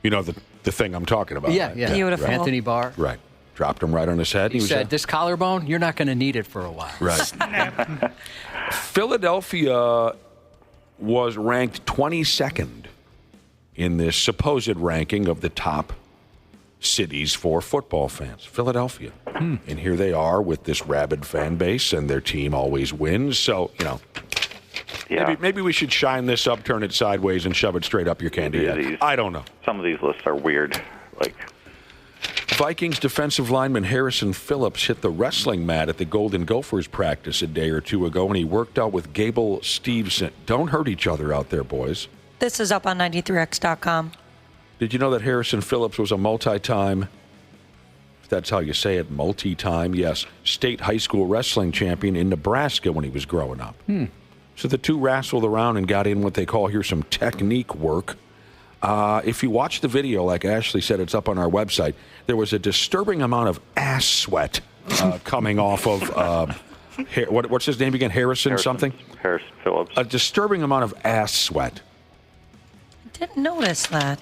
You know, the thing I'm talking about. Yeah, right? yeah. Beautiful. Anthony Barr. Right. Dropped him right on his head. He said, this collarbone, you're not going to need it for a while. Right. Philadelphia was ranked 22nd in this supposed ranking of the top cities for football fans. Philadelphia. And here they are with this rabid fan base, and their team always wins. So, maybe we should shine this up, turn it sideways, and shove it straight up your candy head. I don't know. Some of these lists are weird. Vikings defensive lineman Harrison Phillips hit the wrestling mat at the Golden Gophers practice a day or two ago, and he worked out with Gable Steveson. Don't hurt each other out there, boys. This is up on 93x.com. Did you know that Harrison Phillips was a multi-time, if that's how you say it, state high school wrestling champion in Nebraska when he was growing up? So the two wrestled around and got in what they call here some technique work. If you watch the video, like Ashley said, it's up on our website, there was a disturbing amount of ass sweat coming off of, what's his name again? Harrison something? Harrison Phillips. A disturbing amount of ass sweat. Didn't notice that.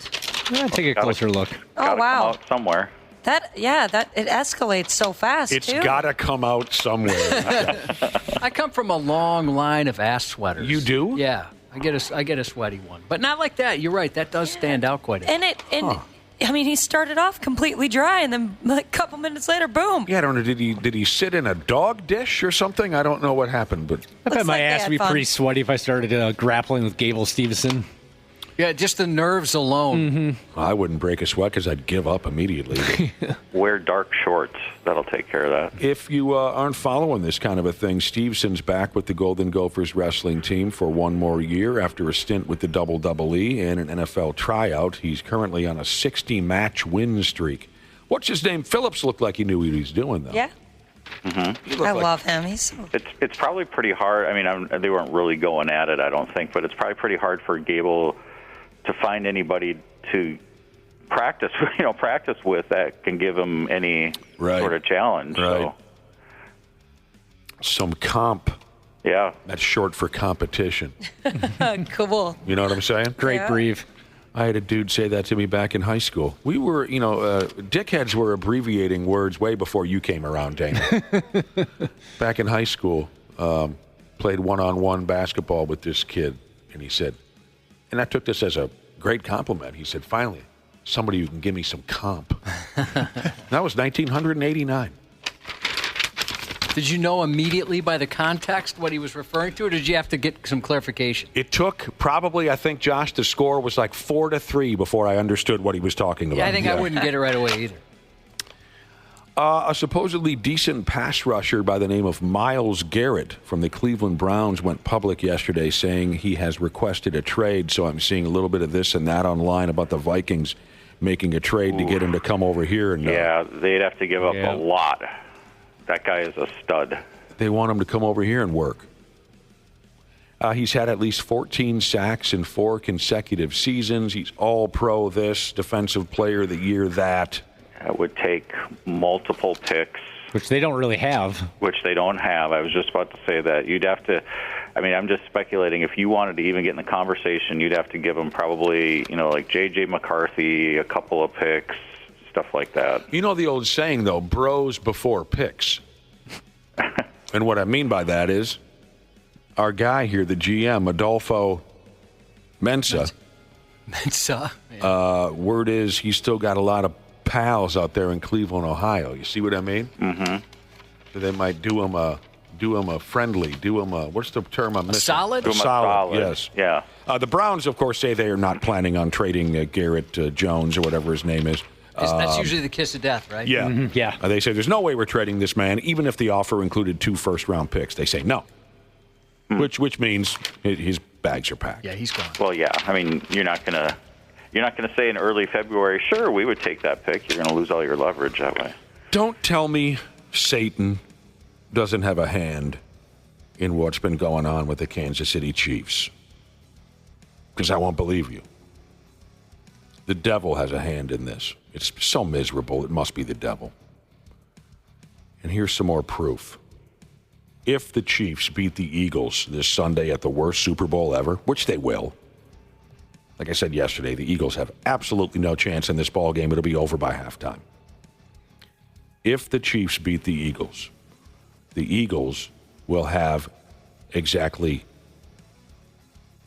Take a closer look. Oh, wow. Come out somewhere. That it escalates so fast, It's too. got to come out somewhere. I come from a long line of ass sweaters. You do? Yeah. I get a sweaty one. But not like that. You're right. That does stand out quite a bit. I mean, he started off completely dry, and then a couple minutes later, boom. Yeah, I don't know. Did he sit in a dog dish or something? I don't know what happened, but I bet my ass would be pretty sweaty if I started grappling with Gable Steveson. Yeah, just the nerves alone. I wouldn't break a sweat because I'd give up immediately. Wear dark shorts. That'll take care of that. If you aren't following this kind of a thing, Stevenson's back with the Golden Gophers wrestling team for one more year after a stint with the Double E and an NFL tryout. He's currently on a 60-match win streak. What's his name? Phillips looked like he knew what he was doing, though. Yeah. I love him. It's probably pretty hard. I mean, they weren't really going at it, I don't think, but it's probably pretty hard for Gable to find anybody to practice with that can give him any sort of challenge. Right. Some comp. Yeah. That's short for competition. Cool. You know what I'm saying? Great brief. I had a dude say that to me back in high school. We were, dickheads were abbreviating words way before you came around, Dana. Back in high school, played one-on-one basketball with this kid, and he said, and I took this as a great compliment. He said, finally, somebody who can give me some comp. That was 1989. Did you know immediately by the context what he was referring to, or did you have to get some clarification? It took probably, I think, Josh, the score was like 4-3 before I understood what he was talking about. Yeah, I think I wouldn't get it right away either. A supposedly decent pass rusher by the name of Myles Garrett from the Cleveland Browns went public yesterday saying he has requested a trade. So I'm seeing a little bit of this and that online about the Vikings making a trade to get him to come over here. And yeah, they'd have to give up a lot. That guy is a stud. They want him to come over here and work. He's had at least 14 sacks in 4 consecutive seasons. He's all-pro this, defensive player of the year that. It would take multiple picks. Which they don't really have. Which they don't have. I was just about to say that. You'd have to, I'm just speculating. If you wanted to even get in the conversation, you'd have to give him probably, like J.J. McCarthy, a couple of picks, stuff like that. You know the old saying, though, bros before picks. And what I mean by that is our guy here, the GM, Adolfo Mensa. Word is he's still got a lot of pals out there in Cleveland, Ohio. You see what I mean? Mm-hmm. So they might do him a friendly, what's the term I'm missing? Solid? Do him a solid, yes. Yeah. The Browns, of course, say they are not planning on trading Garrett Jones or whatever his name is. That's usually the kiss of death, right? Yeah. Mm-hmm. Yeah. They say there's no way we're trading this man, even if the offer included 2 first-round picks. They say no, which means his bags are packed. Yeah, he's gone. Well, yeah. You're not gonna say in early February, sure, we would take that pick. You're gonna lose all your leverage that way. Don't tell me Satan doesn't have a hand in what's been going on with the Kansas City Chiefs, because I won't believe you. The devil has a hand in this. It's so miserable, it must be the devil. And here's some more proof. If the Chiefs beat the Eagles this Sunday at the worst Super Bowl ever, which they will, like I said yesterday, the Eagles have absolutely no chance in this ball game. It'll be over by halftime. If the Chiefs beat the Eagles will have exactly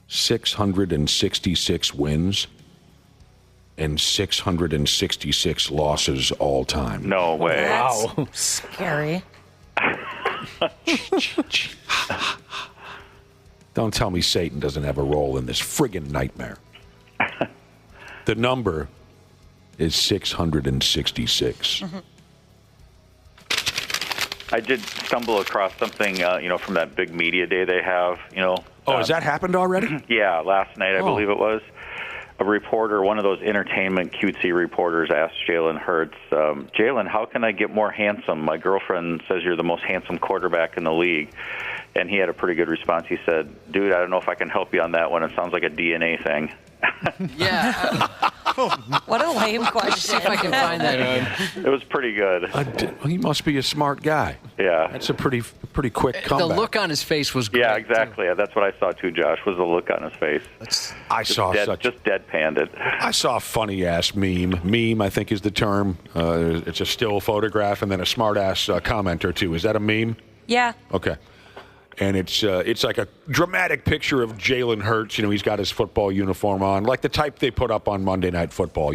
666 wins and 666 losses all time. No way. Wow. Scary. Don't tell me Satan doesn't have a role in this friggin' nightmare. The number is 666. Mm-hmm. I did stumble across something, from that big media day they have, has that happened already? Yeah, last night I believe it was. A reporter, one of those entertainment cutesy reporters, asked Jalen Hurts, Jalen, how can I get more handsome? My girlfriend says you're the most handsome quarterback in the league. And he had a pretty good response. He said, dude, I don't know if I can help you on that one. It sounds like a DNA thing. Yeah. What a lame question. See if I can find that. It was pretty good. He must be a smart guy. Yeah. That's a pretty quick comeback. The look on his face was great. Yeah, exactly. Too. That's what I saw too, Josh, was the look on his face. Just deadpanned it. I saw a funny-ass meme. Meme, I think, is the term. It's a still photograph and then a smart-ass comment or two. Is that a meme? Yeah. Okay. And it's like a dramatic picture of Jalen Hurts. He's got his football uniform on, like the type they put up on Monday Night Football.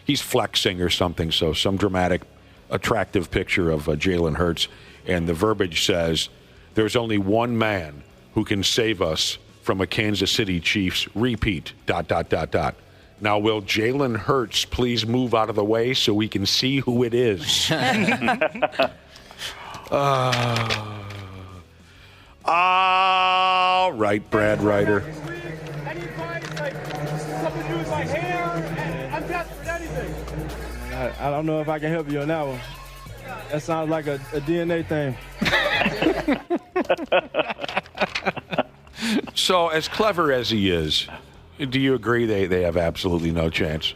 He's flexing or something. So some dramatic, attractive picture of Jalen Hurts. And the verbiage says, there's only one man who can save us from a Kansas City Chiefs repeat, ... Now, will Jalen Hurts please move out of the way so we can see who it is? All right, Brad Ryder. I don't know if I can help you on that one. That sounds like a DNA thing. So, as clever as he is, do you agree they have absolutely no chance?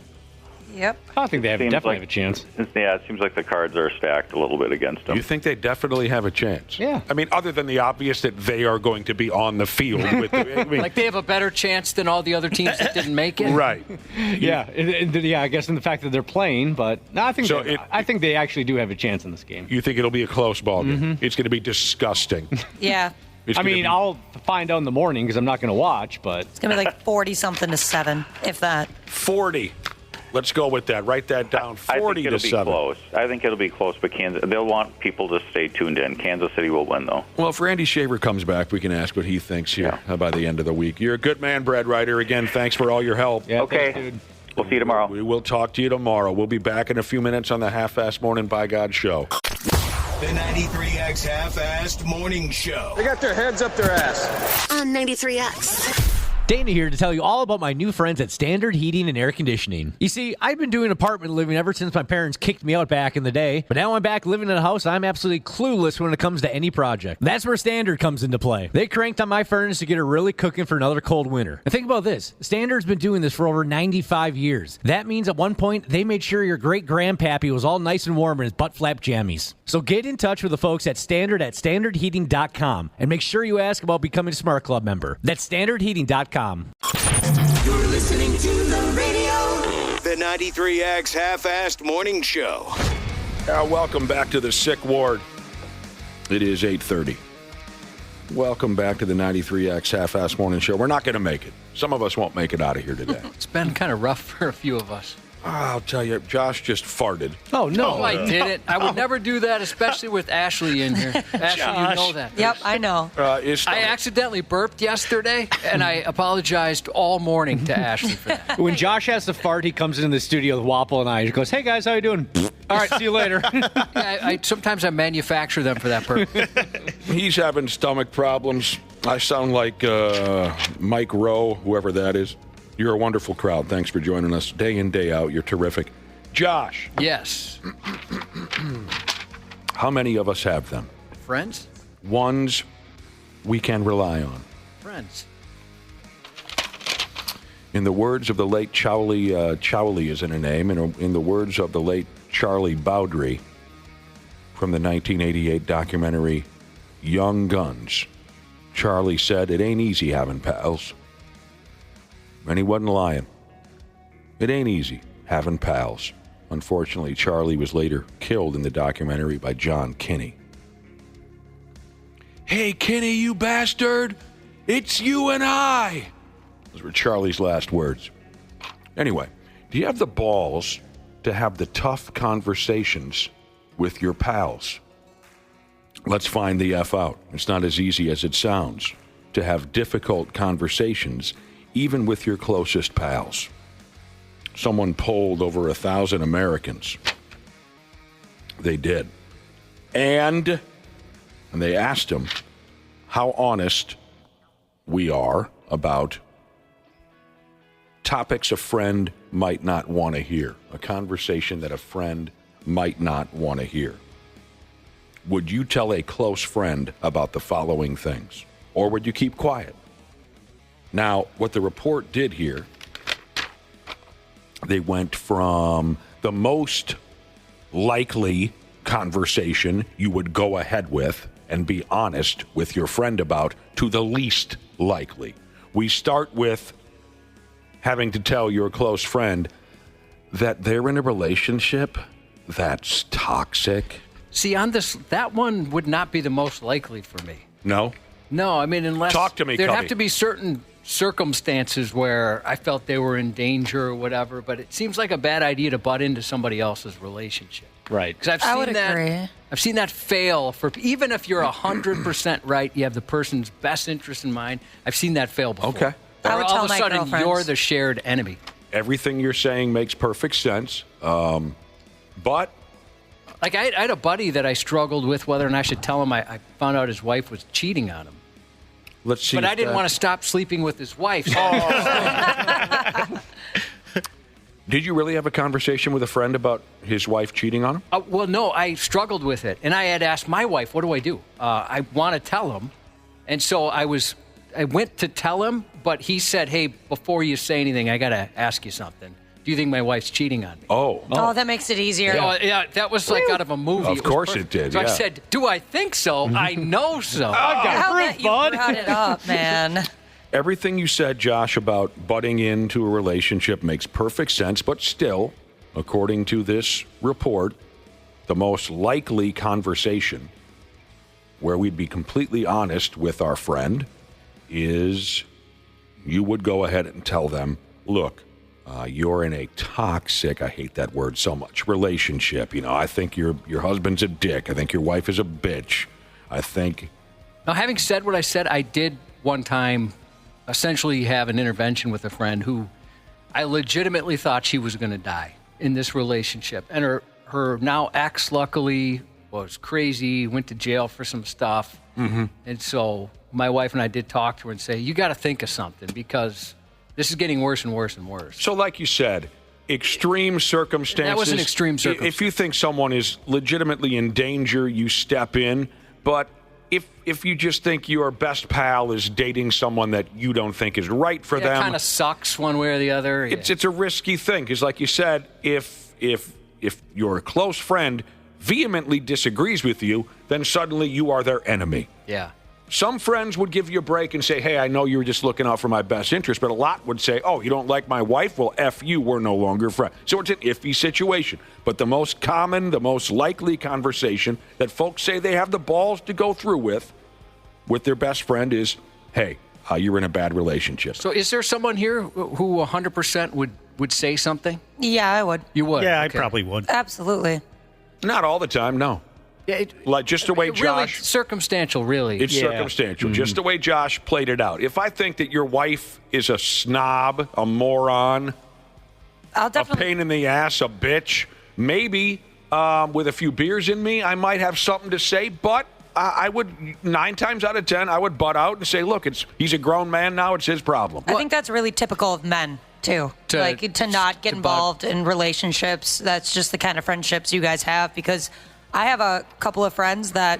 Yep. I think they definitely have a chance. Yeah, it seems like the cards are stacked a little bit against them. You think they definitely have a chance? Yeah. I mean, other than the obvious that they are going to be on the field with like they have a better chance than all the other teams that didn't make it? Right. Yeah, I guess in the fact that they're playing, but no, I think they actually do have a chance in this game. You think it'll be a close ball game? It's going to be disgusting. Yeah. I'll find out in the morning because I'm not going to watch, but It's going to be like 40-something to 7, if that. 40. Let's go with that. Write that down. 40 to 7. Close. I think it'll be close, but they'll want people to stay tuned in. Kansas City will win, though. Well, if Randy Shaver comes back, we can ask what he thinks here by the end of the week. You're a good man, Brad Ryder. Again, thanks for all your help. Yeah, okay. Thanks, dude. We'll see you tomorrow. We will talk to you tomorrow. We'll be back in a few minutes on the Half-Assed Morning By God show. The 93X Half-Assed Morning Show. They got their heads up their ass. On 93X. Dana here to tell you all about my new friends at Standard Heating and Air Conditioning. You see, I've been doing apartment living ever since my parents kicked me out back in the day, but now I'm back living in a house. I'm absolutely clueless when it comes to any project. That's where Standard comes into play. They cranked on my furnace to get it really cooking for another cold winter. And think about this. Standard's been doing this for over 95 years. That means at one point, they made sure your great-grandpappy was all nice and warm in his butt-flap jammies. So get in touch with the folks at standardheating.com and make sure you ask about becoming a Smart Club member. That's standardheating.com. You're listening to the radio. The 93X Half-Assed Morning Show. Welcome back to the sick ward. It is 8:30. Welcome back to the 93X Half-Assed Morning Show. We're not going to make it. Some of us won't make it out of here today. It's been kind of rough for a few of us. I'll tell you, Josh just farted. Oh, no. I didn't. I would never do that, especially with Ashley in here. Ashley, you know that. Yep, I know. I accidentally burped yesterday, and I apologized all morning to Ashley for that. When Josh has to fart, he comes into the studio with Wapple and I. He goes, "Hey, guys, how you doing?" "All right, see you later." Sometimes I manufacture them for that purpose. He's having stomach problems. I sound like Mike Rowe, whoever that is. You're a wonderful crowd. Thanks for joining us day in, day out. You're terrific. Josh. Yes. How many of us have them? Friends? Ones we can rely on. Friends. In the words of the late Chowley isn't a name, and in the words of the late Charlie Bowdry from the 1988 documentary Young Guns, Charlie said, "It ain't easy having pals." And he wasn't lying. It ain't easy having pals. Unfortunately, Charlie was later killed in the documentary by John Kinney. "Hey, Kinney, you bastard! It's you and I!" Those were Charlie's last words. Anyway, do you have the balls to have the tough conversations with your pals? Let's find the F out. It's not as easy as it sounds to have difficult conversations even with your closest pals. Someone polled over 1,000 Americans. They did. And they asked them how honest we are about topics a friend might not want to hear, a conversation that a friend might not want to hear. Would you tell a close friend about the following things, or would you keep quiet? Now, what the report did here, they went from the most likely conversation you would go ahead with and be honest with your friend about to the least likely. We start with having to tell your close friend that they're in a relationship that's toxic. See, on this, that one would not be the most likely for me. No? No, I mean, unless Talk to me, there'd Cubby. have to be certain circumstances where I felt they were in danger or whatever, but it seems like a bad idea to butt into somebody else's relationship. Right. Because I would agree. I've seen that fail for, even if you're 100% right, you have the person's best interest in mind. I've seen that fail before. Okay. I would all tell of a my sudden, girlfriends. you're the shared enemy. Everything you're saying makes perfect sense. But Like, I had a buddy that I struggled with whether or not I should tell him I found out his wife was cheating on him. let's see. But I didn't want to stop sleeping with his wife. So Did you really have a conversation with a friend about his wife cheating on him? well, no, I struggled with it. And I had asked my wife, what do I do? I want to tell him. And so I went to tell him, but he said, hey, before you say anything, I got to ask you something. Do you think my wife's cheating on me? Oh, that makes it easier. Yeah, that was like out of a movie. Of course it did, So yeah. I said, do I think so? I know so. How that you brought it up, man. Everything you said, Josh, about butting into a relationship makes perfect sense, but still, according to this report, the most likely conversation where we'd be completely honest with our friend is you would go ahead and tell them, look, you're in a toxic, I hate that word so much, relationship. You know, I think your husband's a dick. I think your wife is a bitch. I think... Now, having said what I said, I did one time essentially have an intervention with a friend who I legitimately thought she was going to die in this relationship. And her now ex, luckily, was crazy, went to jail for some stuff. Mm-hmm. And so my wife and I did talk to her and say, you got to think of something because this is getting worse and worse and worse. So like you said, extreme circumstances. That was an extreme circumstance. If you think someone is legitimately in danger, you step in. But if you just think your best pal is dating someone that you don't think is right for them. It kind of sucks one way or the other. It's a risky thing because, like you said, if your close friend vehemently disagrees with you, then suddenly you are their enemy. Yeah. Some friends would give you a break and say, hey, I know you were just looking out for my best interest, but a lot would say, oh, you don't like my wife? Well, F you, we're no longer friends. So it's an iffy situation. But the most common, the most likely conversation that folks say they have the balls to go through with their best friend is, hey, you're in a bad relationship. So is there someone here who 100% would say something? Yeah, I would. You would? Yeah, Okay. I probably would. Absolutely. Not all the time, no. Yeah, like just the way really Josh... circumstantial, really. It's circumstantial, just the way Josh played it out. If I think that your wife is a snob, a moron, I'll definitely... a pain in the ass, a bitch, maybe with a few beers in me, I might have something to say, but I would, 9 times out of 10, I would butt out and say, look, he's a grown man now, it's his problem. I think that's really typical of men, too. To not get involved in relationships. That's just the kind of friendships you guys have, because I have a couple of friends that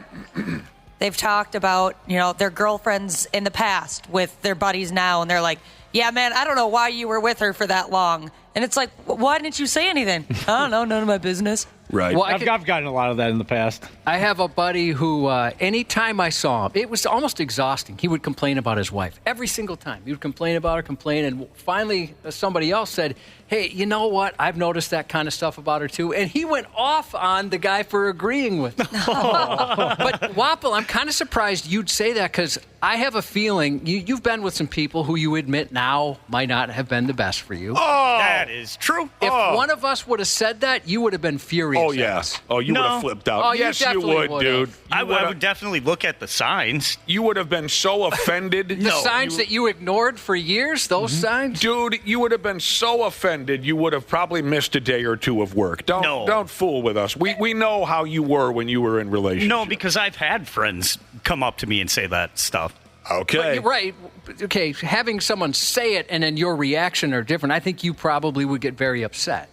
they've talked about, their girlfriends in the past with their buddies now, and they're like, yeah, man, I don't know why you were with her for that long. And it's like, why didn't you say anything? I don't know, none of my business. Right. Well, I've gotten a lot of that in the past. I have a buddy who, anytime I saw him, it was almost exhausting. He would complain about his wife every single time. He would complain about her, and finally somebody else said, hey, you know what? I've noticed that kind of stuff about her too. And he went off on the guy for agreeing with him. But Wapple, I'm kind of surprised you'd say that because I have a feeling you've been with some people who you admit now might not have been the best for you. Oh, that is true. If one of us would have said that, you would have been furious. Oh, yes. Oh, you would have flipped out. Oh, yes, you would, dude. I would definitely look at the signs. You would have been so offended. The signs that you ignored for years, those signs? Dude, you would have been so offended, you would have probably missed a day or two of work. Don't fool with us. We know how you were when you were in relationships. No, because I've had friends come up to me and say that stuff. Okay. But you're right. Okay, having someone say it and then your reaction are different, I think you probably would get very upset.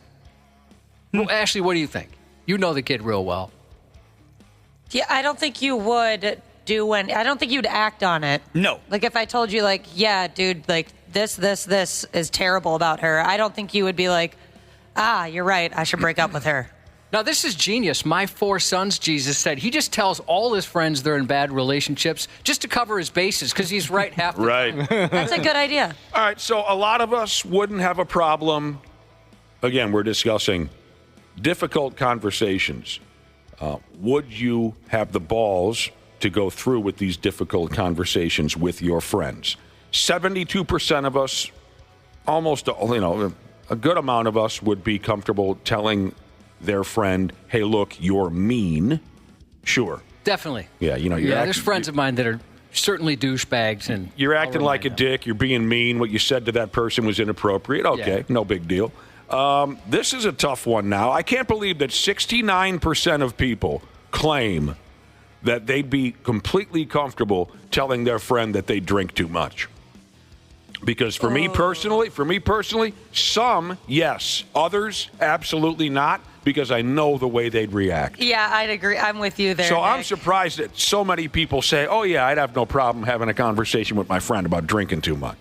Well, Ashley, what do you think? You know the kid real well. Yeah, I don't think you would I don't think you'd act on it. No. Like if I told you, like, yeah, dude, like this is terrible about her, I don't think you would be like, you're right, I should break up with her. Now, this is genius. My 4 sons, Jesus said, he just tells all his friends they're in bad relationships just to cover his bases because he's right half the time. That's a good idea. All right, so a lot of us wouldn't have a problem. Again, we're discussing difficult conversations. Would you have the balls to go through with these difficult conversations with your friends? 72% of us, almost, a good amount of us would be comfortable telling their friend, hey, look, you're mean. Sure. Definitely. Yeah, there's friends of mine that are certainly douchebags. And you're acting like a dick. You're being mean. What you said to that person was inappropriate. Okay, no big deal. This is a tough one now. I can't believe that 69% of people claim that they'd be completely comfortable telling their friend that they drink too much. Because for me personally, some, yes. Others, absolutely not, because I know the way they'd react. Yeah, I'd agree. I'm with you there. So Nick. I'm surprised that so many people say, oh, yeah, I'd have no problem having a conversation with my friend about drinking too much.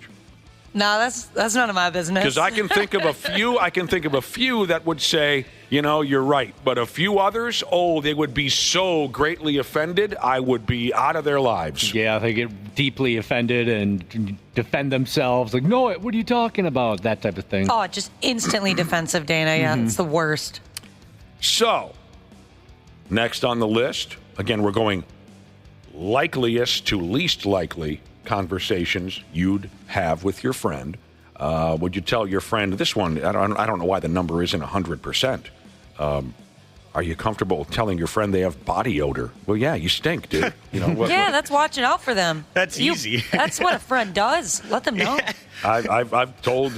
No, that's none of my business. Because I can think of a few that would say, you're right. But a few others, they would be so greatly offended, I would be out of their lives. Yeah, they get deeply offended and defend themselves. Like, no, what are you talking about? That type of thing. Oh, just instantly defensive, Dana. Yeah, it's the worst. So, next on the list, again, we're going likeliest to least likely conversations you'd have with your friend. Would you tell your friend this one? I don't know why the number isn't 100%. Are you comfortable telling your friend they have body odor? Well, yeah, you stink, dude. Yeah, that's watching out for them. That's easy. That's what a friend does. Let them know. I've told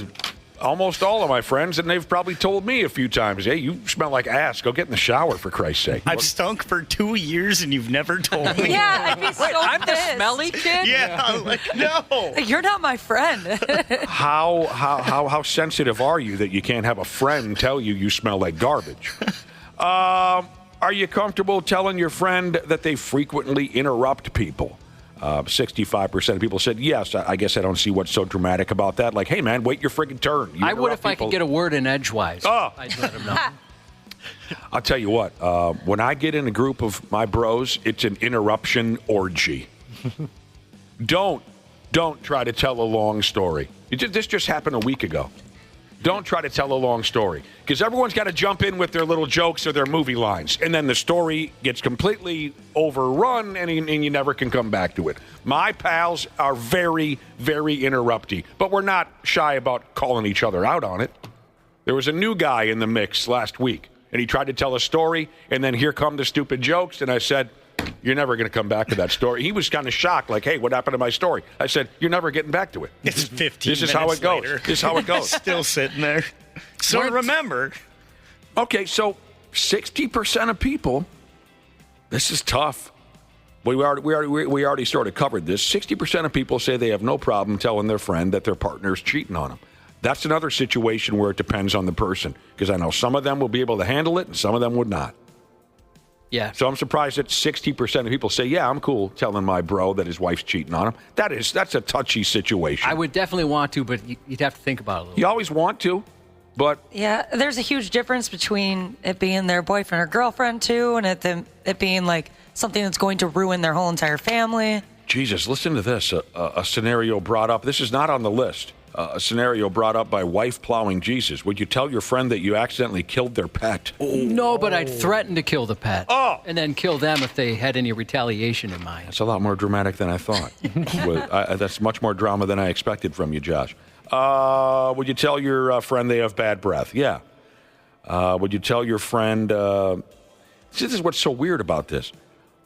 Almost all of my friends, and they've probably told me a few times, hey, you smell like ass. Go get in the shower, for Christ's sake. I've stunk for 2 years, and you've never told me. Yeah, I'd be so I'm the pissed. smelly kid? Yeah, like, no. You're not my friend. How sensitive are you that you can't have a friend tell you smell like garbage? Are you comfortable telling your friend that they frequently interrupt people? 65% of people said yes. I guess I don't see what's so dramatic about that. Like, hey, man, wait your friggin' turn. I would if I could get a word in edgewise. Oh. I'd let him know. I'll tell you what. When I get in a group of my bros, it's an interruption orgy. Don't try to tell a long story. This just happened a week ago. Don't try to tell a long story, because everyone's got to jump in with their little jokes or their movie lines, and then the story gets completely overrun, and you never can come back to it. My pals are very, very interrupty, but we're not shy about calling each other out on it. There was a new guy in the mix last week, and he tried to tell a story, and then here come the stupid jokes, and I said, you're never going to come back to that story. He was kind of shocked, like, hey, what happened to my story? I said, you're never getting back to it. It's 15 This is minutes how it goes. later. This is how it goes. Still sitting there. So remember. Okay, so 60% of people, this is tough. We already sort of covered this. 60% of people say they have no problem telling their friend that their partner's cheating on them. That's another situation where it depends on the person, because I know some of them will be able to handle it and some of them would not. Yeah. So I'm surprised that 60% of people say, yeah, I'm cool telling my bro that his wife's cheating on him. That's a touchy situation. I would definitely want to, but you'd have to think about it a little. You always want to, but... Yeah, there's a huge difference between it being their boyfriend or girlfriend, too, and it being like something that's going to ruin their whole entire family. Jesus, listen to this. A scenario brought up. This is not on the list. A scenario brought up by Wife Plowing Jesus. Would you tell your friend that you accidentally killed their pet? No, but I'd threaten to kill the pet. Oh! And then kill them if they had any retaliation in mind. That's a lot more dramatic than I thought. That's much more drama than I expected from you, Josh. Would you tell your friend they have bad breath? Yeah. Would you tell your friend... See, this is what's so weird about this.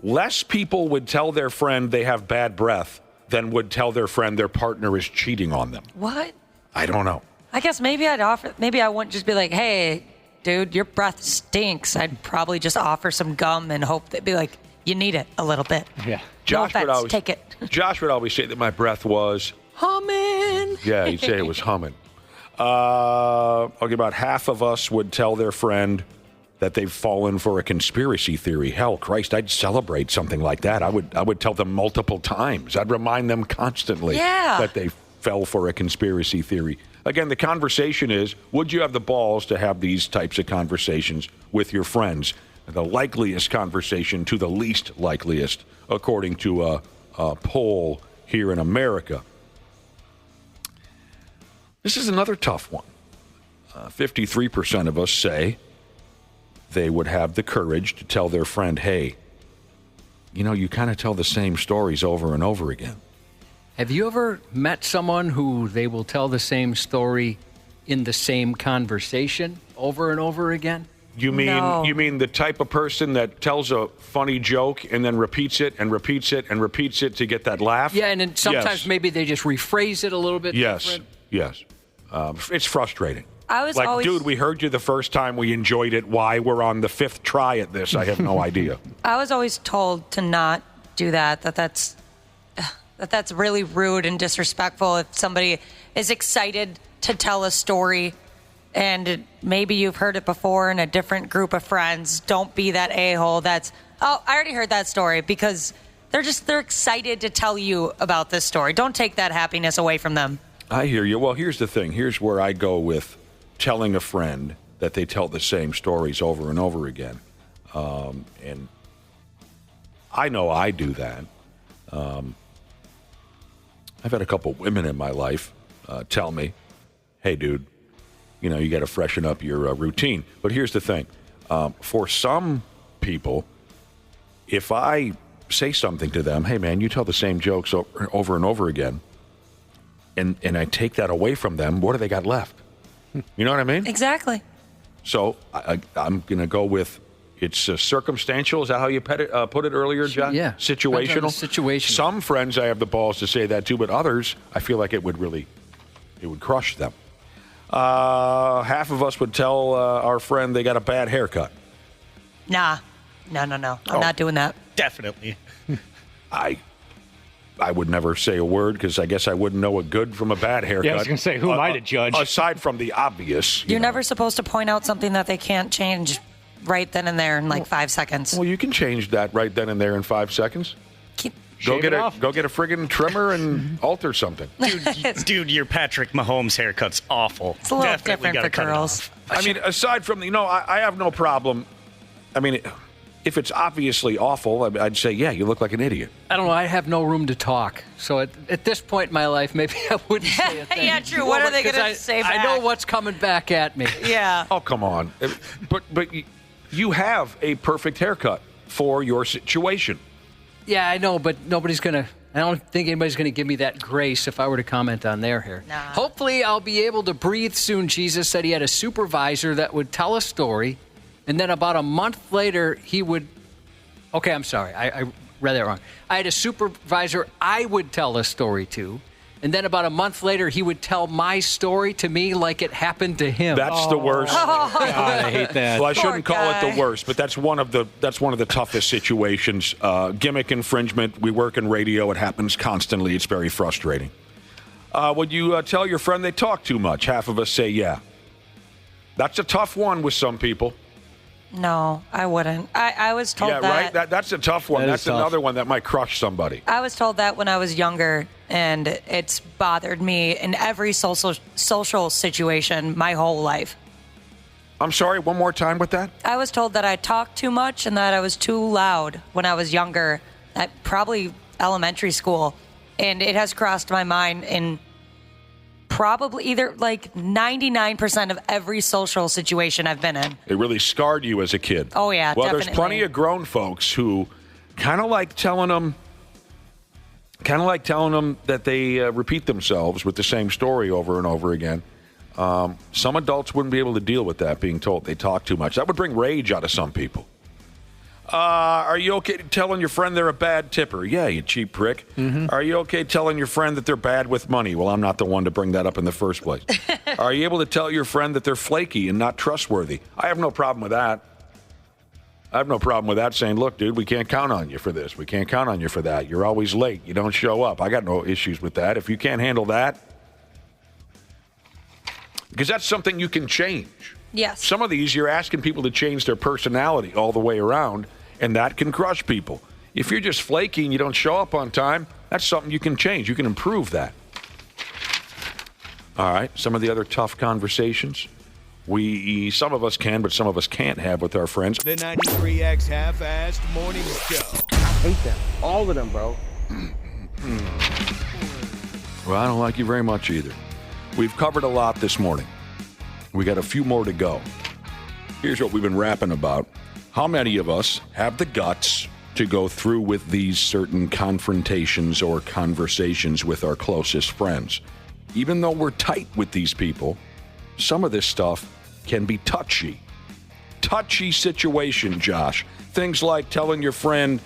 Less people would tell their friend they have bad breath than would tell their friend their partner is cheating on them. What? I don't know. I guess maybe I wouldn't just be like, hey, dude, your breath stinks. I'd probably just offer some gum and hope they'd be like, you need it a little bit. Yeah. Josh would always take it. Josh would always say that my breath was humming. Yeah, he'd say it was humming. Okay, about half of us would tell their friend that they've fallen for a conspiracy theory. Hell, Christ, I'd celebrate something like that. I would tell them multiple times. I'd remind them constantly that they fell for a conspiracy theory. Again, the conversation is, would you have the balls to have these types of conversations with your friends? The likeliest conversation to the least likeliest, according to a poll here in America. This is another tough one. 53% of us say they would have the courage to tell their friend, hey, you kind of tell the same stories over and over again. Have you ever met someone who they will tell the same story in the same conversation over and over again? You mean the type of person that tells a funny joke and then repeats it and repeats it and repeats it to get that laugh? Yeah, and then sometimes maybe they just rephrase it a little bit different. Yes. It's frustrating. I was dude, we heard you the first time. We enjoyed it. Why? We're on the 5th try at this. I have no idea. I was always told to not do that. That's really rude and disrespectful. If somebody is excited to tell a story, and maybe you've heard it before in a different group of friends, don't be that a-hole. I already heard that story, because they're excited to tell you about this story. Don't take that happiness away from them. I hear you. Well, here's the thing. Here's where I go with telling a friend that they tell the same stories over and over again. And I know I do that. I've had a couple women in my life tell me, hey, dude, you got to freshen up your routine. But here's the thing. For some people, if I say something to them, hey, man, you tell the same jokes over and over again, and I take that away from them, what do they got left? You know what I mean? Exactly. So I'm going to go with it's circumstantial. Is that how you put it earlier, John? Yeah. Situational? Situational. Some friends I have the balls to say that to, but others I feel like it would crush them. Half of us would tell our friend they got a bad haircut. Nah. No. I'm not doing that. Definitely. I would never say a word because I guess I wouldn't know a good from a bad haircut. Yeah, I was going to say, who am I to judge? Aside from the obvious. You're never supposed to point out something that they can't change right then and there in like 5 seconds. Well, you can change that right then and there in 5 seconds. Go get a friggin' trimmer and alter something. Dude, your Patrick Mahomes haircut's awful. It's a little different for girls. I mean, aside from, I have no problem. I mean, if it's obviously awful, I'd say, yeah, you look like an idiot. I don't know. I have no room to talk. So at this point in my life, maybe I wouldn't say a thing. Yeah, true. What are they going to say back? I know what's coming back at me. Yeah. Oh, come on. But you have a perfect haircut for your situation. Yeah, I know, but I don't think anybody's going to give me that grace if I were to comment on their hair. Nah. Hopefully, I'll be able to breathe soon. Jesus said he had a supervisor that would tell a story, and then about a month later, he would... Okay, I'm sorry. I read that wrong. I had a supervisor I would tell a story to, and then about a month later, he would tell my story to me like it happened to him. That's the worst. God, I hate that. Well, I shouldn't call it the worst, but that's one of the toughest situations. Gimmick infringement. We work in radio. It happens constantly. It's very frustrating. Would you tell your friend they talk too much? Half of us say yeah. That's a tough one with some people. No, I wouldn't. I was told that. Yeah, right? That's a tough one. That's another one that might crush somebody. I was told that when I was younger, and it's bothered me in every social situation my whole life. I'm sorry, one more time with that? I was told that I talked too much and that I was too loud when I was younger, at probably elementary school. And it has crossed my mind in probably either like 99% of every social situation I've been in. It really scarred you as a kid. Oh, yeah, well, definitely. There's plenty of grown folks who kind of like telling them that they repeat themselves with the same story over and over again. Some adults wouldn't be able to deal with that, being told they talk too much. That would bring rage out of some people. Are you okay telling your friend they're a bad tipper? Yeah, you cheap prick. Mm-hmm. Are you okay telling your friend that they're bad with money? Well, I'm not the one to bring that up in the first place. Are you able to tell your friend that they're flaky and not trustworthy? I have no problem with that. I have no problem with that, saying, look, dude, we can't count on you for this. We can't count on you for that. You're always late. You don't show up. I got no issues with that. If you can't handle that, because that's something you can change. Yes. Some of these, you're asking people to change their personality all the way around, and that can crush people. If you're just flaky and you don't show up on time, that's something you can change. You can improve that. All right, some of the other tough conversations some of us can, but some of us can't have with our friends. The 93X Half-Assed Morning Show. I hate them. All of them, bro. Well, I don't like you very much either. We've covered a lot this morning. We got a few more to go. Here's what we've been rapping about. How many of us have the guts to go through with these certain confrontations or conversations with our closest friends? Even though we're tight with these people, some of this stuff can be touchy. Touchy situation, Josh. Things like telling your friend,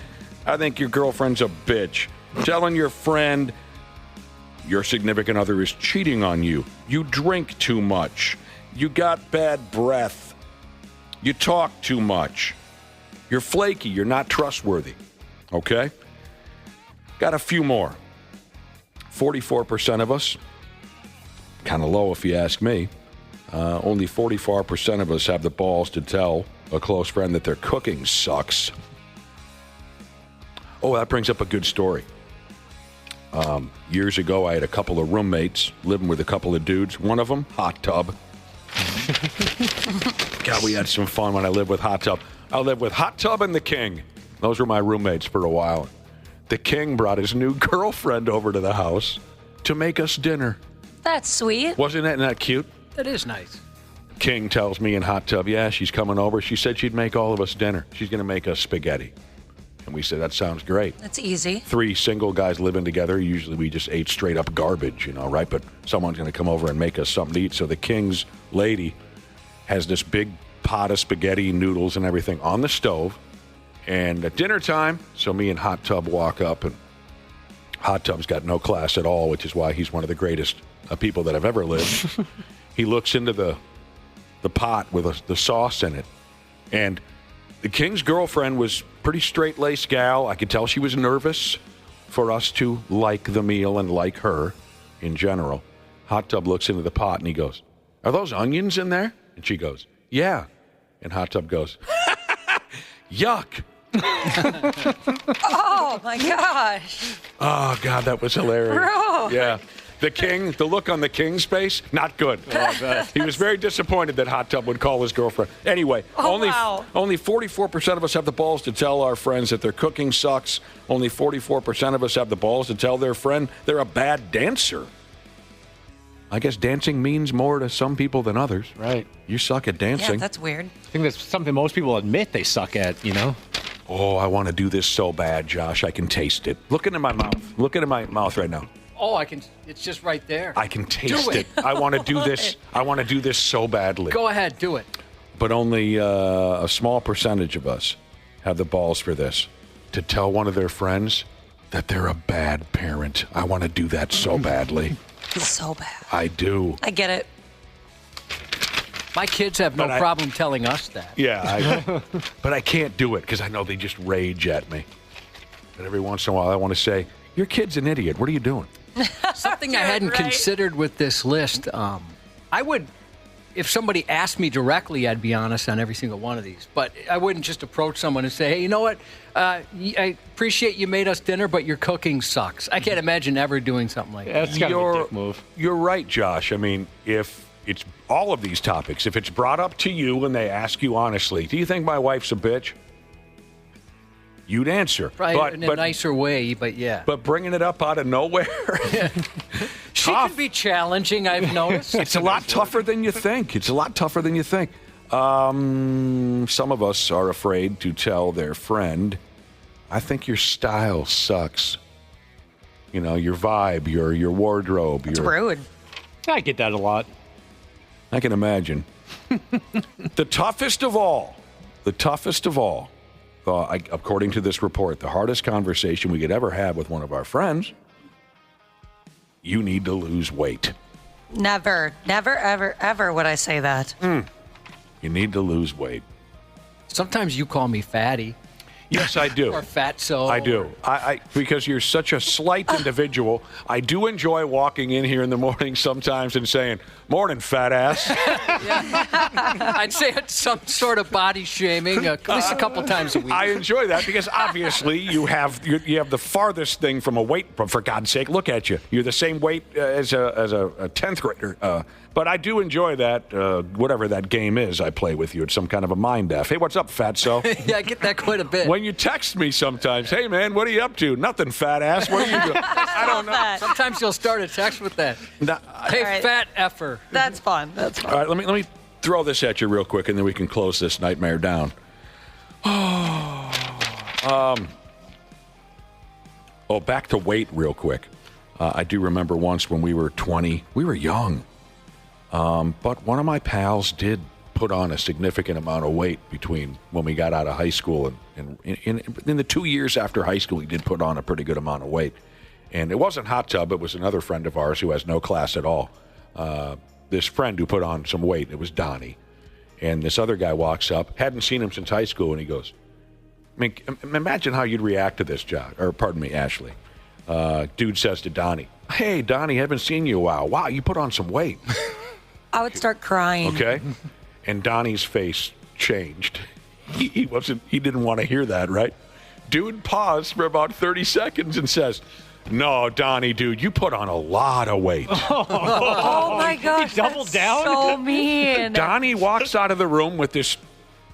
I think your girlfriend's a bitch. Telling your friend your significant other is cheating on you. You drink too much. You got bad breath. You talk too much. You're flaky. You're not trustworthy. Okay? Got a few more. 44% of us, kind of low if you ask me, only 44% of us have the balls to tell a close friend that their cooking sucks. Oh, that brings up a good story. Years ago, I had a couple of roommates living with a couple of dudes. One of them, hot tub. God, we had some fun when I lived with hot tub. I lived with hot tub and the king. Those were my roommates for a while. The king brought his new girlfriend over to the house to make us dinner. That's sweet. Wasn't that cute? That is nice. King tells me in hot tub, yeah, she's coming over. She said she'd make all of us dinner. She's going to make us spaghetti. And we said, that sounds great. That's easy. 3 single guys living together. Usually we just ate straight up garbage, right? But someone's going to come over and make us something to eat. So the king's lady has this big pot of spaghetti, noodles, and everything on the stove. And at dinner time, so me and Hot Tub walk up, and Hot Tub's got no class at all, which is why he's one of the greatest people that have ever lived. he looks into the pot with the sauce in it. And the king's girlfriend was pretty straight-laced gal. I could tell she was nervous for us to like the meal and like her in general. Hot Tub looks into the pot and he goes, "Are those onions in there?" And she goes, "Yeah." And Hot Tub goes, "Yuck." Oh, my gosh. Oh, God, that was hilarious. Bro. Yeah. The look on the king's face, not good. He was very disappointed that Hot Tub would call his girlfriend. Anyway, only 44% of us have the balls to tell our friends that their cooking sucks. Only 44% of us have the balls to tell their friend they're a bad dancer. I guess dancing means more to some people than others. Right. You suck at dancing. Yeah, that's weird. I think that's something most people admit they suck at, you know? Oh, I want to do this so bad, Josh. I can taste it. Look into my mouth. Look into my mouth right now. Oh, I can. It's just right there. I can taste it. I want to do this. I want to do this so badly. Go ahead, do it. But only a small percentage of us have the balls for this, to tell one of their friends that they're a bad parent. I want to do that so badly. So bad. I do. I get it. My kids have no problem telling us that. Yeah, but I can't do it because I know they just rage at me. But every once in a while, I want to say, "Your kid's an idiot. What are you doing?" Something I hadn't considered with this list. I would, if somebody asked me directly, I'd be honest on every single one of these. But I wouldn't just approach someone and say, "Hey, you know what? I appreciate you made us dinner, but your cooking sucks." I can't imagine ever doing something like that. That's kind of a dick move. You're right, Josh. I mean, if it's all of these topics, if it's brought up to you and they ask you honestly, "Do you think my wife's a bitch?" You'd answer. Right, in a nicer way, but yeah. But bringing it up out of nowhere. She can be challenging, I've noticed. It's a lot tougher than you think. Some of us are afraid to tell their friend, "I think your style sucks. You know, your vibe, your wardrobe." It's rude. I get that a lot. I can imagine. The toughest of all, according to this report, the hardest conversation we could ever have with one of our friends: you need to lose weight. Never, ever, ever would I say that. You need to lose weight. Sometimes you call me fatty. Yes, I do. Or fatso. I do. I because you're such a slight individual. I do enjoy walking in here in the morning sometimes and saying, "Morning, fat ass." I'd say it's some sort of body shaming, at least a couple times a week. I enjoy that because obviously you have the farthest thing from a weight. For God's sake, look at you. You're the same weight as a 10th grader. But I do enjoy that, whatever that game is I play with you. It's some kind of a mind F. Hey, what's up, fatso? Yeah, I get that quite a bit. When you text me sometimes, "Hey, man, what are you up to?" "Nothing, fat ass. What are you doing?" I don't know. Sometimes you'll start a text with that. Hey, right. fat effer. That's fun. All right, let me throw this at you real quick, and then we can close this nightmare down. Back to weight real quick. I do remember once when we were 20, we were young. But one of my pals did put on a significant amount of weight between when we got out of high school and in the 2 years after high school, he did put on a pretty good amount of weight. And it wasn't Hot Tub. It was another friend of ours who has no class at all. This friend who put on some weight, it was Donnie. And this other guy walks up, hadn't seen him since high school, and he goes, I mean, imagine how you'd react to this, Ashley. Dude says to Donnie, "Hey, Donnie, haven't seen you in a while. Wow, you put on some weight." I would start crying. Okay. And Donnie's face changed. He didn't want to hear that, right? Dude paused for about 30 seconds and says, "No, Donnie, dude, you put on a lot of weight." Oh my gosh. He doubled down? So mean. Donnie walks out of the room with this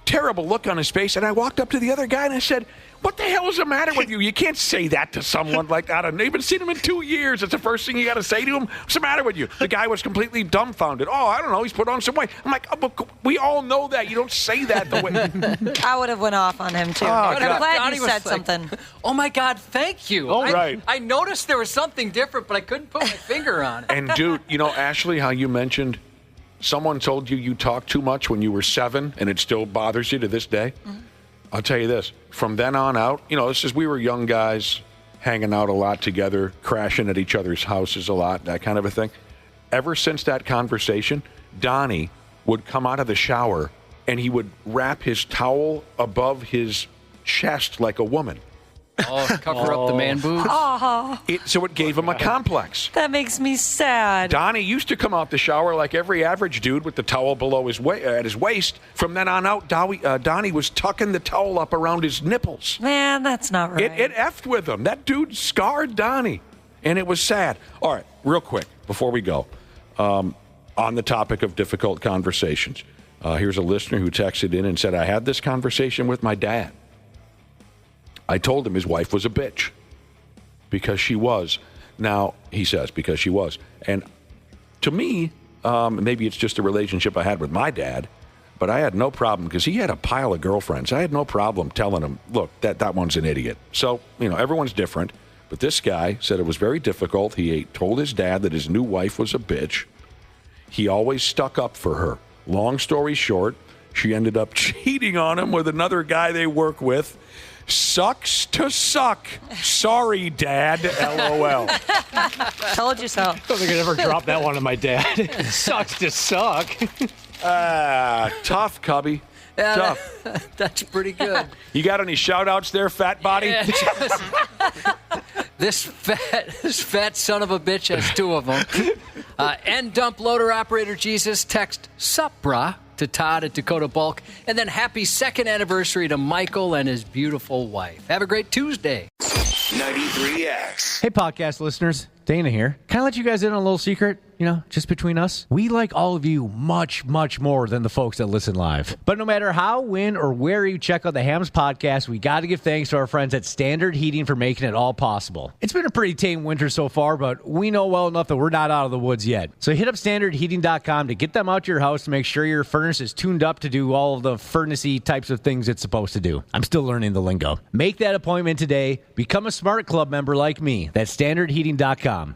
terrible look on his face, and I walked up to the other guy and I said, "What the hell is the matter with you? You can't say that to someone like that. I've even seen him in 2 years. It's the first thing you got to say to him. What's the matter with you?" The guy was completely dumbfounded. "Oh, I don't know. He's put on some weight." I'm like, we all know that. You don't say that the way. I would have went off on him, too. Oh, I'm glad Donnie you was said like, something. "Oh, my God, thank you." Right. I noticed there was something different, but I couldn't put my finger on it. And, dude, Ashley, how you mentioned someone told you talked too much when you were 7, and it still bothers you to this day? Mm-hmm. I'll tell you this. From then on out, we were young guys hanging out a lot together, crashing at each other's houses a lot, that kind of a thing. Ever since that conversation, Donnie would come out of the shower and he would wrap his towel above his chest like a woman. Oh, cover up the man boobs? Oh, So it gave him a complex. that makes me sad. Donnie used to come out the shower like every average dude with the towel below his at his waist. From then on out, Donnie was tucking the towel up around his nipples. Man, that's not right. It effed with him. That dude scarred Donnie, and it was sad. All right, real quick, before we go, on the topic of difficult conversations, here's a listener who texted in and said, I had this conversation with my dad. I told him his wife was a bitch because she was. Now, he says, because she was. And to me, maybe it's just a relationship I had with my dad, but I had no problem because he had a pile of girlfriends. I had no problem telling him, look, that one's an idiot. So, everyone's different. But this guy said it was very difficult. He told his dad that his new wife was a bitch. He always stuck up for her. Long story short, she ended up cheating on him with another guy they work with. Sucks to suck. Sorry, Dad. LOL. Told you so. I don't think I'd ever drop that one on my dad. Sucks to suck. Tough, Cubby. Yeah, Tough. That's pretty good. You got any shout-outs there, fat body? Yeah, this fat son of a bitch has two of them. End dump loader operator Jesus. Text sup brah to Todd at Dakota Bulk. And then happy second anniversary to Michael and his beautiful wife. Have a great Tuesday. 93X. Hey, podcast listeners. Dana here. Can I let you guys in on a little secret? Just between us? We like all of you much, much more than the folks that listen live. But no matter how, when, or where you check out the Hams podcast, we got to give thanks to our friends at Standard Heating for making it all possible. It's been a pretty tame winter so far, but we know well enough that we're not out of the woods yet. So hit up standardheating.com to get them out to your house to make sure your furnace is tuned up to do all of the furnace-y types of things it's supposed to do. I'm still learning the lingo. Make that appointment today. Become a Smart Club member like me. That's standardheating.com.